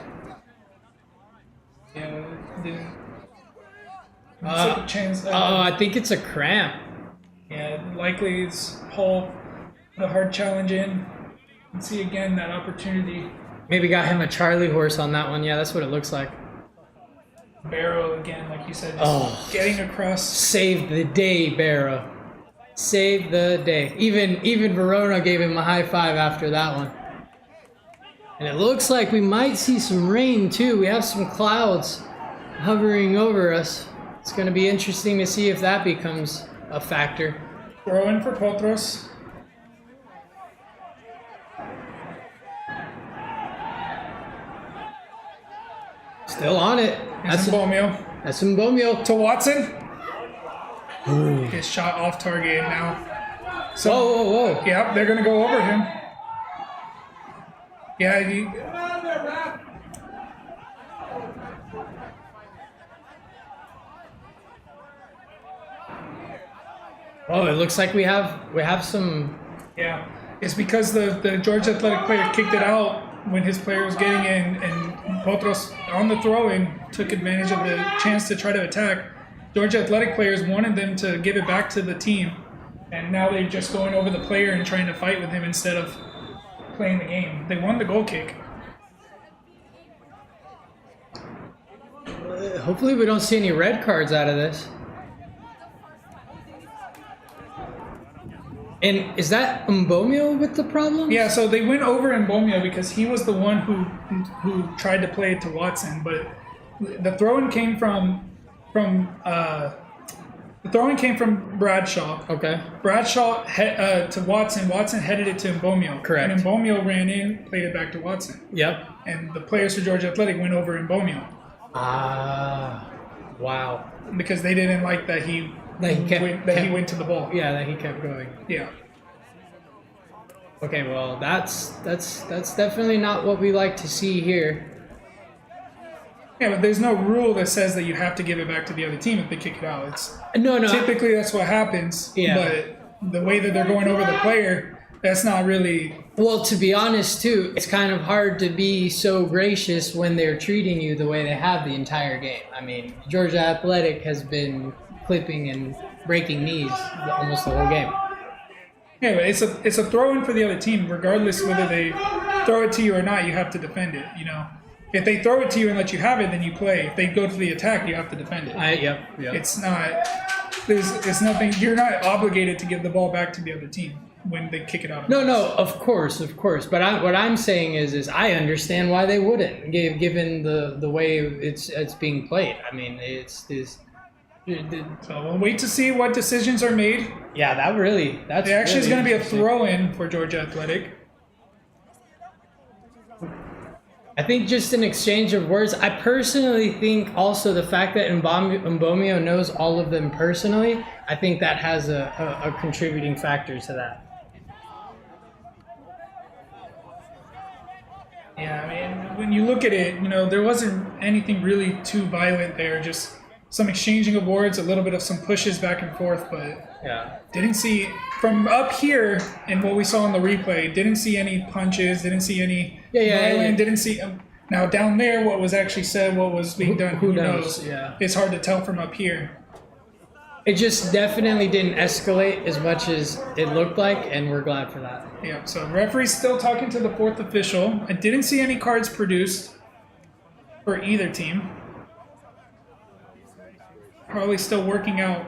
Yeah, the chance. I think it's a cramp. Yeah, likely it's Paul put a hard challenge in. And see again that opportunity. Maybe got him a Charlie horse on that one. Yeah, that's what it looks like. Barrow again, like you said, just getting across. Saved the day, Barrow. Saved the day. Even Verona gave him a high five after that one. And it looks like we might see some rain too. We have some clouds hovering over us. It's going to be interesting to see if that becomes a factor. Throw in for Potros. Still on it. That's Mbomio. That's Mbomio. To Watson. His shot off target now. So, Whoa. Yep, they're going to go over him. Yeah, Oh, it looks like we have some. yeah. It's because the Georgia Athletic player kicked it out when his player was getting in, and Potros on the throw-in took advantage of the chance to try to attack. Georgia Athletic players wanted them to give it back to the team, and now they're just going over the player and trying to fight with him instead of playing the game. They won the goal kick. Hopefully, we don't see any red cards out of this. And is that Mbomio with the problem? Yeah, so they went over Mbomio because he was the one who tried to play it to Watson, but the throw-in came from Bradshaw. Okay. Bradshaw to Watson. Watson headed it to Mbomio. Correct. And Mbomio ran in, played it back to Watson. Yep. And the players for Georgia Athletic went over Mbomio Ah, wow. because they didn't like that he went to the ball. Yeah, that he kept going. Yeah. Okay, well, that's definitely not what we like to see here. Yeah, but there's no rule that says that you have to give it back to the other team if they kick it out. It's No. typically that's what happens. Yeah. But the way that they're going over the player, that's not really. Well, to be honest, too, it's kind of hard to be so gracious when they're treating you the way they have the entire game. I mean, Georgia Athletic has been clipping and breaking knees almost the whole game. Yeah, but it's a throw-in for the other team, regardless whether they throw it to you or not. You have to defend it. You know, if they throw it to you and let you have it, then you play. If they go to the attack, you have to defend it. Yep. It's not. There's nothing. You're not obligated to give the ball back to the other team when they kick it out. No, of course. But what I'm saying is I understand why they wouldn't, given the way it's being played. I mean, it's. So we'll wait to see what decisions are made. Yeah, that's It actually is really going to be a interesting. throw-in for Georgia Athletic. I think just an exchange of words. I personally think also the fact that Mbomio knows all of them personally, I think that has a contributing factor to that. Yeah, I mean, when you look at it, you know, there wasn't anything really too violent there. Just some exchanging of words, a little bit of some pushes back and forth, but Yeah. didn't see from up here and what we saw in the replay. Didn't see any punches. Didn't see any violent. Didn't see. Now down there, what was actually said, what was being done, who knows? Yeah. It's hard to tell from up here. It just definitely didn't escalate as much as it looked like, and we're glad for that. Yeah. So referee's still talking to the fourth official. I didn't see any cards produced for either team. Probably still working out.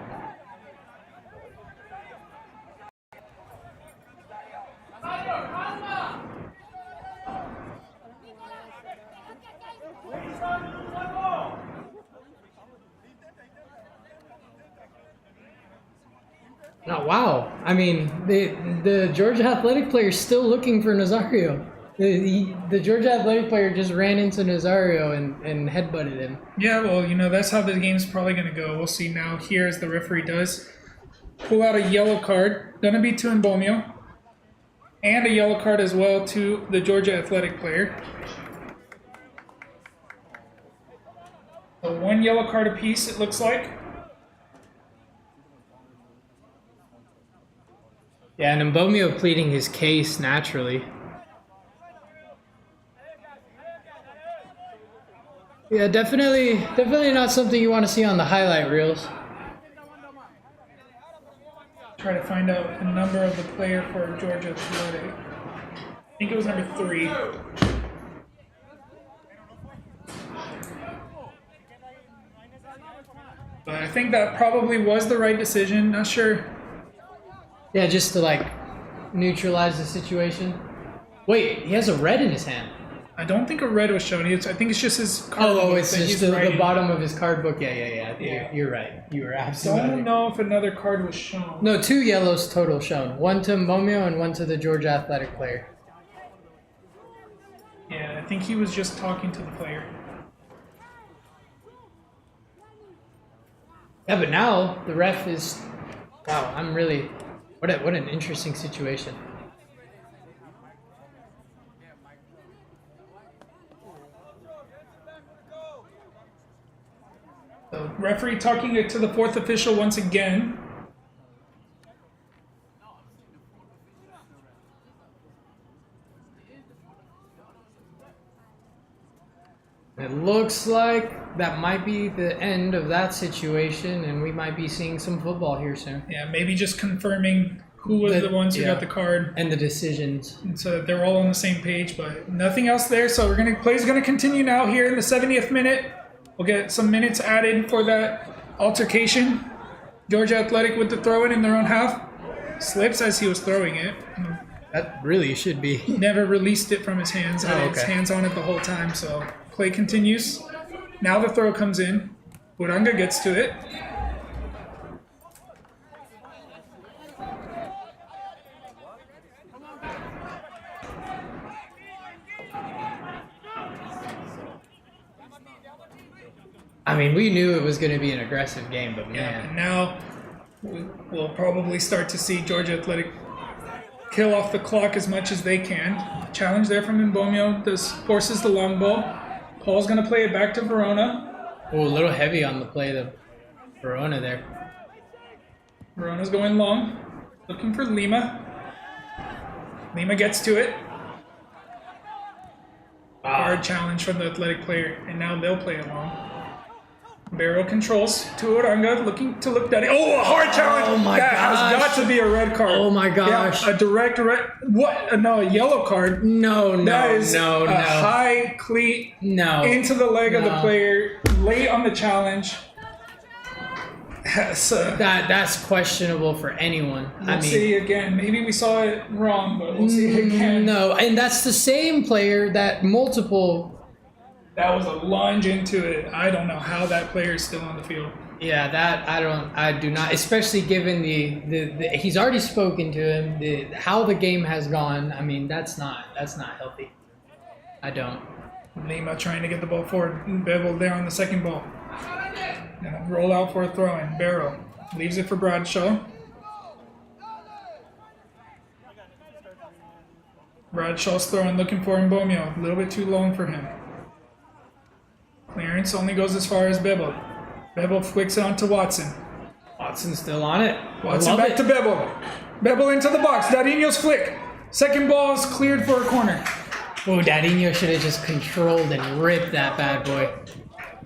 Oh, wow. I mean, the Georgia Athletic player is still looking for Nazario. The Georgia Athletic player just ran into Nazario and headbutted him. Yeah, well, that's how the game's probably going to go. We'll see now here as the referee does pull out a yellow card. Going to be to Mbomio. And a yellow card as well to the Georgia Athletic player. So one yellow card apiece, it looks like. Yeah, and Mbomio pleading his case naturally. Yeah, definitely not something you want to see on the highlight reels. Try to find out the number of the player for Georgia Athletic. I think it was number 3. But I think that probably was the right decision. Not sure. Yeah, just to neutralize the situation. Wait, he has a red in his hand. I don't think a red was shown. I think it's just his card book. Oh, it's that just he's the writing. bottom of his card book. Yeah. You're right. You were absolutely Don't know if another card was shown. No, 2 yellows total shown. One to Mbomio and one to the Georgia Athletic player. Yeah, I think he was just talking to the player. Yeah, but now the ref is... Wow, I'm really... What an interesting situation. So referee talking to the fourth official once again. It looks like that might be the end of that situation, and we might be seeing some football here soon. Yeah, maybe just confirming who was the ones who got the card. And the decisions. And so they're all on the same page, but nothing else there. So play's gonna continue now here in the 70th minute. We'll get some minutes added for that altercation. Georgia Athletic with the throw-in in their own half. Slips as he was throwing it. That really should be. Never released it from his hands. Had his hands on it the whole time. So play continues. Now the throw comes in. Uranga gets to it. I mean, we knew it was going to be an aggressive game, but man. And now we'll probably start to see Georgia Athletic kill off the clock as much as they can. Challenge there from Mbomio. This forces the long ball. Paul's going to play it back to Verona. Oh, a little heavy on the play of Verona there. Verona's going long. Looking for Lima. Lima gets to it. Hard challenge from the Athletic player. And now they'll play along. Barrow controls to Uranga, looking to look daddy. Oh, a hard challenge! Oh my that gosh. has got to be a red card. Oh my gosh. Yeah, a direct red. What? No, a yellow card. No. That is no. high cleat into the leg of the player, late on the challenge. That's questionable for anyone. We'll see again. Maybe we saw it wrong, but we'll see again. No, and that's the same player that multiple. That was a lunge into it. I don't know how that player is still on the field. Yeah, I do not, especially given the he's already spoken to him, how the game has gone. I mean, that's not healthy. I don't. Lima trying to get the ball forward. Bevel there on the second ball. Now roll out for a throw-in. Barrow leaves it for Bradshaw. Bradshaw's throwing, looking for Mbomio. A little bit too long for him. Clearance only goes as far as Bebo. Bebel flicks it onto Watson. Watson's still on it. Watson back to Bebel. Bebel into the box. Dadinho's flick. Second ball is cleared for a corner. Oh, Dadinho should have just controlled and ripped that bad boy.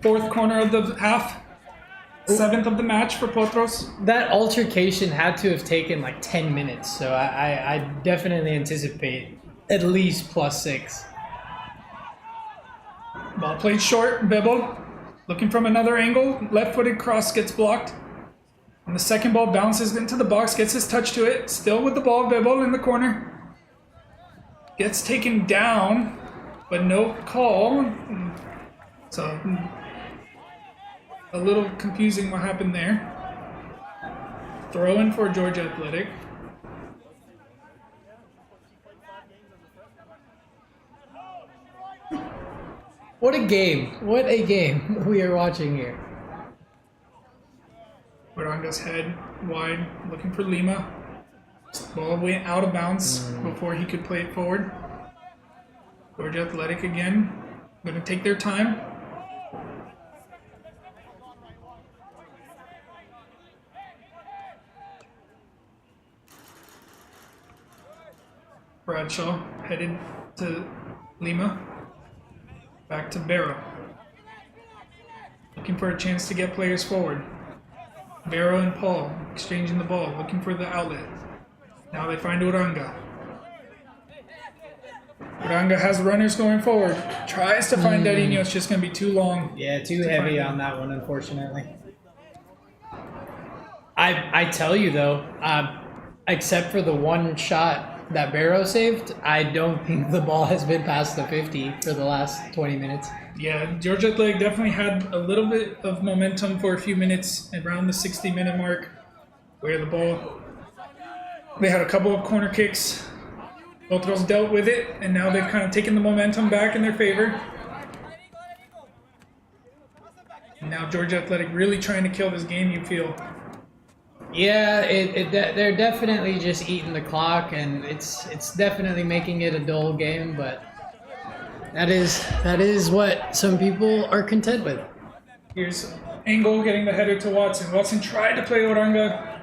Fourth corner of the half. 7th of the match for Potros. That altercation had to have taken like 10 minutes, so I definitely anticipate at least +6. Ball played short. Bebel looking from another angle. Left-footed cross gets blocked. And the second ball bounces into the box, gets his touch to it. Still with the ball, Bebel in the corner. Gets taken down, but no call. So a little confusing what happened there. Throw in for Georgia Athletic. What a game. What a game we are watching here. Waranga's head wide, looking for Lima. Ball went out of bounds before he could play it forward. Georgia Athletic again. Going to take their time. Bradshaw headed to Lima. Back to Barrow. Looking for a chance to get players forward. Barrow and Paul exchanging the ball, looking for the outlet. Now they find Uranga. Uranga has runners going forward. Tries to find Dadinho, it's just going to be too long. Yeah, too heavy on that one, unfortunately. I tell you though, except for the one shot that Barrow saved, I don't think the ball has been past the 50 for the last 20 minutes. Yeah, Georgia Athletic definitely had a little bit of momentum for a few minutes around the 60-minute mark, where the ball, they had a couple of corner kicks. Potros dealt with it, and now they've kind of taken the momentum back in their favor. And now Georgia Athletic really trying to kill this game, you feel. Yeah, they're definitely just eating the clock, and it's definitely making it a dull game, but that is what some people are content with. Here's Engel getting the header to Watson. Watson tried to play Uranga.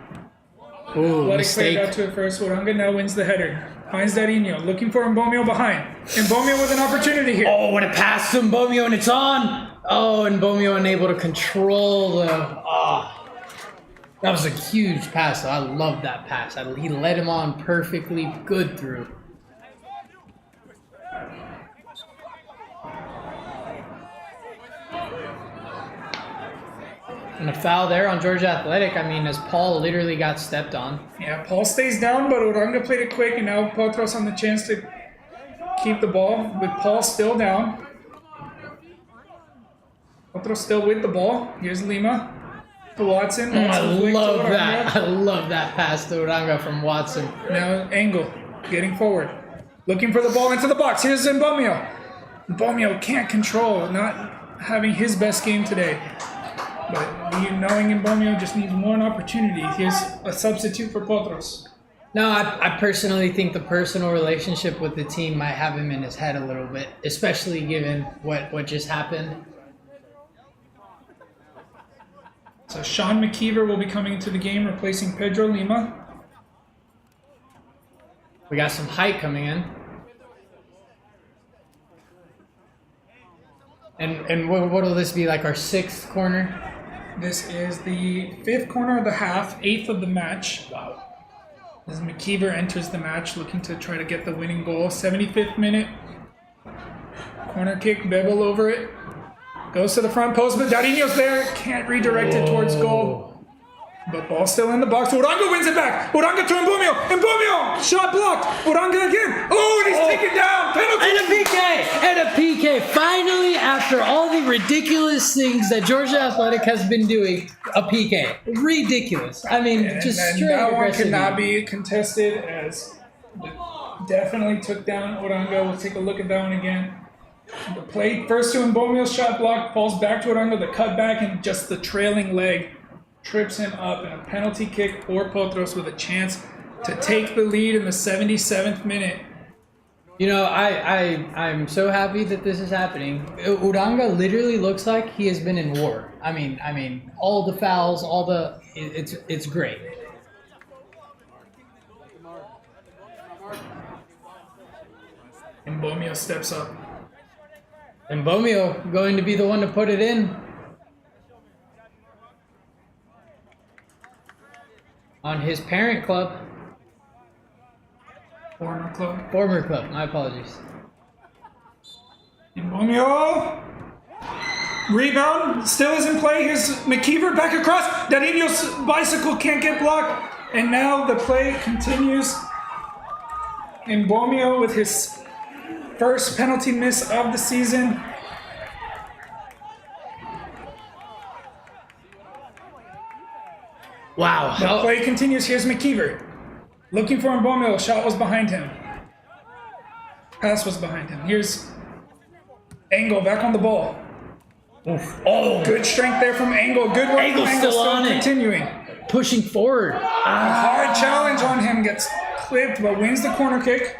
Ooh, Athletic mistake. played out to it first. Uranga now wins the header. Finds Dadinho, looking for Mbomio behind. Mbomio with an opportunity here. Oh, when it passed to Mbomio and it's on! Oh, and Mbomio unable to control the... That was a huge pass, though. I love that pass. He led him on perfectly, good through. And a foul there on Georgia Athletic, I mean, as Paul literally got stepped on. Yeah, Paul stays down, but Uranga played it quick, and now Potros on the chance to keep the ball with Paul still down. Potros still with the ball. Here's Lima. To Watson. I love that. I love that pass to Uranga from Watson. Now Engel getting forward. Looking for the ball into the box. Here's Mbomio. Mbomio can't control, not having his best game today. But knowing Mbomio just needs one opportunity. Here's a substitute for Potros. No, I personally think the personal relationship with the team might have him in his head a little bit, especially given what just happened. So Sean McKeever will be coming into the game, replacing Pedro Lima. We got some height coming in. And what will this be, like our 6th corner? This is the 5th corner of the half, 8th of the match. Wow. As McKeever enters the match, looking to try to get the winning goal. 75th minute. Corner kick, Bebel over it. Goes to the front post, but Dadinho's there. Can't redirect it towards goal. But ball still in the box. Uranga wins it back. Uranga to Mbomio. Mbomio! Shot blocked. Uranga again. Oh, and he's taken down. Penalty. And a PK! And a PK! Finally, after all the ridiculous things that Georgia Athletic has been doing, a PK. Ridiculous. I mean, just and straight that one aggressive. could not be contested, as definitely took down Uranga. We'll take a look at that one again. The play first to Mbomio's shot block, falls back to Uranga, the cutback, and just the trailing leg trips him up, and a penalty kick for Potros with a chance to take the lead in the 77th minute. You know, I'm so happy that this is happening. Uranga literally looks like he has been in war. I mean, all the fouls, it's great. And Bomio steps up. And Bomio going to be the one to put it in. On his parent club. Former club. Former club, my apologies. And Bomio. Rebound still is in play. Here's McKeever back across. Darinho's bicycle can't get blocked. And now the play continues. And Bomio with his first penalty miss of the season. Wow. The play continues. Here's McKeever. Looking for Mbomio. Shot was behind him. Pass was behind him. Here's Engel back on the ball. Oof. Oh, Good strength there from Engel. Good work Engel's from Engel. still on it. Continuing. pushing forward. A hard challenge on him. Gets clipped, but wins the corner kick.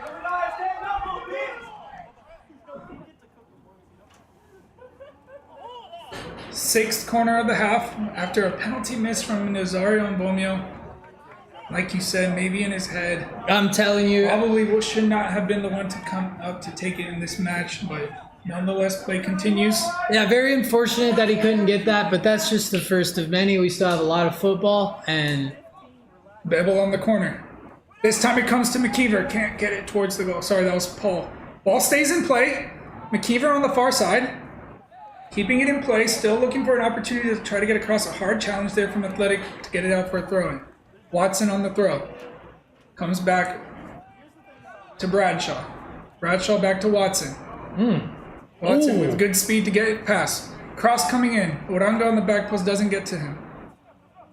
Sixth corner of the half after a penalty miss from Nazario and Bomio. Like you said, maybe in his head. I'm telling you. Probably should not have been the one to come up to take it in this match, but nonetheless, play continues. Yeah, very unfortunate that he couldn't get that, but that's just the first of many. We still have a lot of football, and Bebel on the corner. This time it comes to McKeever. Can't get it towards the goal. Sorry, that was Paul. Ball stays in play. McKeever on the far side. Keeping it in play. Still looking for an opportunity to try to get across. A hard challenge there from Athletic to get it out for a throw-in. Watson on the throw. Comes back to Bradshaw. Bradshaw back to Watson. Watson with good speed to get it past. Cross coming in. Oranga on the back post doesn't get to him.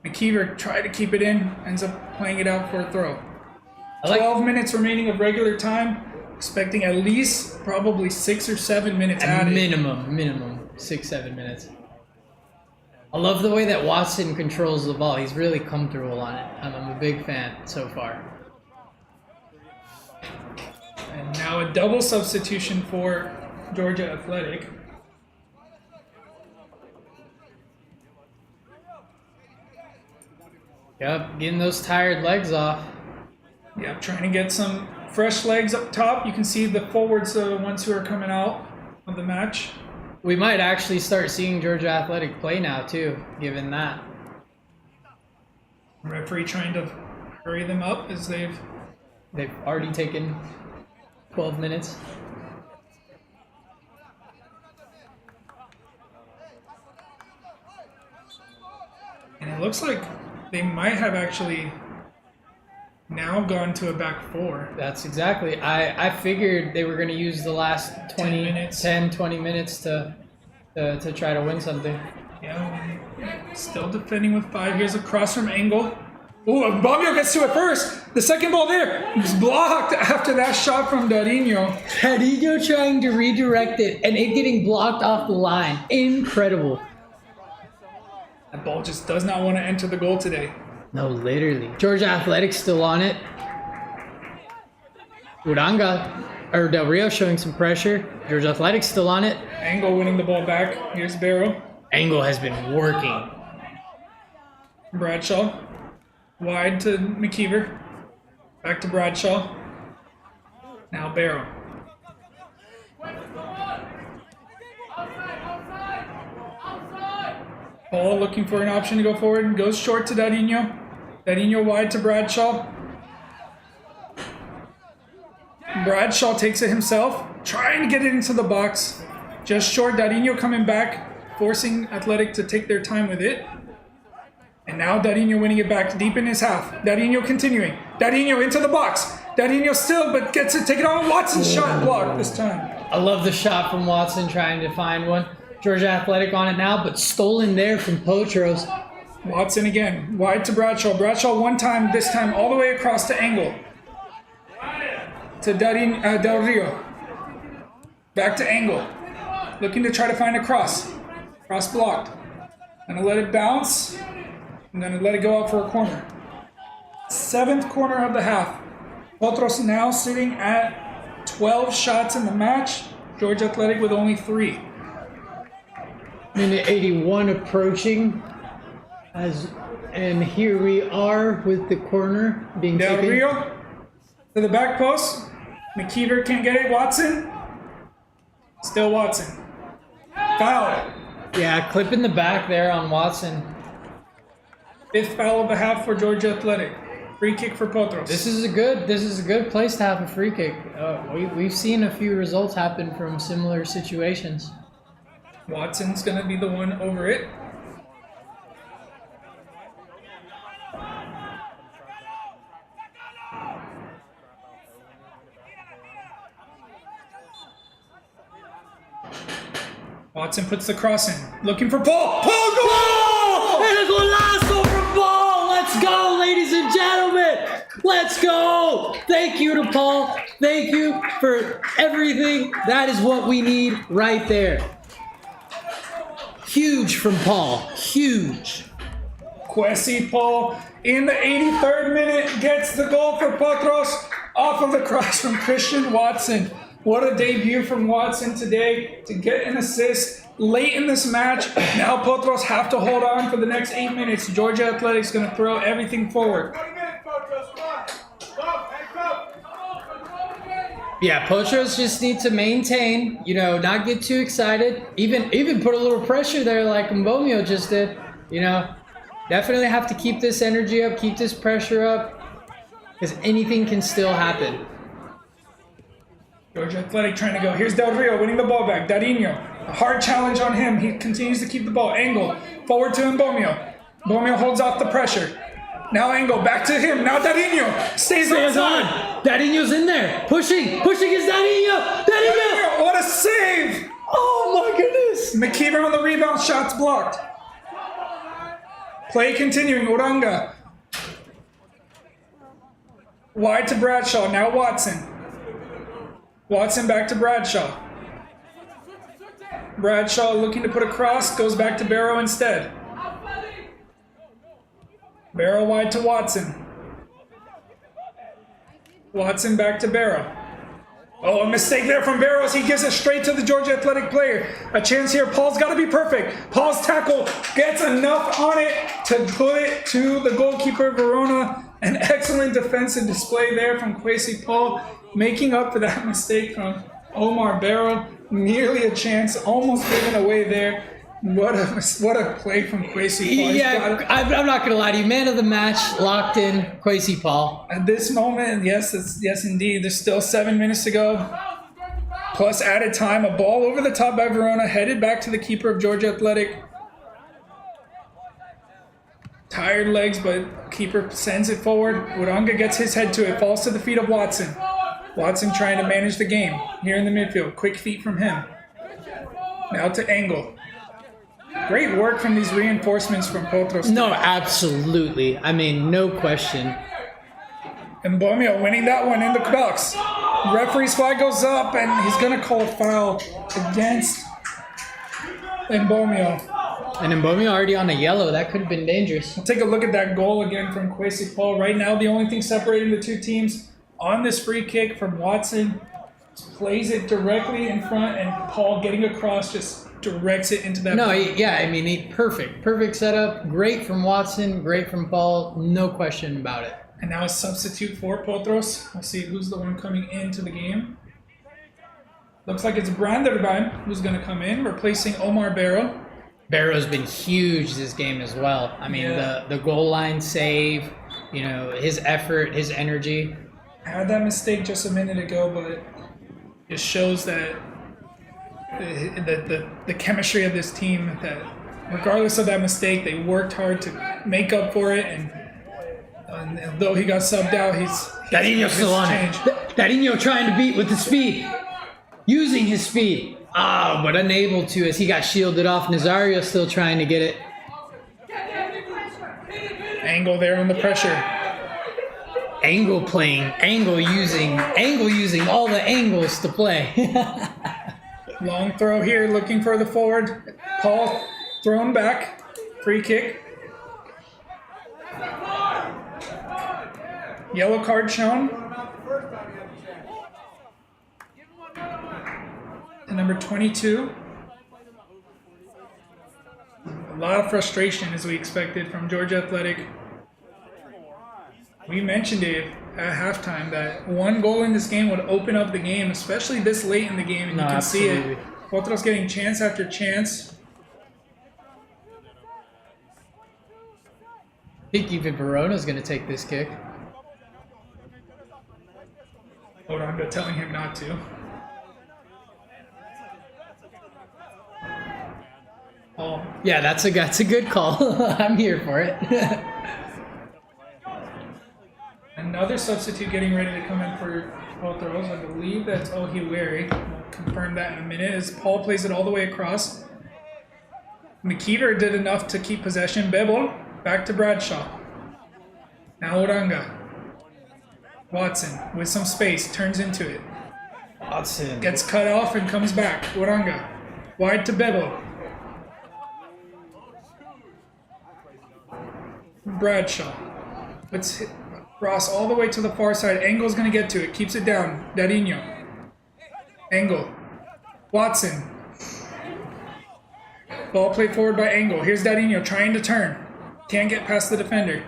McKeever tried to keep it in. Ends up playing it out for a throw. 12 minutes remaining of regular time. Expecting at least probably 6 or 7 minutes added. minimum 6-7 minutes. I love the way that Watson controls the ball. He's really comfortable on it. I'm a big fan so far. And now a double substitution for Georgia Athletic. Yep, getting those tired legs off. Yep, trying to get some fresh legs up top. You can see the forwards are the ones who are coming out of the match. We might actually start seeing Georgia Athletic play now too, given that. Referee trying to hurry them up as they've already taken 12 minutes. And it looks like they might have actually now gone to a back four. That's exactly. I figured they were going to use the last 20 minutes to try to win something. Yeah, still defending with 5. Here's a cross from Engel. Ooh, Bobbio gets to it first. The second ball there is blocked after that shot from Darinho. Darinho trying to redirect it and it getting blocked off the line. Incredible. That ball just does not want to enter the goal today. No, literally. Georgia Athletics still on it. Del Rio showing some pressure. Georgia Athletics still on it. Engel winning the ball back. Here's Barrow. Engel has been working. Bradshaw. Wide to McKeever. Back to Bradshaw. Now Barrow. Paul looking for an option to go forward and goes short to Darinho. Darinho wide to Bradshaw. Bradshaw takes it himself, trying to get it into the box. Just short. Darinho coming back, forcing Athletic to take their time with it. And now Darinho winning it back deep in his half. Darinho continuing. Darinho into the box. Darinho still, but gets it taken on. Watson's shot blocked this time. I love the shot from Watson trying to find one. Georgia Athletic on it now, but stolen there from Potros. Watson again, wide to Bradshaw. Bradshaw one time, this time all the way across to Engel. To Del Rio. Back to Engel. Looking to try to find a cross. Cross blocked. Gonna let it bounce. I'm gonna let it go out for a corner. 7th corner of the half. Potros now sitting at 12 shots in the match. Georgia Athletic with only 3. Minute 81 approaching. And here we are with the corner being Del taken. Rio to the back post. McKeever can't get it. Watson. Still Watson. Foul. Yeah, clip in the back there on Watson. 5th foul of the half for Georgia Athletic. Free kick for Potros. This is a good place to have a free kick. We've seen a few results happen from similar situations. Watson's going to be the one over it. Watson puts the cross in. Looking for Paul. Paul, goal! And a golazo from Paul! Let's go, ladies and gentlemen! Let's go! Thank you to Paul. Thank you for everything. That is what we need right there. Huge from Paul. Huge. Kwesi Paul in the 83rd minute gets the goal for Potros off of the cross from Christian Watson. What a debut from Watson today to get an assist late in this match. Now Potros have to hold on for the next 8 minutes. Georgia Athletics going to throw everything forward. Yeah, Potros just need to maintain, not get too excited. Even put a little pressure there like Mbomio just did. Definitely have to keep this energy up, keep this pressure up, because anything can still happen. Georgia Athletic trying to go. Here's Del Rio winning the ball back. Darinho, a hard challenge on him. He continues to keep the ball. Angle, forward to Mbomio. Mbomio holds off the pressure. Now Angle, back to him. Now Darinho stays on. Darinho's in there. Pushing is Darinho. Darinho! What a save! Oh my goodness. McKeever on the rebound. Shots blocked. Play continuing. Oranga. Wide to Bradshaw. Now Watson. Watson back to Bradshaw. Bradshaw looking to put a cross, goes back to Barrow instead. Barrow wide to Watson. Watson back to Barrow. Oh, a mistake there from Barrows. He gives it straight to the Georgia Athletic player. A chance here. Paul's got to be perfect. Paul's tackle gets enough on it to put it to the goalkeeper, Verona. An excellent defensive display there from Kwesi Paul, making up for that mistake from Omar Barrow. Nearly a chance, almost given away there. What a play from Kwesi Paul. Yeah, I'm not going to lie to you. Man of the match, locked in, Kwesi Paul. At this moment, yes indeed. There's still 7 minutes to go. Plus added time. A ball over the top by Verona, headed back to the keeper of Georgia Athletic. Tired legs, but keeper sends it forward. Uranga gets his head to it, falls to the feet of Watson. Watson trying to manage the game here in the midfield. Quick feet from him. Now to Angle. Great work from these reinforcements from Potros. No, absolutely. I mean, no question. And Mbomio winning that one in the box. Referee's flag goes up, and he's going to call a foul against Mbomio. And Mbomio already on a yellow. That could have been dangerous. We'll take a look at that goal again from Kwesi Paul. Right now, the only thing separating the two teams on this free kick from Watson plays it directly in front, and Paul getting across just directs it into that. Perfect setup. Great from Watson. Great from Paul. No question about it. And now a substitute for Potros. We'll see who's the one coming into the game. Looks like it's Branderban who's going to come in, replacing Omar Barrow. Barrow's been huge this game as well. I mean, the goal line save, his effort, his energy. I had that mistake just a minute ago, but it shows that the chemistry of this team, that regardless of that mistake, they worked hard to make up for it. And though he got subbed out, Darinho's still on it. Darinho trying to beat with the speed, using his speed. But unable to as he got shielded off. Nazario still trying to get it. Angle there on the pressure. Angle using all the angles to play. Long throw here, looking further forward. Paul thrown back. Free kick. Yellow card shown. to number 22. A lot of frustration, as we expected, from Georgia Athletic. We mentioned it at halftime that one goal in this game would open up the game, especially this late in the game, and No, you can absolutely. see it. Potros getting chance after chance. I think even Verona's going to take this kick. Oranga telling him not to. Oh, Yeah, that's a good call. I'm here for it. another substitute getting ready to come in for Potros. I believe that's Ohiweri. We'll confirm that in a minute as Paul plays it all the way across. McKeever did enough to keep possession. Bebel back to Bradshaw. Now Oranga. Watson with some space turns into it. Watson. Gets cut off and comes back. Oranga. Wide to Bebel. Bradshaw. Let's hit Ross all the way to the far side. Engel's going to get to it. Keeps it down. Darinho. Engel. Watson. Ball played forward by Engel. Here's Darinho trying to turn. Can't get past the defender.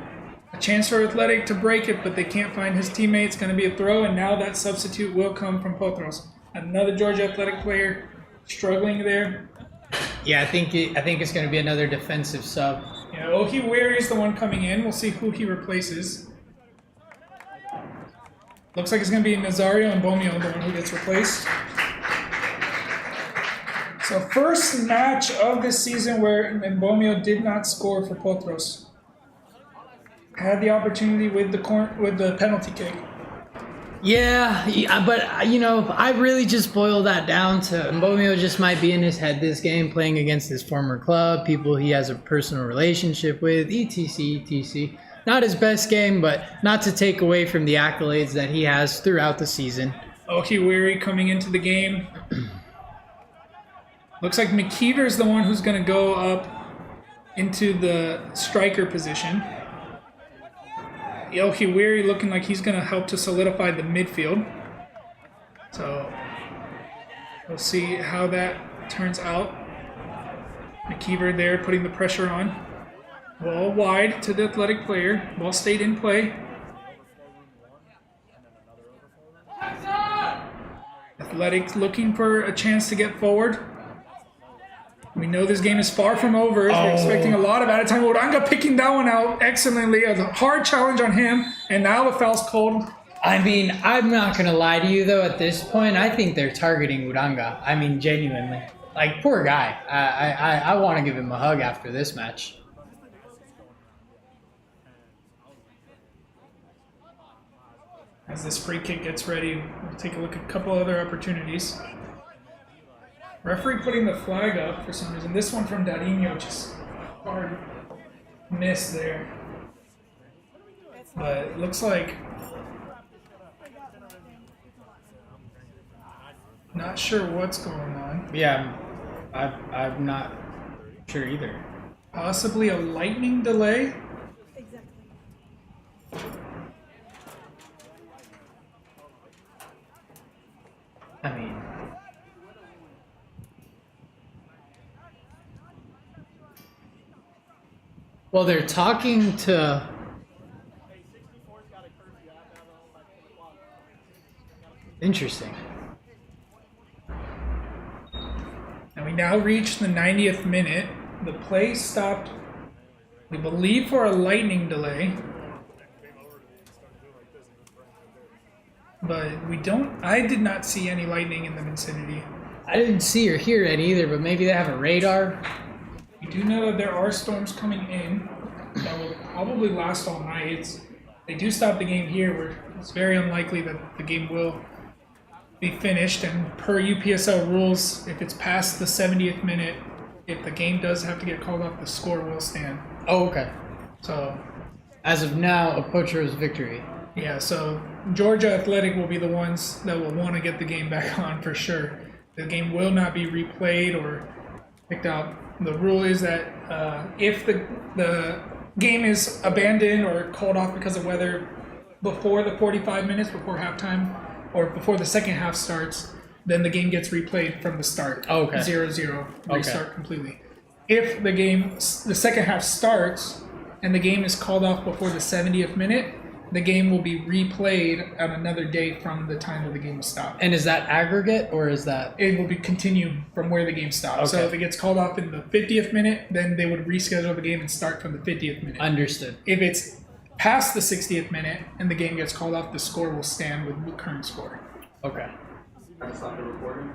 A chance for Athletic to break it, but they can't find his teammate. It's going to be a throw, and now that substitute will come from Potros. Another Georgia Athletic player struggling there. Yeah, I think it's going to be another defensive sub. Yeah, Ohiweri is the one coming in. We'll see who he replaces. Looks like it's going to be Nazario and Bomio, the one who gets replaced. So first match of this season where Mbomio did not score for Potros. Had the opportunity with the penalty kick. Yeah, but I really just boil that down to Mbomio just might be in his head this game, playing against his former club, people he has a personal relationship with, etc. Not his best game, but not to take away from the accolades that he has throughout the season. Ohiweri coming into the game. Looks like McKeever is the one who's going to go up into the striker position. Ohiweri looking like he's going to help to solidify the midfield. So we'll see how that turns out. McKeever there putting the pressure on. Ball wide to the Athletic player. Ball stayed in play. Athletic looking for a chance to get forward. We know this game is far from over. We're expecting a lot of added time. Oranga picking that one out excellently. A hard challenge on him. And now the foul's called. I mean, I'm not going to lie to you, though, at this point. I think they're targeting Uranga. I mean, genuinely. Like, poor guy. I want to give him a hug after this match. As this free kick gets ready, we'll take a look at a couple other opportunities. Referee putting the flag up for some reason. This one from Darinho, just hard miss there. But it looks like, not sure what's going on. Yeah, I'm not sure either. Possibly a lightning delay. I mean, well, they're talking to. Interesting. And we now reach the 90th minute. The play stopped, we believe, for a lightning delay. But I did not see any lightning in the vicinity. I didn't see or hear it either, but maybe they have a radar. We do know that there are storms coming in that will probably last all night. They do stop the game here, where it's very unlikely that the game will be finished. And per UPSL rules, if it's past the 70th minute, if the game does have to get called off, the score will stand. Oh, okay. So, as of now, a Potros victory. yeah, so Georgia Athletic will be the ones that will want to get the game back on for sure. The game will not be replayed or picked out. The rule is that if the game is abandoned or called off because of weather before the 45 minutes, before halftime, or before the second half starts, then the game gets replayed from the start. Okay. 0-0, restart completely. If the second half starts and the game is called off before the 70th minute, the game will be replayed at another day from the time that the game was stopped. And is that aggregate or is that? It will be continue from where the game stopped. Okay. So if it gets called off in the 50th minute, then they would reschedule the game and start from the 50th minute. Understood. If it's past the 60th minute and the game gets called off, the score will stand with the current score. Okay. Stop the recording.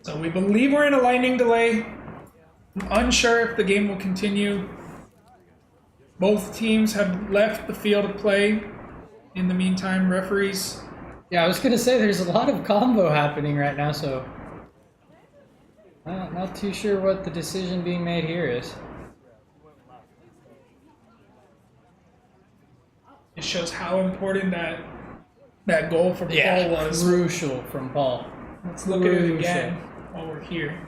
So we believe we're in a lightning delay. I'm unsure if the game will continue. Both teams have left the field of play. In the meantime, referees. Yeah, I was gonna say there's a lot of combo happening right now, so not too sure what the decision being made here is. It shows how important that goal from Paul was. Crucial from Paul. Let's look at it again while we're here.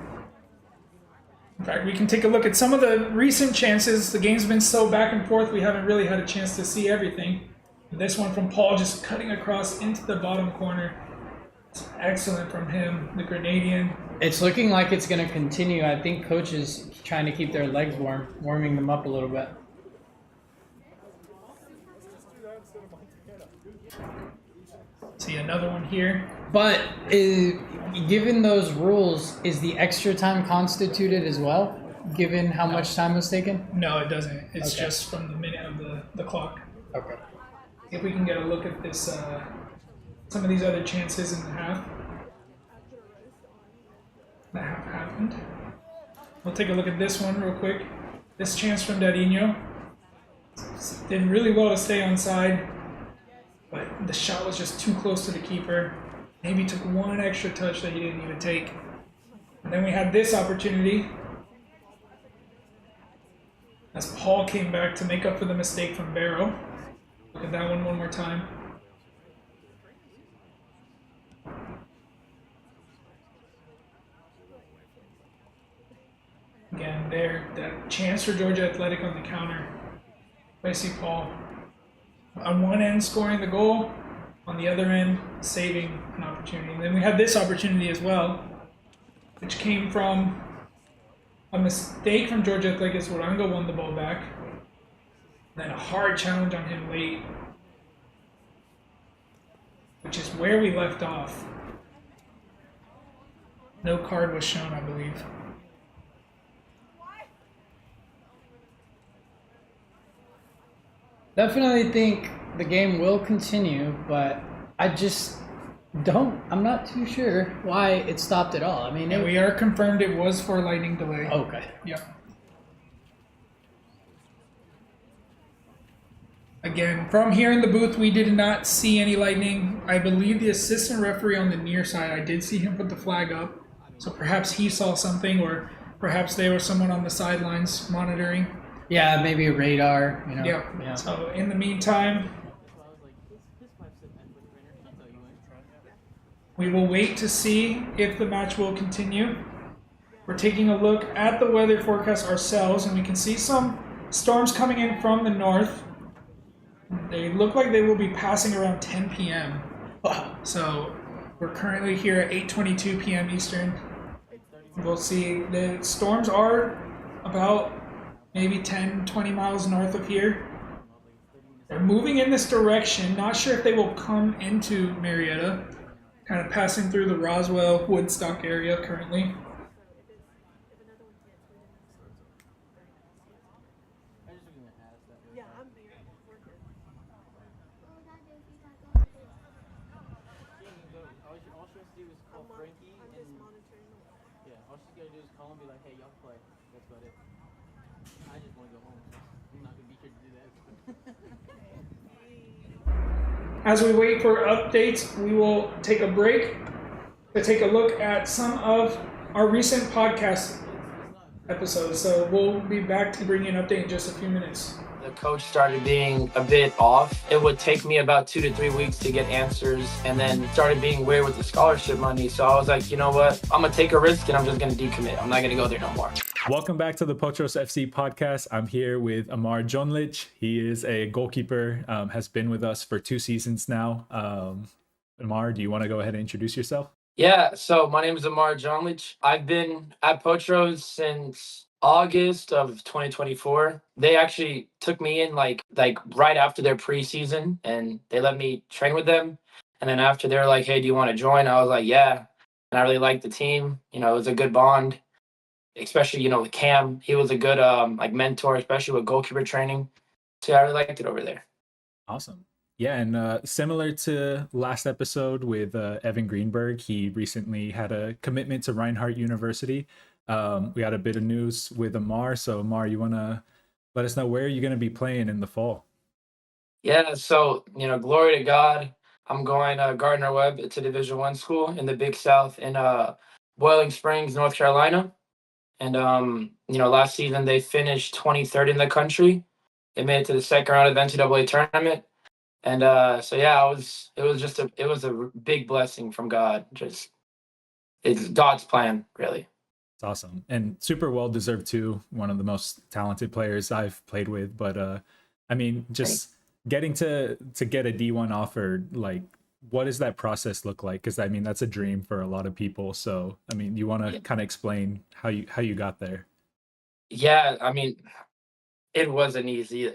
In fact, we can take a look at some of the recent chances. The game's been so back and forth, we haven't really had a chance to see everything. This one from Paul, just cutting across into the bottom corner. It's excellent from him, the Grenadian. It's looking like it's going to continue. I think coach is trying to keep their legs warming them up a little bit. See another one here. But given those rules, is the extra time constituted as well, given how much time was taken? No, it doesn't. It's Okay. just from the minute of the clock. Okay. If we can get a look at this, some of these other chances in the half. That have happened. We'll take a look at this one real quick. This chance from Dadinho. Did really well to stay onside, but the shot was just too close to the keeper. Maybe took one extra touch that he didn't even take. And then we had this opportunity as Paul came back to make up for the mistake from Barrow. Look at that one more time. Again, there, that chance for Georgia Athletic on the counter. I see Paul on one end scoring the goal, on the other end saving an opportunity. And then we had this opportunity as well, which came from a mistake from Georgia Athletic as Warango won the ball back. Then a hard challenge on him late, which is where we left off. No card was shown, I believe. Definitely think the game will continue, but I'm not too sure why it stopped at all. I mean, And we are confirmed it was for a lightning delay. okay. Yep. Again, from here in the booth, we did not see any lightning. I believe the assistant referee on the near side, I did see him put the flag up. So perhaps he saw something, or perhaps there was someone on the sidelines monitoring. Yeah, maybe a radar, you know. Yeah. So in the meantime, we will wait to see if the match will continue. We're taking a look at the weather forecast ourselves, and we can see some storms coming in from the north. They look like they will be passing around 10 p.m. So we're currently here at 8:22 p.m. Eastern. We'll see. The storms are about maybe 10, 20 miles north of here. They're moving in this direction. Not sure if they will come into Marietta. Kind of passing through the Roswell, Woodstock area currently. As we wait for updates, we will take a break to take a look at some of our recent podcast episodes. So we'll be back to bring you an update in just a few minutes. The coach started being a bit off. It would take me about 2 to 3 weeks to get answers, and then started being weird with the scholarship money. So I was like, you know what? I'm going to take a risk and I'm just going to decommit. I'm not going to go there no more. Welcome back to the Potros FC podcast. I'm here with Amar Jonlich. He is a goalkeeper, has been with us for 2 seasons now. Amar, do you want to go ahead and introduce yourself? Yeah, so my name is Amar Jonlich. I've been at Potros since August of 2024. They actually took me in like right after their preseason, and they let me train with them. And then after they're like, "Hey, do you want to join?" I was like, "Yeah." And I really liked the team. You know, it was a good bond, especially with Cam. He was a good like mentor, especially with goalkeeper training. So yeah, I really liked it over there. Awesome. Yeah, and similar to last episode with Evan Greenberg, he recently had a commitment to Reinhardt University. We had a bit of news with Amar. So Amar, you want to let us know where you're going to be playing in the fall? Yeah, so glory to God. I'm going Gardner Webb. It's a Division One school in the Big South in Boiling Springs, North Carolina. And last season they finished 23rd in the country. They made it to the second round of the NCAA tournament. And so yeah, it was a big blessing from God. Just it's God's plan, really. It's awesome and super well deserved too. One of the most talented players I've played with, but I mean, just getting to get a D1 offer, like, what does that process look like? Because I mean, that's a dream for a lot of people. So I mean, you want to kind of explain how you got there? Yeah, I mean, it wasn't easy.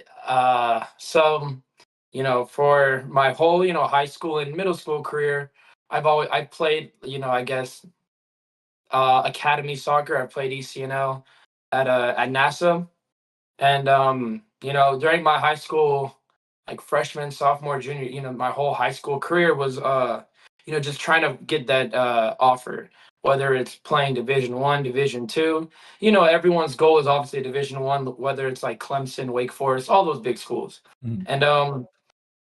So for my whole high school and middle school career, I played I guess academy soccer. I played ECNL at NASA, and during my high school, like freshman, sophomore, junior, my whole high school career was just trying to get that offer, whether it's playing Division 1, Division 2. Everyone's goal is obviously Division 1, whether it's like Clemson, Wake Forest, all those big schools. And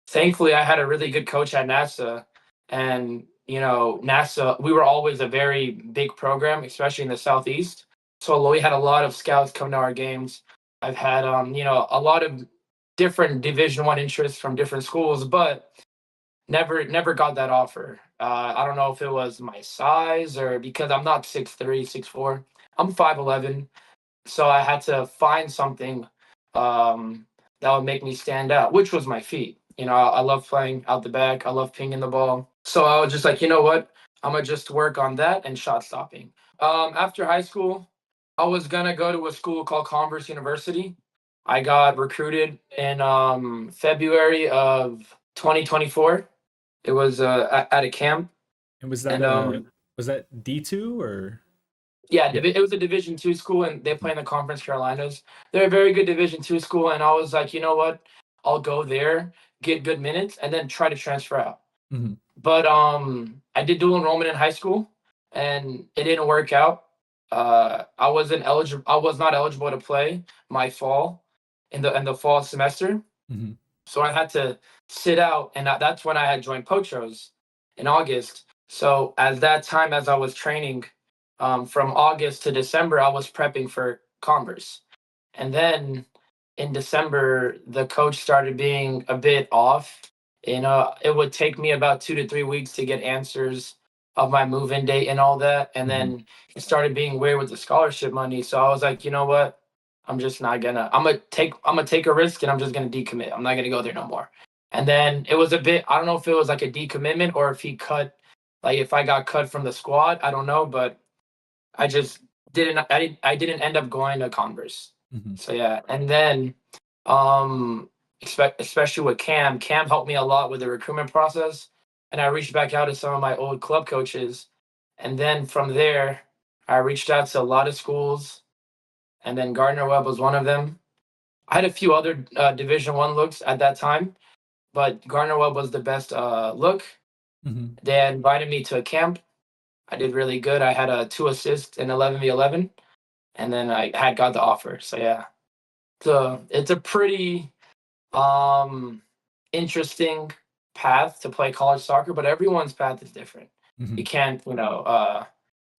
thankfully I had a really good coach at NASA, and NASA, we were always a very big program, especially in the Southeast. So we had a lot of scouts come to our games. I've had a lot of different Division 1 interests from different schools, but never got that offer. I don't know if it was my size or because I'm not 6'3", 6'4". I'm 5'11", so I had to find something that would make me stand out, which was my feet. I love playing out the back. I love pinging the ball. So I was just like, you know what? I'm gonna just work on that and shot stopping. After high school, I was gonna go to a school called Converse University. I got recruited in February of 2024. It was at a camp. And was that And was that D2 or? yeah, it was a Division 2 school, and they play in the Conference Carolinas. They're a very good Division 2 school, and I was like, you know what? I'll go there, get good minutes, and then try to transfer out. Mhm. But I did dual enrollment in high school, and it didn't work out. I wasn't eligible. I was not eligible to play my fall in the fall semester. Mhm. So I had to sit out, and that's when I had joined Potros in August. So at that time, as I was training, from August to December, I was prepping for Converse. And then in December, the coach started being a bit off. It would take me about 2 to 3 weeks to get answers of my move-in date and all that. And then he started being weird with the scholarship money. So I was like, you know what? I'm just not gonna. I'm gonna take a risk, and I'm just gonna decommit. I'm not gonna go there no more. And then it was a bit. I don't know if it was like a decommitment or if he cut, like if I got cut from the squad. I don't know, but I just didn't. I didn't end up going to Converse. So yeah, and then especially with Cam. Cam helped me a lot with the recruitment process, and I reached back out to some of my old club coaches, and then from there, I reached out to a lot of schools. And then Gardner Webb was one of them. I had a few other Division 1 looks at that time, but Gardner Webb was the best look. They had invited me to a camp. I did really good. I had 2 assists in 11v11, and then I had got the offer. So yeah, so it's a pretty interesting path to play college soccer, but everyone's path is different. You can't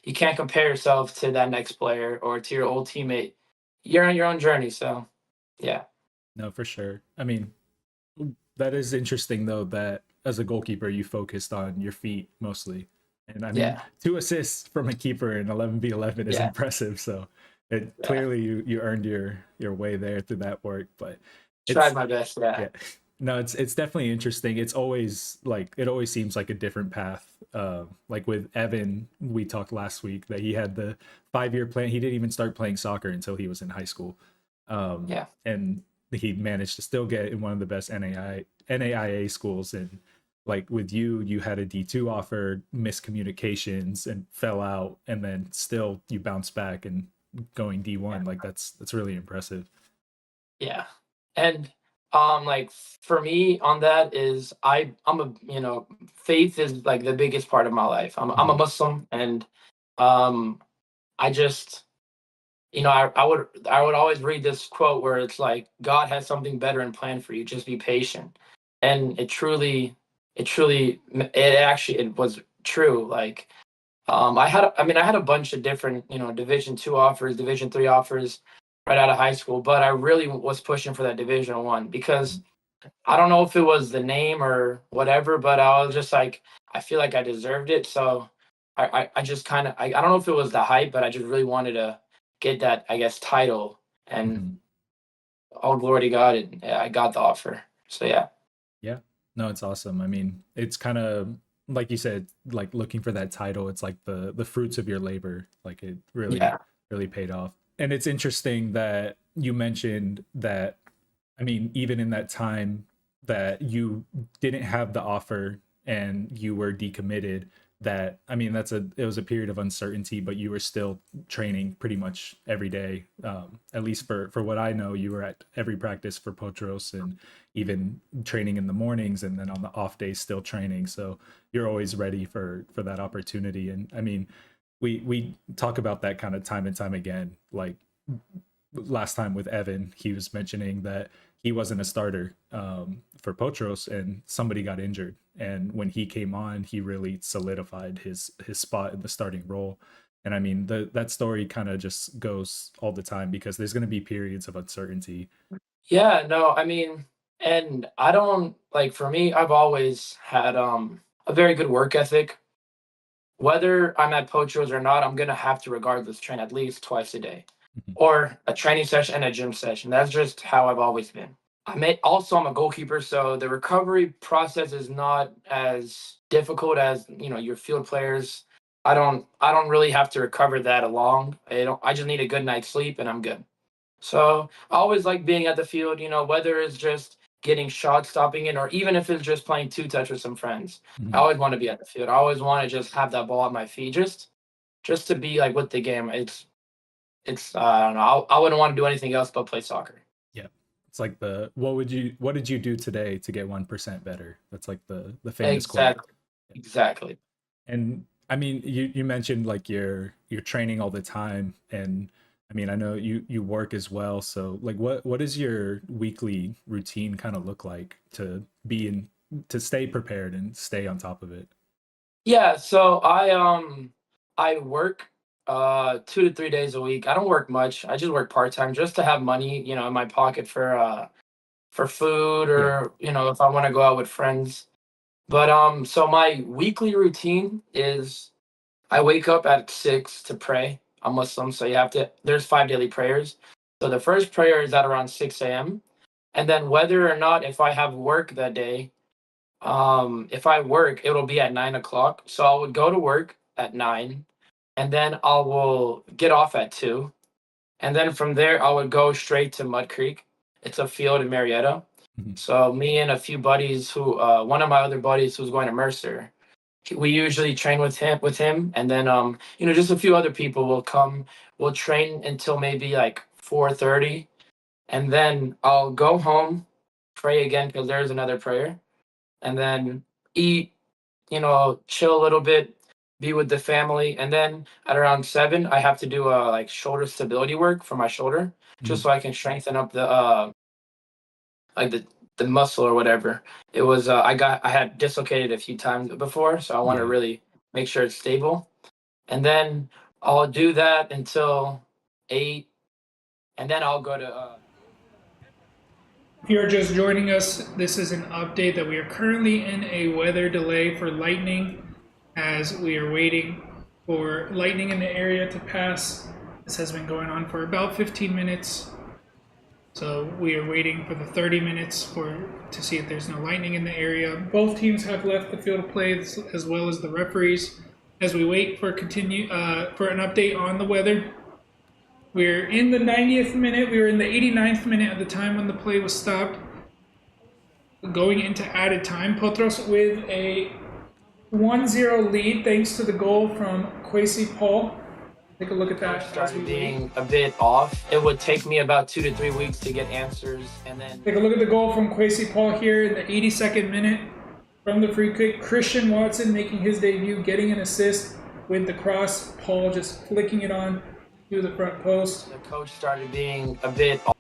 you can't compare yourself to that next player or to your old teammate. You're on your own journey, so yeah. No, for sure. I mean, that is interesting though, that as a goalkeeper you focused on your feet mostly. And I mean, 2 assists from a keeper in 11v11 is impressive. So Clearly you earned your way there through that work, but Tried my best. yeah. No, it's definitely interesting. It's always like it always seems like a different path. Like with Evan, we talked last week that he had the 5-year plan. He didn't even start playing soccer until he was in high school. And he managed to still get in one of the best NAIA schools. And like with you had a D2 offer, miscommunications, and fell out, and then still you bounce back and going D1. Like that's really impressive. Yeah. And like for me on that is I'm a faith is like the biggest part of my life. I'm a Muslim, and I just I would always read this quote where it's like God has something better in plan for you, just be patient. And it was true. Like I had a bunch of different Division 2 offers, Division 3 offers right out of high school, but I really was pushing for that Division 1 because I don't know if it was the name or whatever, but I was just like, I feel like I deserved it. So I just kind of, I don't know if it was the hype, but I just really wanted to get that, I guess, title, and all glory to God, and I got the offer. So yeah. Yeah. No, it's awesome. I mean, it's kind of like you said, like looking for that title. It's like the fruits of your labor. Like it really paid off. And it's interesting that you mentioned that, I mean, even in that time that you didn't have the offer and you were decommitted, that, I mean, it was a period of uncertainty, but you were still training pretty much every day. At least for what I know, you were at every practice for Potros, and even training in the mornings, and then on the off days still training. So you're always ready for that opportunity. And I mean, we talk about that kind of time and time again. Like last time with Evan, he was mentioning that he wasn't a starter for Potros, and somebody got injured. And when he came on, he really solidified his spot in the starting role. And I mean, that story kind of just goes all the time, because there's going to be periods of uncertainty. Yeah, no, I mean, and I don't like, for me, I've always had a very good work ethic. Whether I'm at Potros or not, I'm gonna have to regardless train at least twice a day, or a training session and a gym session. That's just how I've always been. I'm a goalkeeper, so the recovery process is not as difficult as your field players. I don't really have to recover that long. I just need a good night's sleep and I'm good. So I always like being at the field, whether it's just getting shots, stopping it, or even if it's just playing two-touch with some friends. I always want to be at the field. I always want to just have that ball at my feet, just to be like with the game. It's I don't know. I wouldn't want to do anything else but play soccer. Yeah, it's like what did you do today to get 1% better? That's like the famous quote. Exactly. And I mean, you mentioned like you're training all the time, and I mean, I know you work as well. So like what does your weekly routine kind of look like to stay prepared and stay on top of it? Yeah, so I work 2 to 3 days a week. I don't work much. I just work part-time just to have money, in my pocket for food, or if I want to go out with friends. But so my weekly routine is I wake up at 6 to pray. I'm Muslim, so there's 5 daily prayers. So the first prayer is at around 6 a.m. And then whether or not, if I have work that day, if I work, it'll be at 9 o'clock. So I would go to work at 9, and then I will get off at 2. And then from there, I would go straight to Mud Creek. It's a field in Marietta. So me and a few buddies one of my other buddies who's going to Mercer, we usually train with him, and then just a few other people will come. We'll train until maybe like 4:30, and then I'll go home, pray again because there's another prayer, and then eat, chill a little bit, be with the family, and then at around 7 I have to do like shoulder stability work for my shoulder, just so I can strengthen up the like the muscle or whatever. It was I had dislocated a few times before, so I want to really make sure it's stable. And then I'll do that until 8, and then I'll go to If you're just joining us, this is an update that we are currently in a weather delay for lightning, as we are waiting for lightning in the area to pass. This has been going on for about 15 minutes. So we are waiting for the 30 minutes to see if there's no lightning in the area. Both teams have left the field of play as well as the referees as we wait for an update on the weather. We're in the 90th minute. We were in the 89th minute at the time when the play was stopped. Going into added time, Potros with a 1-0 lead thanks to the goal from Kwesi Paul. Take a look at that. Started being a bit off. It would take me about 2 to 3 weeks to get answers, and then Take a look at the goal from Kwesi Paul here in the 82nd minute. From the free kick, Christian Watson making his debut, getting an assist with the cross. Paul just flicking it on to the front post. the coach started being a bit off.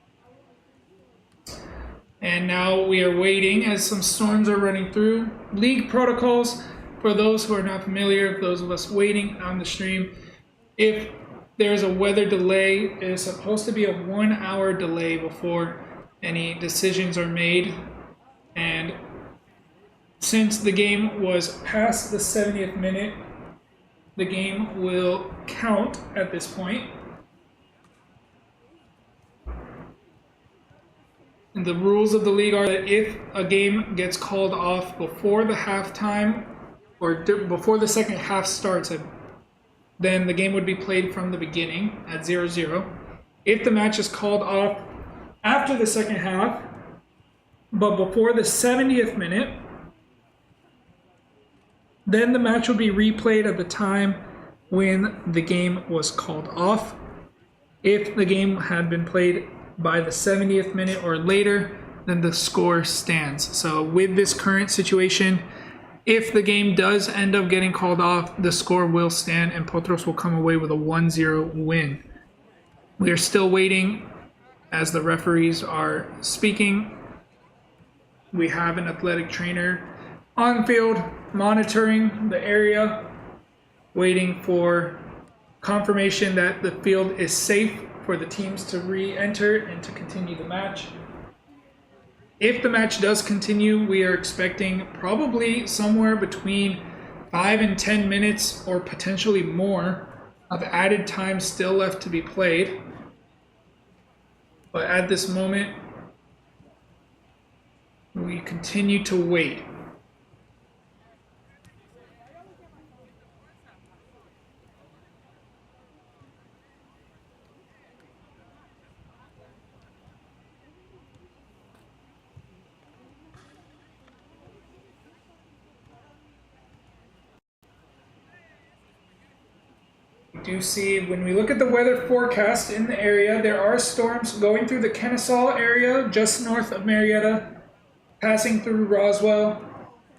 And now we are waiting as some storms are running through. League protocols, for those who are not familiar, those of us waiting on the stream, if there's a weather delay, it is supposed to be a 1-hour delay before any decisions are made. And since the game was past the 70th minute, the game will count at this point. And the rules of the league are that if a game gets called off before the halftime or before the second half starts, then the game would be played from the beginning at 0-0. If the match is called off after the second half, but before the 70th minute, then the match will be replayed at the time when the game was called off. If the game had been played by the 70th minute or later, then the score stands. So with this current situation, if the game does end up getting called off, the score will stand and Potros will come away with a 1-0 win. We are still waiting as the referees are speaking. We have an athletic trainer on field monitoring the area, waiting for confirmation that the field is safe for the teams to re-enter and to continue the match. If the match does continue, we are expecting probably somewhere between 5 and 10 minutes or potentially more of added time still left to be played. But at this moment, we continue to wait. Do see when we look at the weather forecast in the area, there are storms going through the Kennesaw area just north of Marietta, passing through Roswell.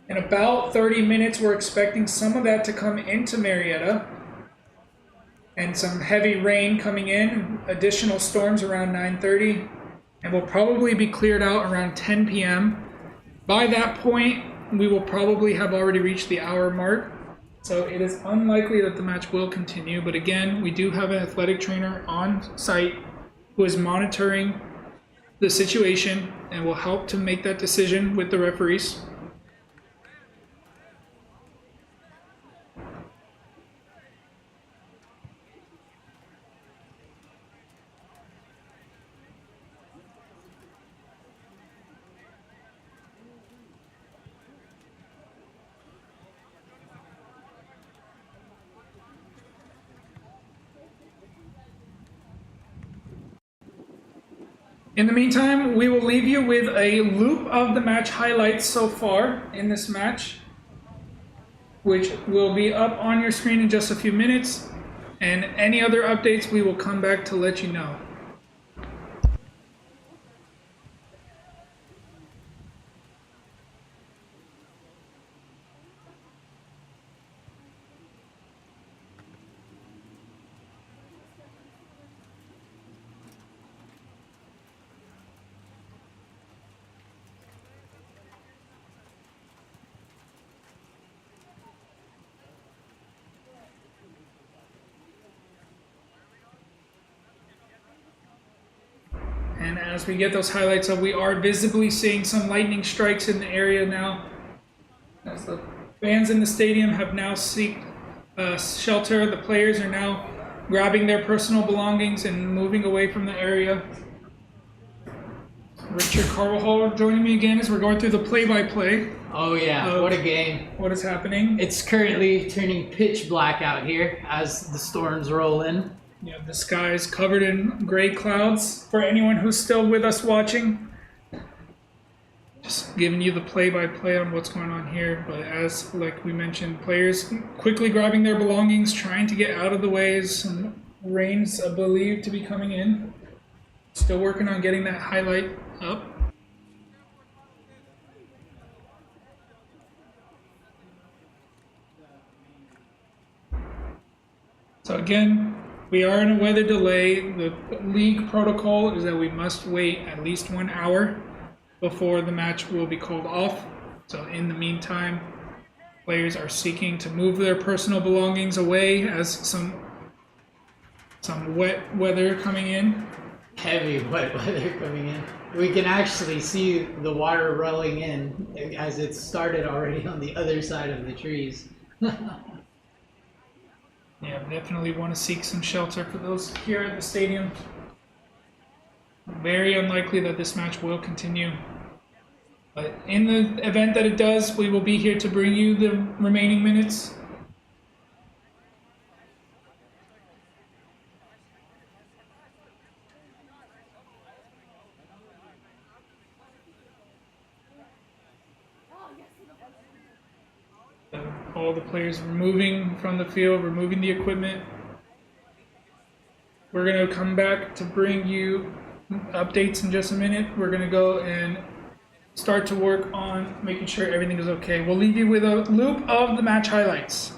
In about 30 minutes, we're expecting some of that to come into Marietta and some heavy rain coming in, additional storms around 9:30, and will probably be cleared out around 10 p.m. By that point, we will probably have already reached the hour mark. So it is unlikely that the match will continue, but again, we do have an athletic trainer on site who is monitoring the situation and will help to make that decision with the referees. In the meantime, we will leave you with a loop of the match highlights so far in this match, which will be up on your screen in just a few minutes. And any other updates, we will come back to let you know. And as we get those highlights up, we are visibly seeing some lightning strikes in the area now. As the fans in the stadium have now sought shelter, the players are now grabbing their personal belongings and moving away from the area. Richard Carvajal joining me again as we're going through the play-by-play. Oh yeah, what a game. What is happening? It's currently turning pitch black out here as the storms roll in. Yeah, the sky is covered in gray clouds. For anyone who's still with us watching, just giving you the play-by-play on what's going on here. But as like we mentioned, players quickly grabbing their belongings, trying to get out of the way as some rain's believed to be coming in. Still working on getting that highlight up. So again, we are in a weather delay. The league protocol is that we must wait at least 1 hour before the match will be called off. So in the meantime, players are seeking to move their personal belongings away as some wet weather coming in. Heavy wet weather coming in. We can actually see the water rolling in as it started already on the other side of the trees. Yeah, definitely want to seek some shelter for those here at the stadium. Very unlikely that this match will continue. But in the event that it does, we will be here to bring you the remaining minutes. All the players removing from the field, removing the equipment. We're going to come back to bring you updates in just a minute. We're going to go and start to work on making sure everything is okay. We'll leave you with a loop of the match highlights.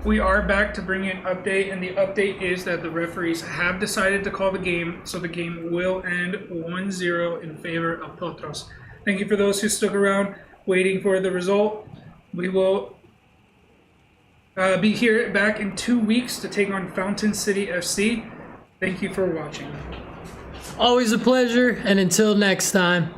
we are back to bring you an update, and the update is that the referees have decided to call the game, so the game will end 1-0 in favor of Potros. Thank you for those who stuck around waiting for the result. We will be here back in 2 weeks to take on Fountain City FC. Thank you for watching. Always a pleasure, and until next time.